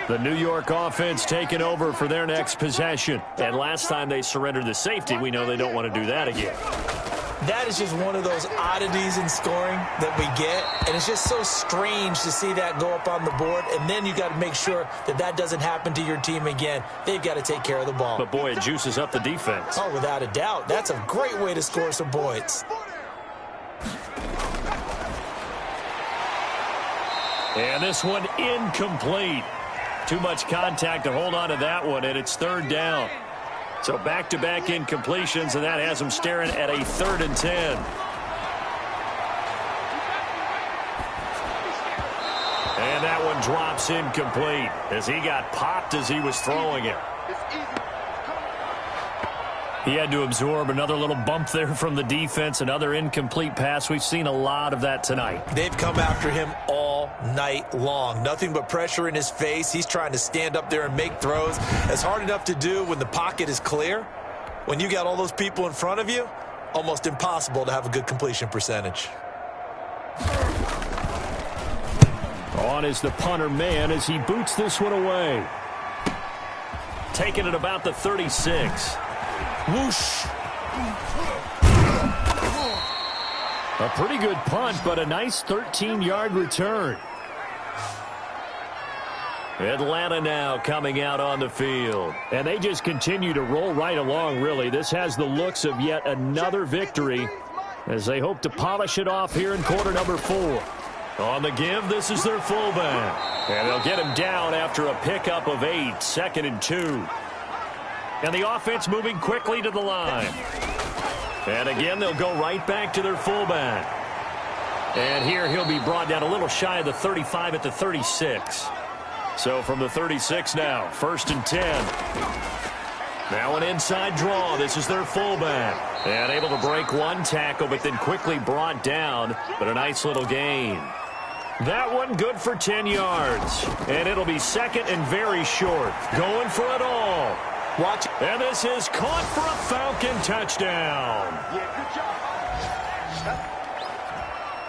The New York offense taking over for their next possession. And last time they surrendered the safety, we know they don't want to do that again. That is just one of those oddities in scoring that we get, and it's just so strange to see that go up on the board, and then you got to make sure that that doesn't happen to your team again. They've got to take care of the ball. But, boy, it juices up the defense. Oh, without a doubt. That's a great way to score some points. And this one incomplete. Too much contact to hold on to that one, and it's third down. So back-to-back incompletions, and that has them staring at a 3rd and 10. And that one drops incomplete as he got popped as he was throwing it. He had to absorb another little bump there from the defense, another incomplete pass. We've seen a lot of that tonight. They've come after him all night long. Nothing but pressure in his face. He's trying to stand up there and make throws. It's hard enough to do when the pocket is clear. When you got all those people in front of you, almost impossible to have a good completion percentage. On is the punter man as he boots this one away. Taking it about the 36. Whoosh. A pretty good punt, but a nice 13-yard return. Atlanta now coming out on the field. And they just continue to roll right along, really. This has the looks of yet another victory as they hope to polish it off here in quarter number 4. On the give, this is their fullback. And they'll get him down after a pickup of 8, 2nd and 2. And the offense moving quickly to the line. And again, they'll go right back to their fullback. And here he'll be brought down a little shy of the 35 at the 36. So from the 36 now, 1st and 10. Now an inside draw. This is their fullback. And able to break one tackle, but then quickly brought down. But a nice little gain. That one good for 10 yards. And it'll be 2nd and very short. Going for it all. Watch it. And this is caught for a Falcon touchdown. Yeah, good job.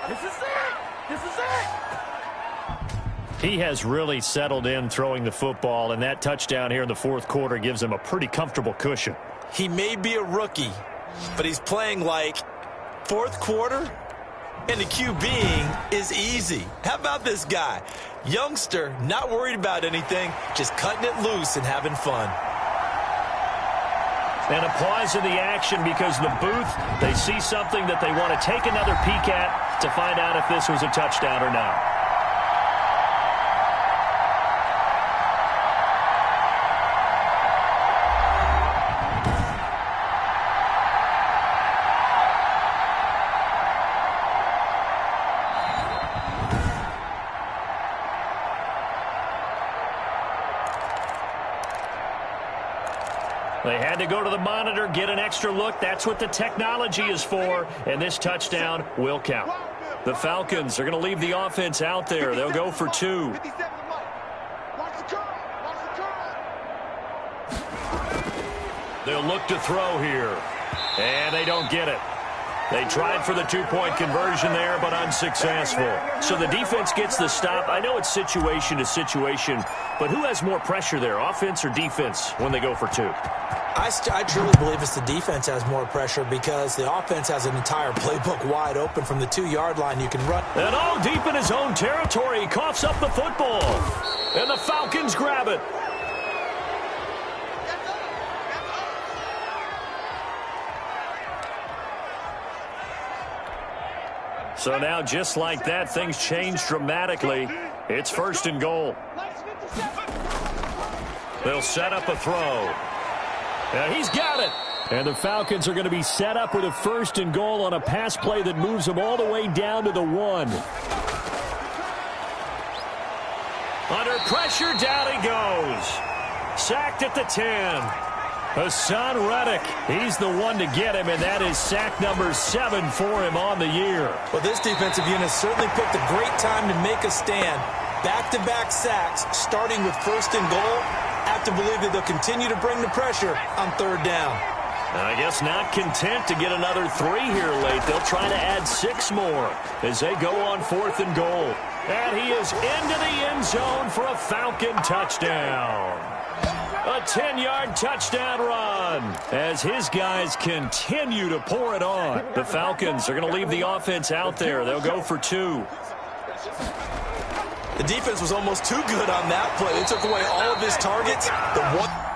This is it. This is it. He has really settled in throwing the football, and that touchdown here in the 4th quarter gives him a pretty comfortable cushion. He may be a rookie, but he's playing like 4th quarter, and the QBing is easy. How about this guy? Youngster, not worried about anything, just cutting it loose and having fun. And a pause in the action because the booth, they see something that they want to take another peek at to find out if this was a touchdown or not. They had to go to the monitor, get an extra look. That's what the technology is for, and this touchdown will count. The Falcons are going to leave the offense out there. They'll go for 2. They'll look to throw here, and they don't get it. They tried for the 2-point conversion there, but unsuccessful. So the defense gets the stop. I know it's situation to situation, but who has more pressure there, offense or defense, when they go for 2? I truly believe it's the defense has more pressure because the offense has an entire playbook wide open from the 2-yard line. You can run. And all deep in his own territory, he coughs up the football. And the Falcons grab it. So now, just like that, things change dramatically. It's 1st and goal. They'll set up a throw. And he's got it. And the Falcons are going to be set up with a 1st and goal on a pass play that moves them all the way down to the 1. Under pressure, down he goes. Sacked at the 10. Hassan Reddick, he's the one to get him, and that is sack number 7 for him on the year. Well, this defensive unit certainly picked a great time to make a stand. Back-to-back sacks, starting with 1st and goal. I have to believe that they'll continue to bring the pressure on 3rd down. I guess not content to get another 3 here late. They'll try to add 6 more as they go on 4th and goal. And he is into the end zone for a Falcon touchdown. A a 10-yard touchdown run as his guys continue to pour it on. The Falcons are going to leave the offense out there. They'll go for 2. The defense was almost too good on that play. They took away all of his targets. The one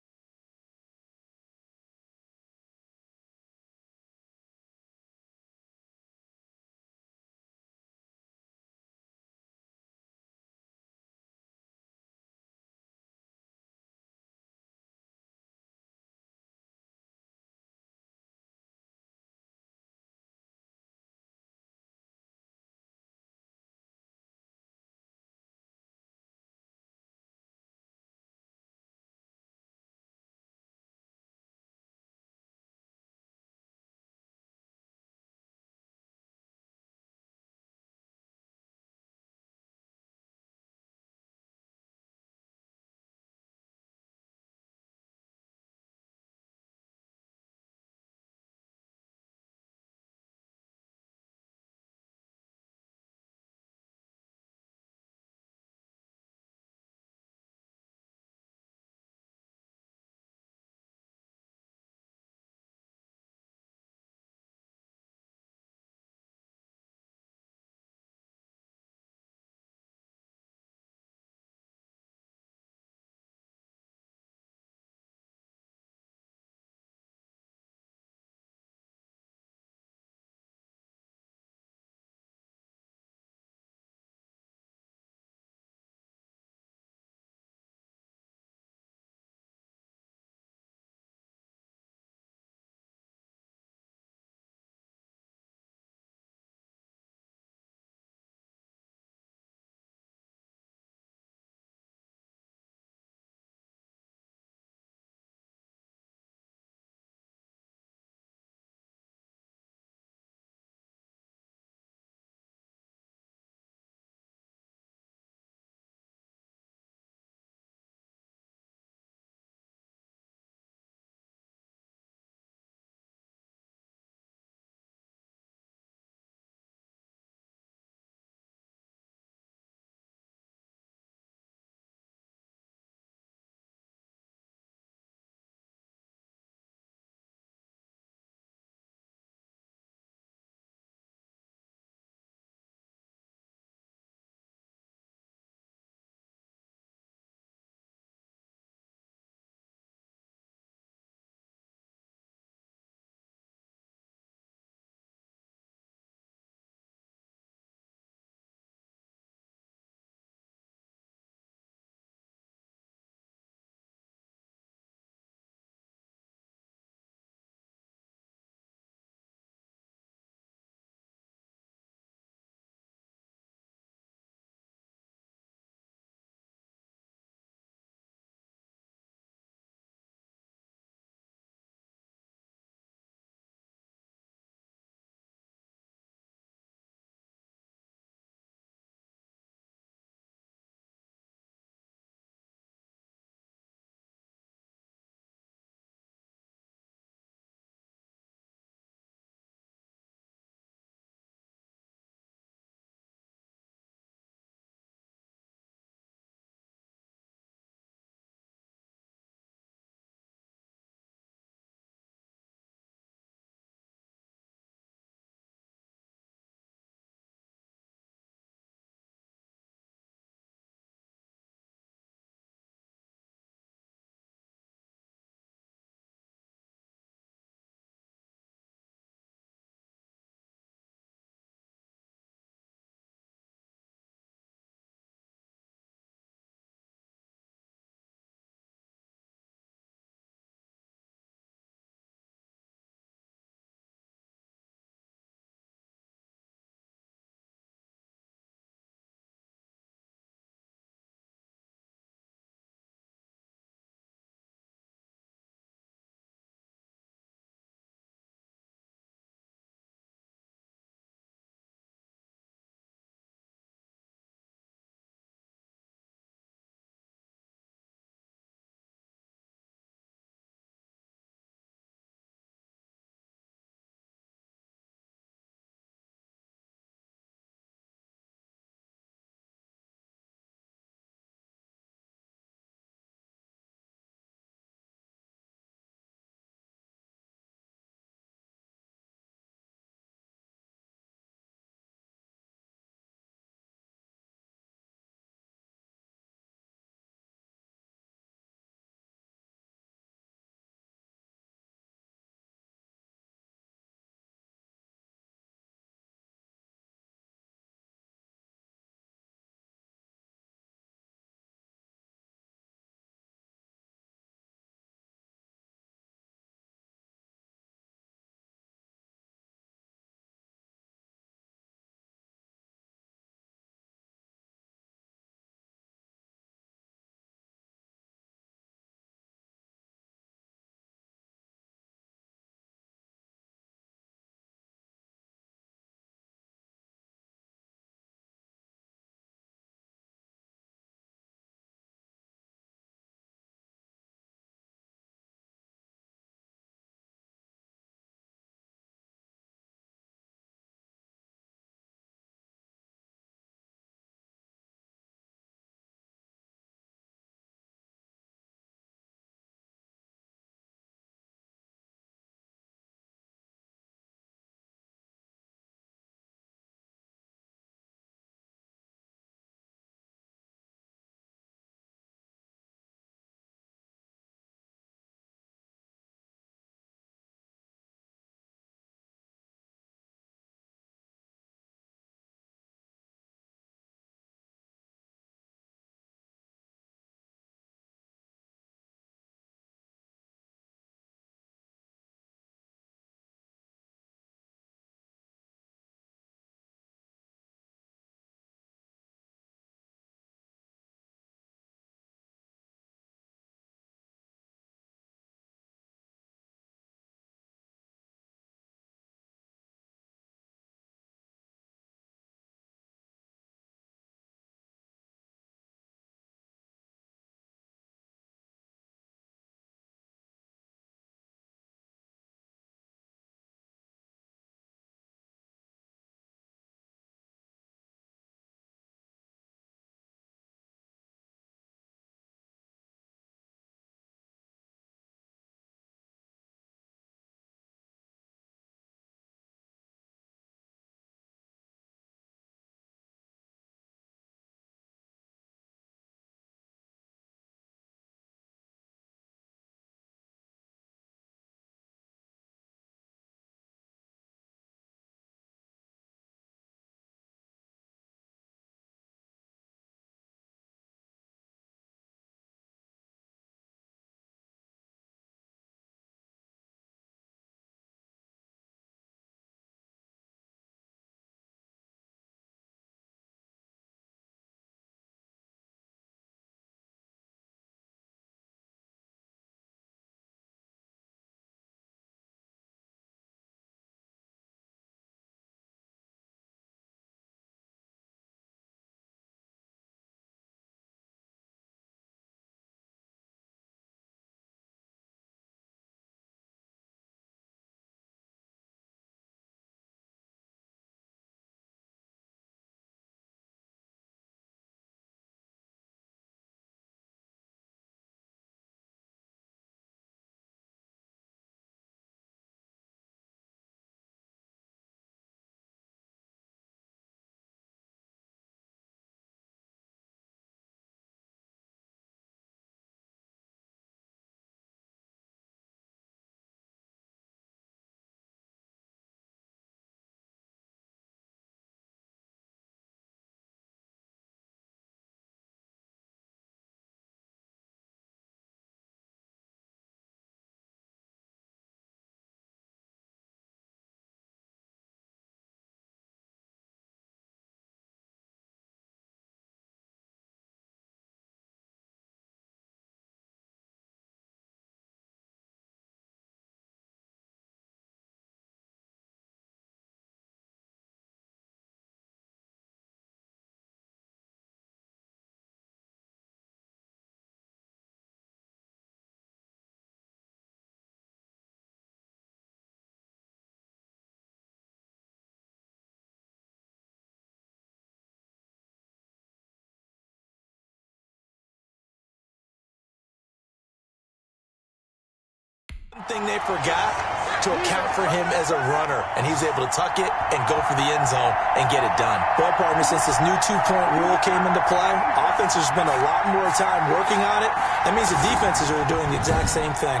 Thing they forgot to account for him as a runner, and he's able to tuck it and go for the end zone and get it done. Well, partner, since this new two-point rule came into play, offense has spent a lot more time working on it. That means the defenses are doing the exact same thing.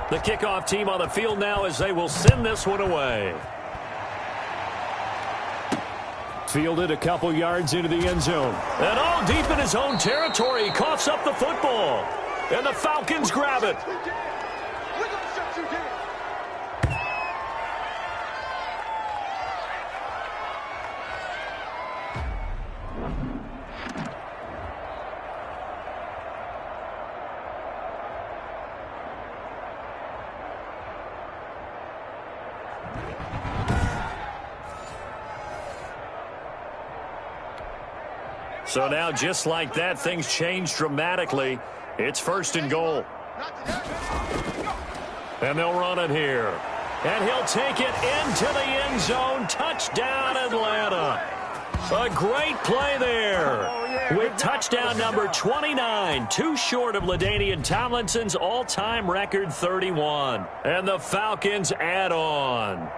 The kickoff team on the field now as they will send this one away. Fielded a couple yards into the end zone. And all deep in his own territory. He coughs up the football. And the Falcons grab it. So now, just like that, things change dramatically. It's 1st and goal. And they'll run it here. And he'll take it into the end zone. Touchdown, Atlanta. A great play there. With touchdown number 29, too short of LaDainian Tomlinson's all-time record 31. And the Falcons add on.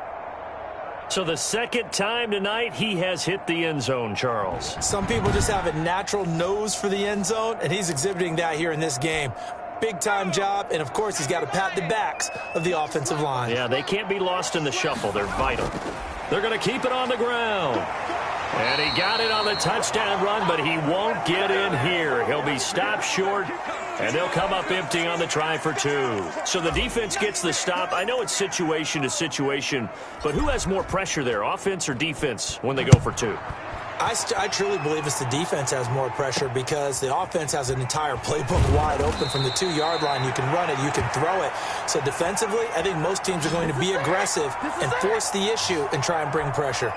So the second time tonight he has hit the end zone, Charles. Some people just have a natural nose for the end zone, and he's exhibiting that here in this game. Big-time job, and of course he's got to pat the backs of the offensive line. Yeah, they can't be lost in the shuffle. They're vital. They're going to keep it on the ground. And he got it on the touchdown run, but he won't get in here. He'll be stopped short, and they'll come up empty on the try for 2. So the defense gets the stop. I know it's situation to situation, but who has more pressure there, offense or defense, when they go for 2? I truly believe it's the defense has more pressure because the offense has an entire playbook wide open from the 2-yard line. You can run it, you can throw it. So defensively, I think most teams are going to be aggressive and force the issue and try and bring pressure.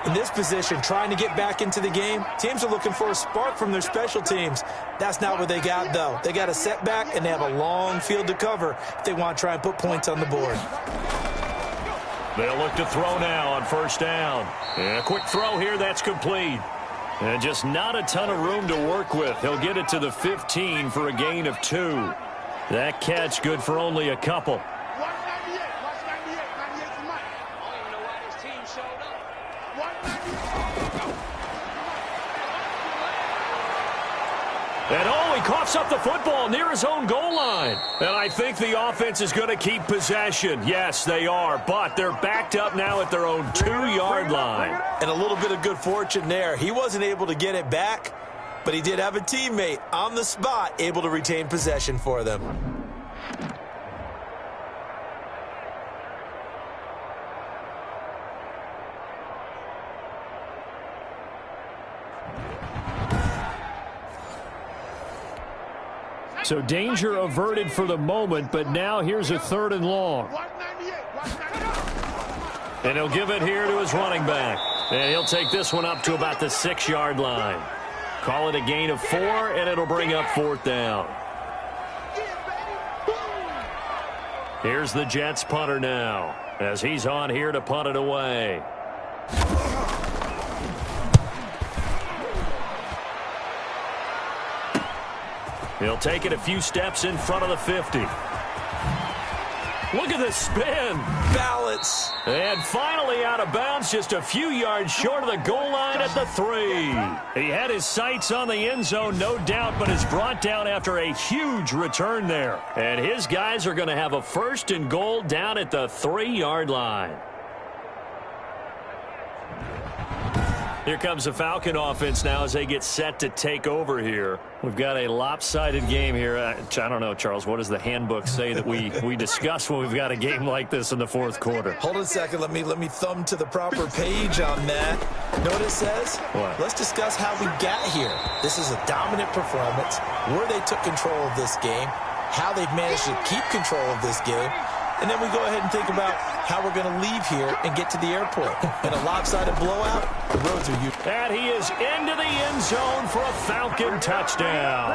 In this position, trying to get back into the game, teams are looking for a spark from their special teams. That's not what they got, though. They got a setback, and they have a long field to cover if they want to try and put points on the board. They'll look to throw now on 1st down. And a quick throw here, that's complete. And just not a ton of room to work with. He'll get it to the 15 for a gain of 2. That catch good for only a couple. Watch 98. Watch 98. 98 to Mike. I don't even know why this team showed up. Watch 98. And oh, he coughs up the football near his own goal line. And I think the offense is going to keep possession. Yes, they are, but they're backed up now at their own 2-yard line. And a little bit of good fortune there. He wasn't able to get it back, but he did have a teammate on the spot able to retain possession for them. So danger averted for the moment, but now here's a 3rd and long. Watch 98. Watch 98. And he'll give it here to his running back. And he'll take this one up to about the 6-yard line. Call it a gain of 4, and it'll bring up 4th down. Here's the Jets punter now, as he's on here to punt it away. He'll take it a few steps in front of the 50. Look at the spin. Balance. And finally out of bounds, just a few yards short of the goal line at the 3. He had his sights on the end zone, no doubt, but is brought down after a huge return there. And his guys are going to have a 1st and goal down at the 3-yard line. Here comes the Falcon offense now as they get set to take over here. We've got a lopsided game here. I don't know, Charles, what does the handbook say that we discuss when we've got a game like this in the 4th quarter? Hold on a second. Let me thumb to the proper page on that. Know what it says? What? Let's discuss how we got here. This is a dominant performance, where they took control of this game, how they've managed to keep control of this game, and then we go ahead and think about how we're going to leave here and get to the airport. In a lopsided blowout, the roads are used. And he is into the end zone for a Falcon touchdown.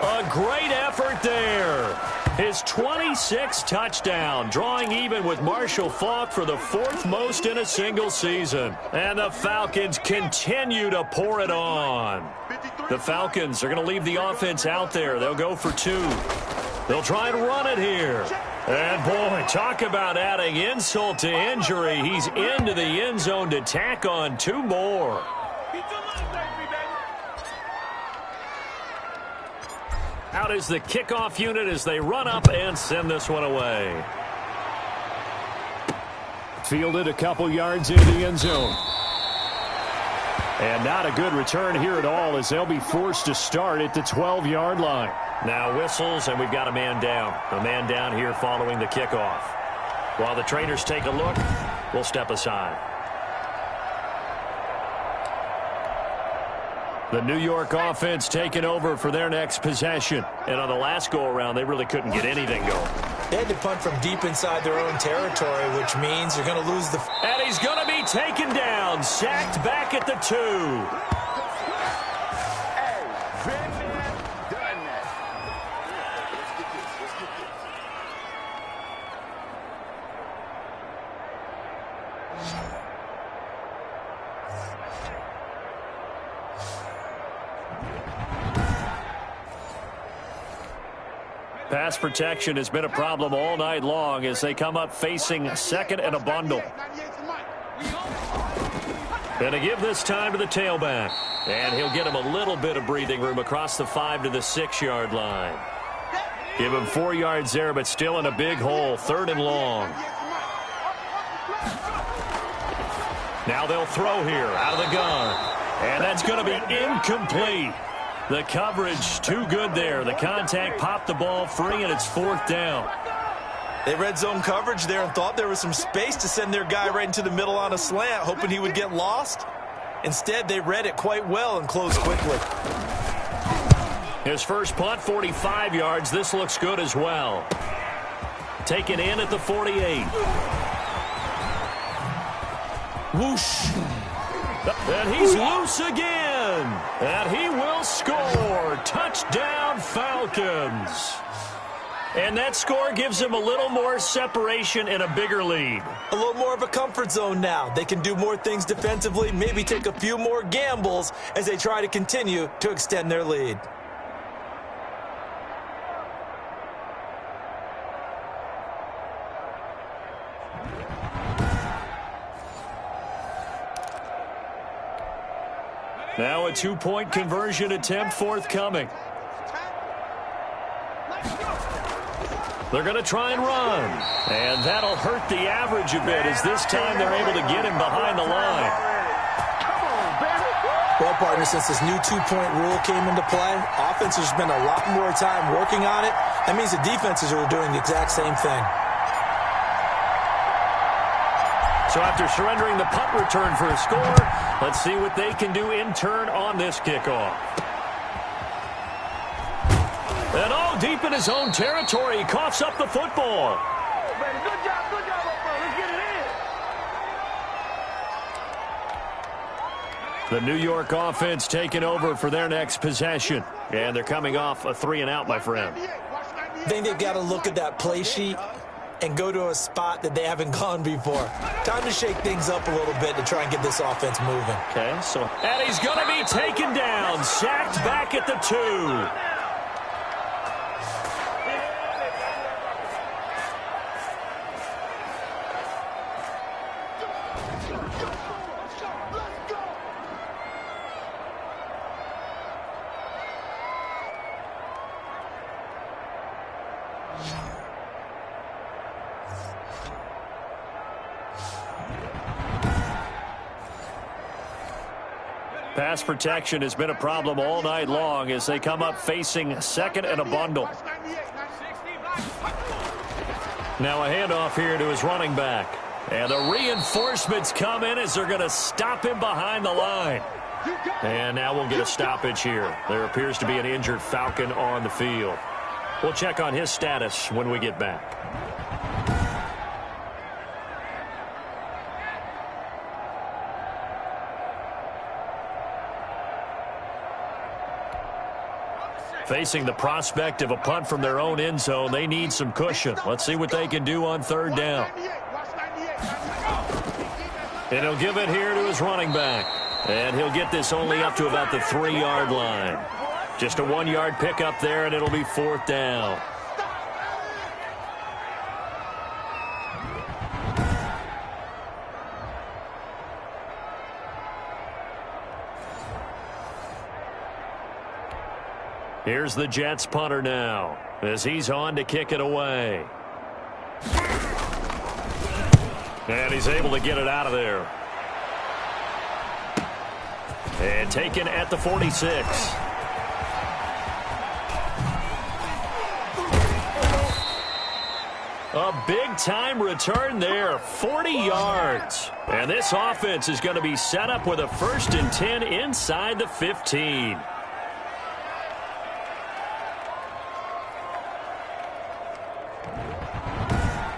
A great effort there. His 26th touchdown, drawing even with Marshall Faulk for the 4th most in a single season. And the Falcons continue to pour it on. The Falcons are going to leave the offense out there. They'll go for 2. They'll try and run it here. And, boy, talk about adding insult to injury. He's into the end zone to tack on 2 more. Out is the kickoff unit as they run up and send this one away. Fielded a couple yards into the end zone. And not a good return here at all as they'll be forced to start at the 12-yard line. Now whistles, and we've got a man down. A man down here following the kickoff. While the trainers take a look, we'll step aside. The New York offense taking over for their next possession. And on the last go-around, they really couldn't get anything going. They had to punt from deep inside their own territory, which means you're going to lose the... And he's going to be taken down, sacked back at the 2. Pass protection has been a problem all night long as they come up facing second and a bundle. And to give this time to the tailback. And he'll get him a little bit of breathing room across the 5 to the 6-yard line. Give him 4 yards there, but still in a big hole, 3rd and long. Now they'll throw here out of the gun. And that's going to be incomplete. The coverage too good there. The contact popped the ball free, and it's 4th down. They red zone coverage there and thought there was some space to send their guy right into the middle on a slant, hoping he would get lost. Instead, they read it quite well and closed quickly. His first punt, 45 yards. This looks good as well. Taken in at the 48. Whoosh. And he's loose again. And he will score. Touchdown, Falcons. And that score gives him a little more separation and a bigger lead. A little more of a comfort zone now. They can do more things defensively, maybe take a few more gambles as they try to continue to extend their lead. Now a 2-point conversion attempt forthcoming. They're going to try and run. And that'll hurt the average a bit as this time they're able to get him behind the line. Well, partner, since this new 2-point rule came into play, offenses spend a lot more time working on it. That means the defenses are doing the exact same thing. So after surrendering the punt return for a score, let's see what they can do in turn on this kickoff. And deep in his own territory, he coughs up the football. Good job, let's get it in. The New York offense taking over for their next possession. And they're coming off a 3-and-out, my friend. I think they've got to look at that play sheet and go to a spot that they haven't gone before. Time to shake things up a little bit to try and get this offense moving. Okay, and he's going to be taken down, sacked back at the 2. Pass protection has been a problem all night long as they come up facing second and a bundle. Now a handoff here to his running back. And the reinforcements come in as they're going to stop him behind the line. And now we'll get a stoppage here. There appears to be an injured Falcon on the field. We'll check on his status when we get back. Facing the prospect of a punt from their own end zone, they need some cushion. Let's see what they can do on third down. And he'll give it here to his running back. And he'll get this only up to about the 3-yard line. Just a 1-yard pickup there, and it'll be fourth down. Here's the Jets punter now as he's on to kick it away. And he's able to get it out of there. And taken at the 46. A big-time return there, 40 yards. And this offense is going to be set up with a 1st and 10 inside the 15.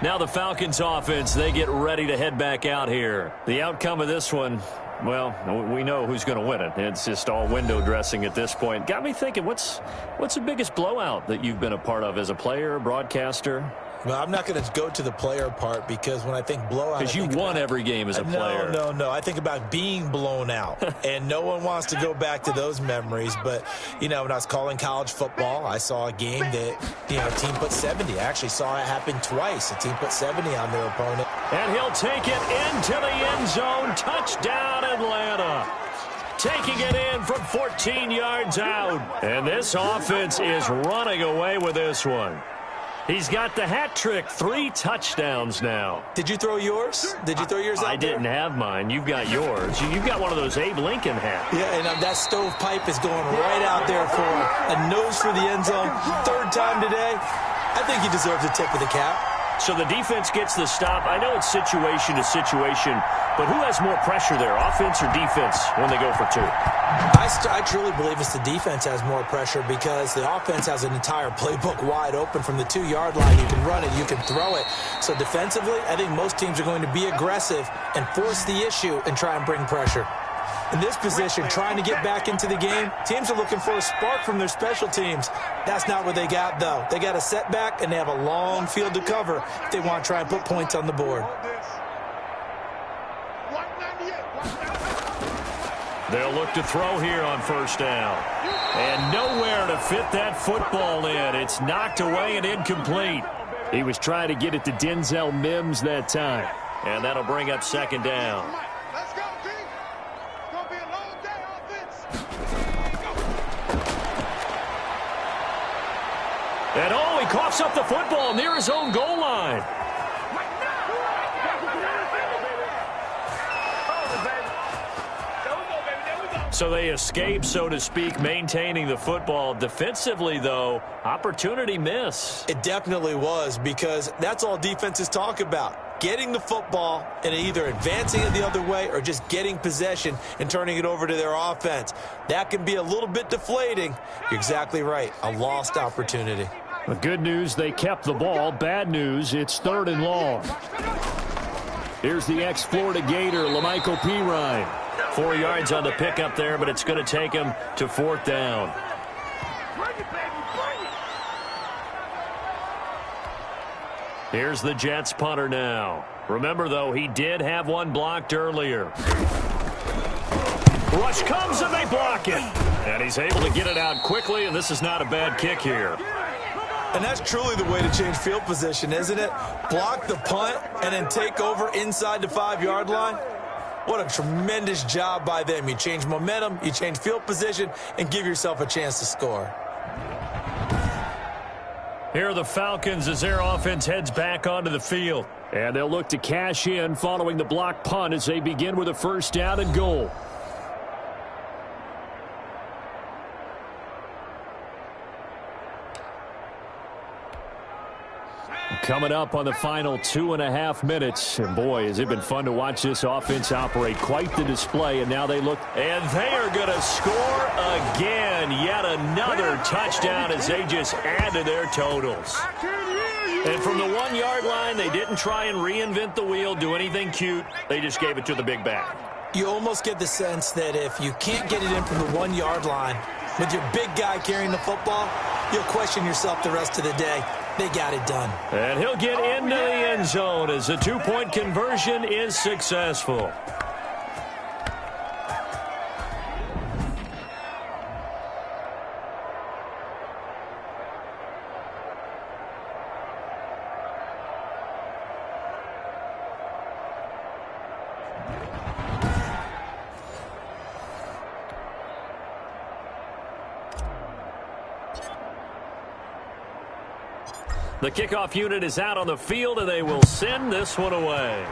Now the Falcons offense, they get ready to head back out here. The outcome of this one, well, we know who's going to win it. It's just all window dressing at this point. Got me thinking, what's the biggest blowout that you've been a part of as a player, broadcaster? Well, I'm not going to go to the player part because when I think blowout... Because you won every game as a player. No. I think about being blown out, and no one wants to go back to those memories. But, you know, when I was calling college football, I saw a game that, you know, a team put 70. I actually saw it happen twice. A team put 70 on their opponent. And he'll take it into the end zone. Touchdown, Atlanta. Taking it in from 14 yards out. And this offense is running away with this one. He's got the hat trick, 3 touchdowns now. Did you throw yours? Did you throw yours out I didn't have mine. You've got yours. You've got one of those Abe Lincoln hats. Yeah, and that stovepipe is going right out there for a nose for the end zone. 3rd time today. I think he deserves a tip of the cap. So the defense gets the stop. I know it's situation to situation, but who has more pressure there, offense or defense, when they go for 2? I truly believe it's the defense has more pressure because the offense has an entire playbook wide open from the 2-yard line. You can run it, you can throw it. So defensively, I think most teams are going to be aggressive and force the issue and try and bring pressure. In this position, trying to get back into the game, teams are looking for a spark from their special teams. That's not what they got, though. They got a setback, and they have a long field to cover if they want to try and put points on the board. They'll look to throw here on 1st down. And nowhere to fit that football in. It's knocked away and incomplete. He was trying to get it to Denzel Mims that time. And that'll bring up 2nd down. Let's go, team. It's going to be a long day offense. And he coughs up the football near his own goal line. So they escape, so to speak, maintaining the football. Defensively, though, opportunity miss. It definitely was because that's all defenses talk about. Getting the football and either advancing it the other way or just getting possession and turning it over to their offense. That can be a little bit deflating. You're exactly right. A lost opportunity. The good news, they kept the ball. Bad news, it's 3rd and long. Here's the ex-Florida Gator, Lamichael Pirine. 4 yards on the pickup there, but it's going to take him to 4th down. Here's the Jets punter now. Remember, though, he did have one blocked earlier. Rush comes and they block it. And he's able to get it out quickly, and this is not a bad kick here. And that's truly the way to change field position, isn't it? Block the punt and then take over inside the 5-yard line. What a tremendous job by them. You change momentum, you change field position, and give yourself a chance to score. Here are the Falcons as their offense heads back onto the field. And they'll look to cash in following the block punt as they begin with a 1st down and goal. Coming up on the final 2.5 minutes. And boy, has it been fun to watch this offense operate. Quite the display. And now they look. And they are going to score again. Yet another touchdown as they just add to their totals. And from the 1-yard line, they didn't try and reinvent the wheel, do anything cute. They just gave it to the big back. You almost get the sense that if you can't get it in from the 1-yard line, With your big guy carrying the football, you'll question yourself the rest of the day. They got it done. And he'll get into the end zone as the two-point conversion is successful. The kickoff unit is out on the field, and they will send this one away.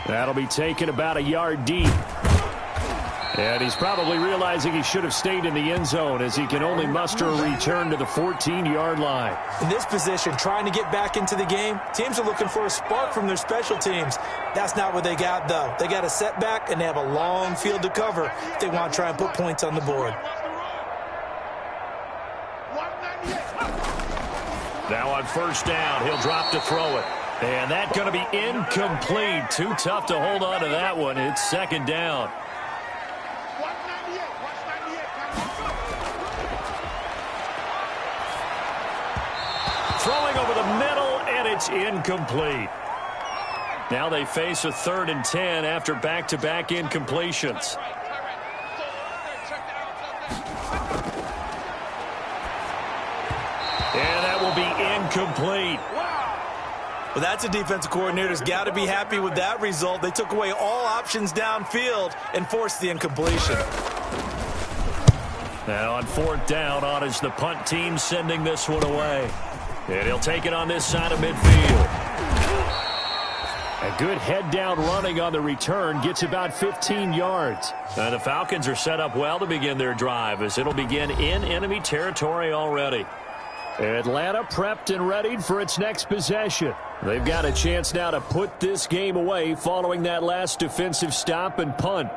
That'll be taken about a yard deep. And he's probably realizing he should have stayed in the end zone as he can only muster a return to the 14-yard line. In this position, trying to get back into the game, teams are looking for a spark from their special teams. That's not what they got, though. They got a setback, and they have a long field to cover if they want to try and put points on the board. Now on first down, he'll drop to throw it. And that's going to be incomplete. Too tough to hold on to that one. It's second down. Throwing over the middle, and it's incomplete. Now they face a 3rd and 10 after back-to-back incompletions. And that will be incomplete. Well, that's a defensive coordinator's got to be happy with that result. They took away all options downfield and forced the incompletion. Now on 4th down, on is the punt team sending this one away. And he'll take it on this side of midfield. A good head-down running on the return gets about 15 yards. And the Falcons are set up well to begin their drive as it'll begin in enemy territory already. Atlanta prepped and readied for its next possession. They've got a chance now to put this game away following that last defensive stop and punt.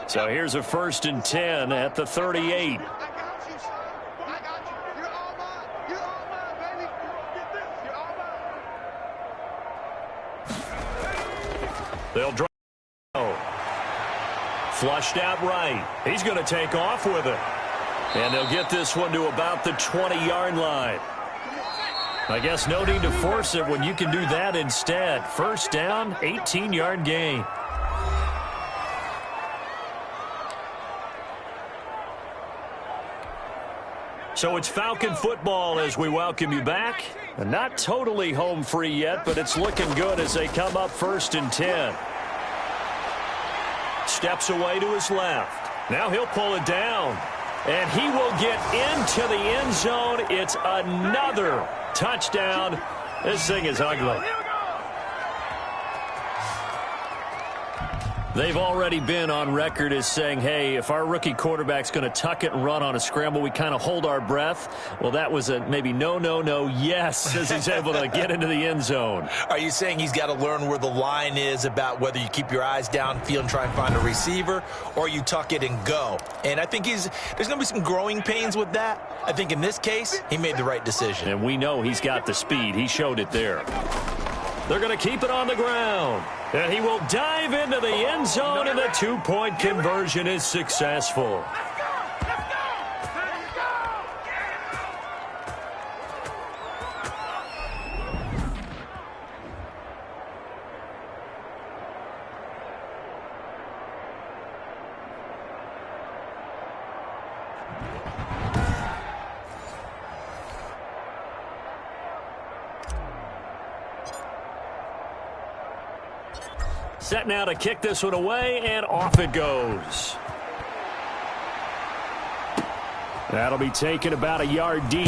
So here's a 1st and 10 at the 38. They'll draw. Flushed out right. He's going to take off with it. And they'll get this one to about the 20-yard line. I guess no need to force it when you can do that instead. First down, 18-yard gain. So it's Falcon football as we welcome you back. And not totally home free yet, but it's looking good as they come up 1st and 10. Steps away to his left. Now he'll pull it down. And he will get into the end zone. It's another touchdown. This thing is ugly. They've already been on record as saying, hey, if our rookie quarterback's going to tuck it and run on a scramble, we kind of hold our breath. Well, that was a maybe no, yes, as he's able to get into the end zone. Are you saying he's got to learn where the line is about whether you keep your eyes downfield and try and find a receiver, or you tuck it and go? And I think there's going to be some growing pains with that. I think in this case, he made the right decision. And we know he's got the speed. He showed it there. They're going to keep it on the ground. And he will dive into the end zone, and the two-point conversion is successful. Set now to kick this one away, and off it goes. That'll be taken about a yard deep.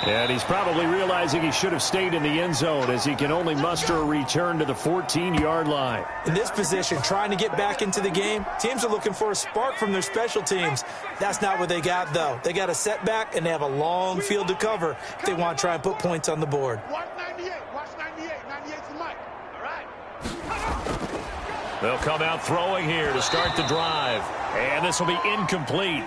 And he's probably realizing he should have stayed in the end zone as he can only muster a return to the 14-yard line. In this position, trying to get back into the game, teams are looking for a spark from their special teams. That's not what they got, though. They got a setback, and they have a long field to cover if they want to try and put points on the board. Watch 98. Watch 98. 98's the mic. All right. They'll come out throwing here to start the drive. And this will be incomplete.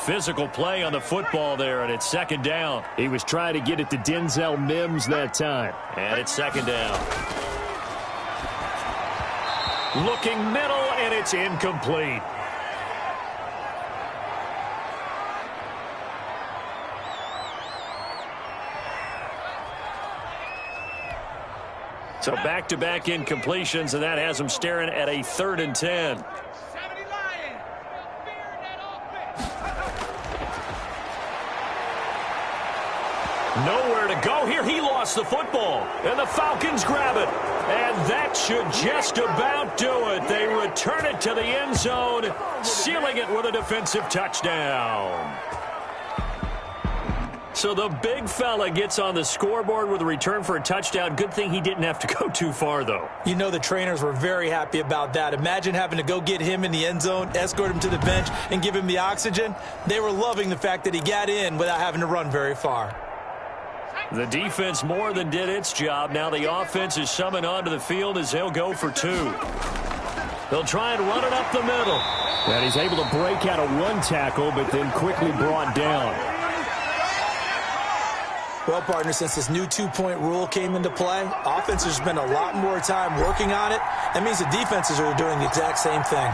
Physical play on the football there, and it's second down. He was trying to get it to Denzel Mims that time. And it's second down. Looking middle, and it's incomplete. So back-to-back incompletions, and that has them staring at a 3rd and 10. Nowhere to go here. He lost the football, and the Falcons grab it. And that should just about do it. They return it to the end zone, sealing it with a defensive touchdown. So the big fella gets on the scoreboard with a return for a touchdown. Good thing he didn't have to go too far, though. You know the trainers were very happy about that. Imagine having to go get him in the end zone, escort him to the bench, and give him the oxygen. They were loving the fact that he got in without having to run very far. The defense more than did its job. Now the offense is summoned onto the field as they'll go for 2. They'll try and run it up the middle. And he's able to break out of one tackle, but then quickly brought down. Well, partner, since this new 2-point rule came into play, offenses spend a lot more time working on it. That means the defenses are doing the exact same thing.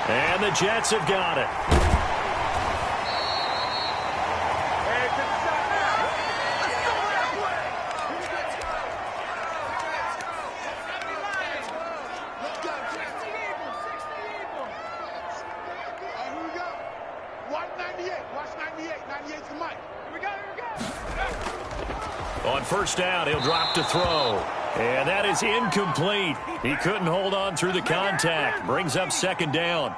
And the Jets have got it. On first down, he'll drop to throw. And that is incomplete. He couldn't hold on through the contact. Brings up 2nd down.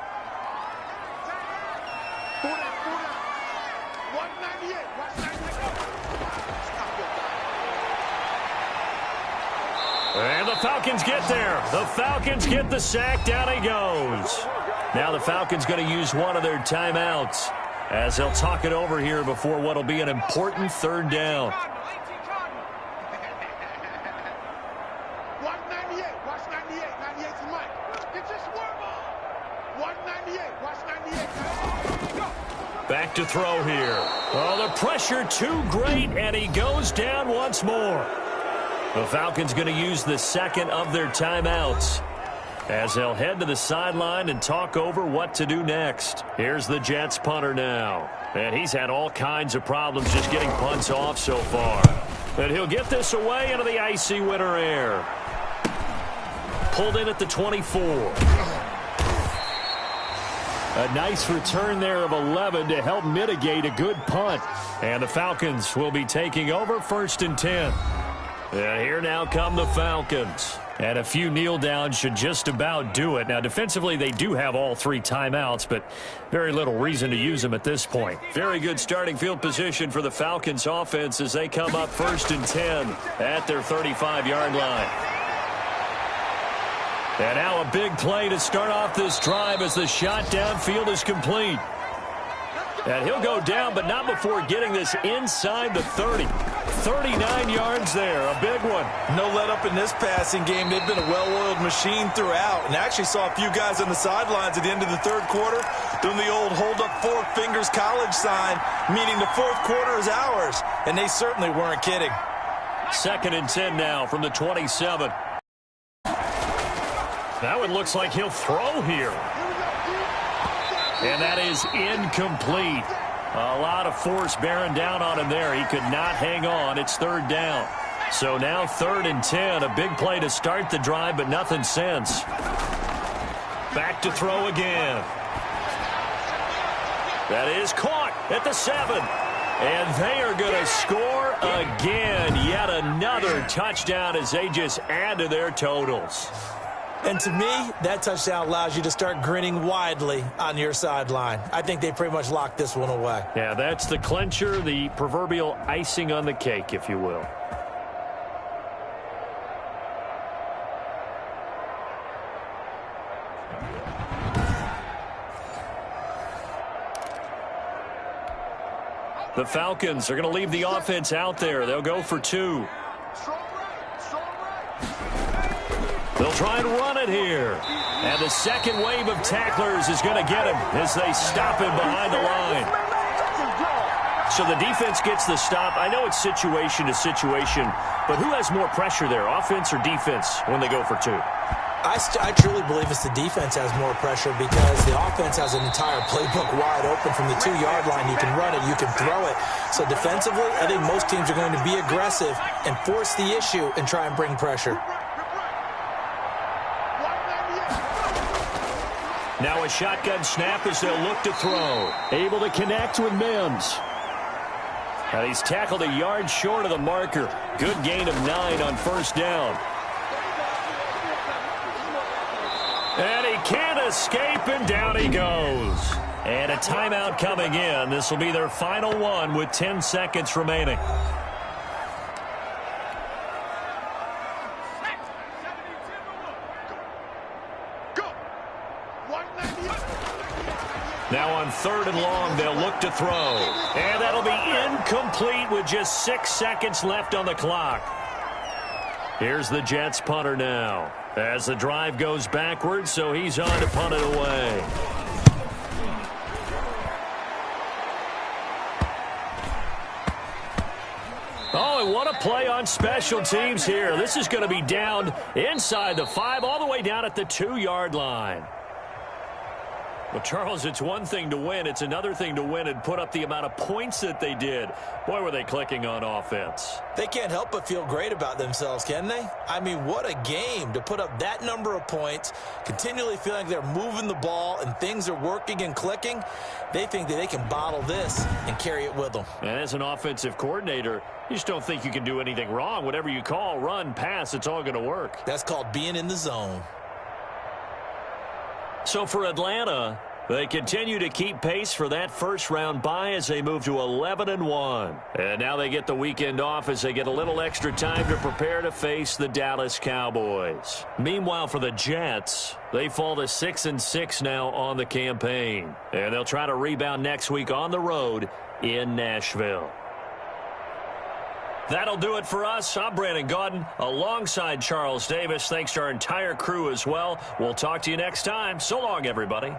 And the Falcons get there. The Falcons get the sack. Down he goes. Now the Falcons going to use one of their timeouts as they'll talk it over here before what will be an important 3rd down. Back to throw here. Oh, the pressure too great, and he goes down once more. The Falcons going to use the 2nd of their timeouts as they'll head to the sideline and talk over what to do next. Here's the Jets punter now. And he's had all kinds of problems just getting punts off so far. And he'll get this away into the icy winter air. Pulled in at the 24. A nice return there of 11 to help mitigate a good punt. And the Falcons will be taking over 1st and 10. And here now come the Falcons. And a few kneel downs should just about do it. Now, defensively, they do have all 3 timeouts, but very little reason to use them at this point. Very good starting field position for the Falcons offense as they come up 1st and 10 at their 35-yard line. And now a big play to start off this drive as the shot downfield is complete. And he'll go down, but not before getting this inside the 30. 39 yards there, a big one. No let up in this passing game. They've been a well-oiled machine throughout. And actually saw a few guys on the sidelines at the end of the 3rd quarter doing the old hold up 4 fingers college sign, meaning the 4th quarter is ours. And they certainly weren't kidding. 2nd and 10 now from the 27. That one looks like he'll throw here. And that is incomplete. A lot of force bearing down on him there. He could not hang on. It's 3rd down. So now 3rd and 10. A big play to start the drive, but nothing since. Back to throw again. That is caught at the 7. And they are going to score again. Yet another touchdown as they just add to their totals. And to me, that touchdown allows you to start grinning widely on your sideline. I think they pretty much locked this one away. Yeah, that's the clincher, the proverbial icing on the cake, if you will. The Falcons are going to leave the offense out there. They'll go for 2. They'll try and run it here. And the second wave of tacklers is going to get him as they stop him behind the line. So the defense gets the stop. I know it's situation to situation, but who has more pressure there, offense or defense, when they go for two? I truly believe it's the defense has more pressure because the offense has an entire playbook wide open from the 2-yard line. You can run it, you can throw it. So defensively, I think most teams are going to be aggressive and force the issue and try and bring pressure. Now a shotgun snap as they'll look to throw. Able to connect with Mims. And he's tackled a yard short of the marker. Good gain of 9 on first down. And he can't escape, and down he goes. And a timeout coming in. This will be their final one with 10 seconds remaining. Now on 3rd and long, they'll look to throw. And that'll be incomplete with just 6 seconds left on the clock. Here's the Jets punter now. As the drive goes backwards, so he's on to punt it away. Oh, and what a play on special teams here. This is going to be down inside the 5, all the way down at the 2-yard line. Well, Charles, it's one thing to win. It's another thing to win and put up the amount of points that they did. Boy, were they clicking on offense. They can't help but feel great about themselves, can they? I mean, what a game to put up that number of points, continually feeling like they're moving the ball and things are working and clicking. They think that they can bottle this and carry it with them. And as an offensive coordinator, you just don't think you can do anything wrong. Whatever you call, run, pass, it's all going to work. That's called being in the zone. So for Atlanta, they continue to keep pace for that first-round bye as they move to 11-1. And now they get the weekend off as they get a little extra time to prepare to face the Dallas Cowboys. Meanwhile, for the Jets, they fall to 6-6 now on the campaign. And they'll try to rebound next week on the road in Nashville. That'll do it for us. I'm Brandon Gaudin alongside Charles Davis. Thanks to our entire crew as well. We'll talk to you next time. So long, everybody.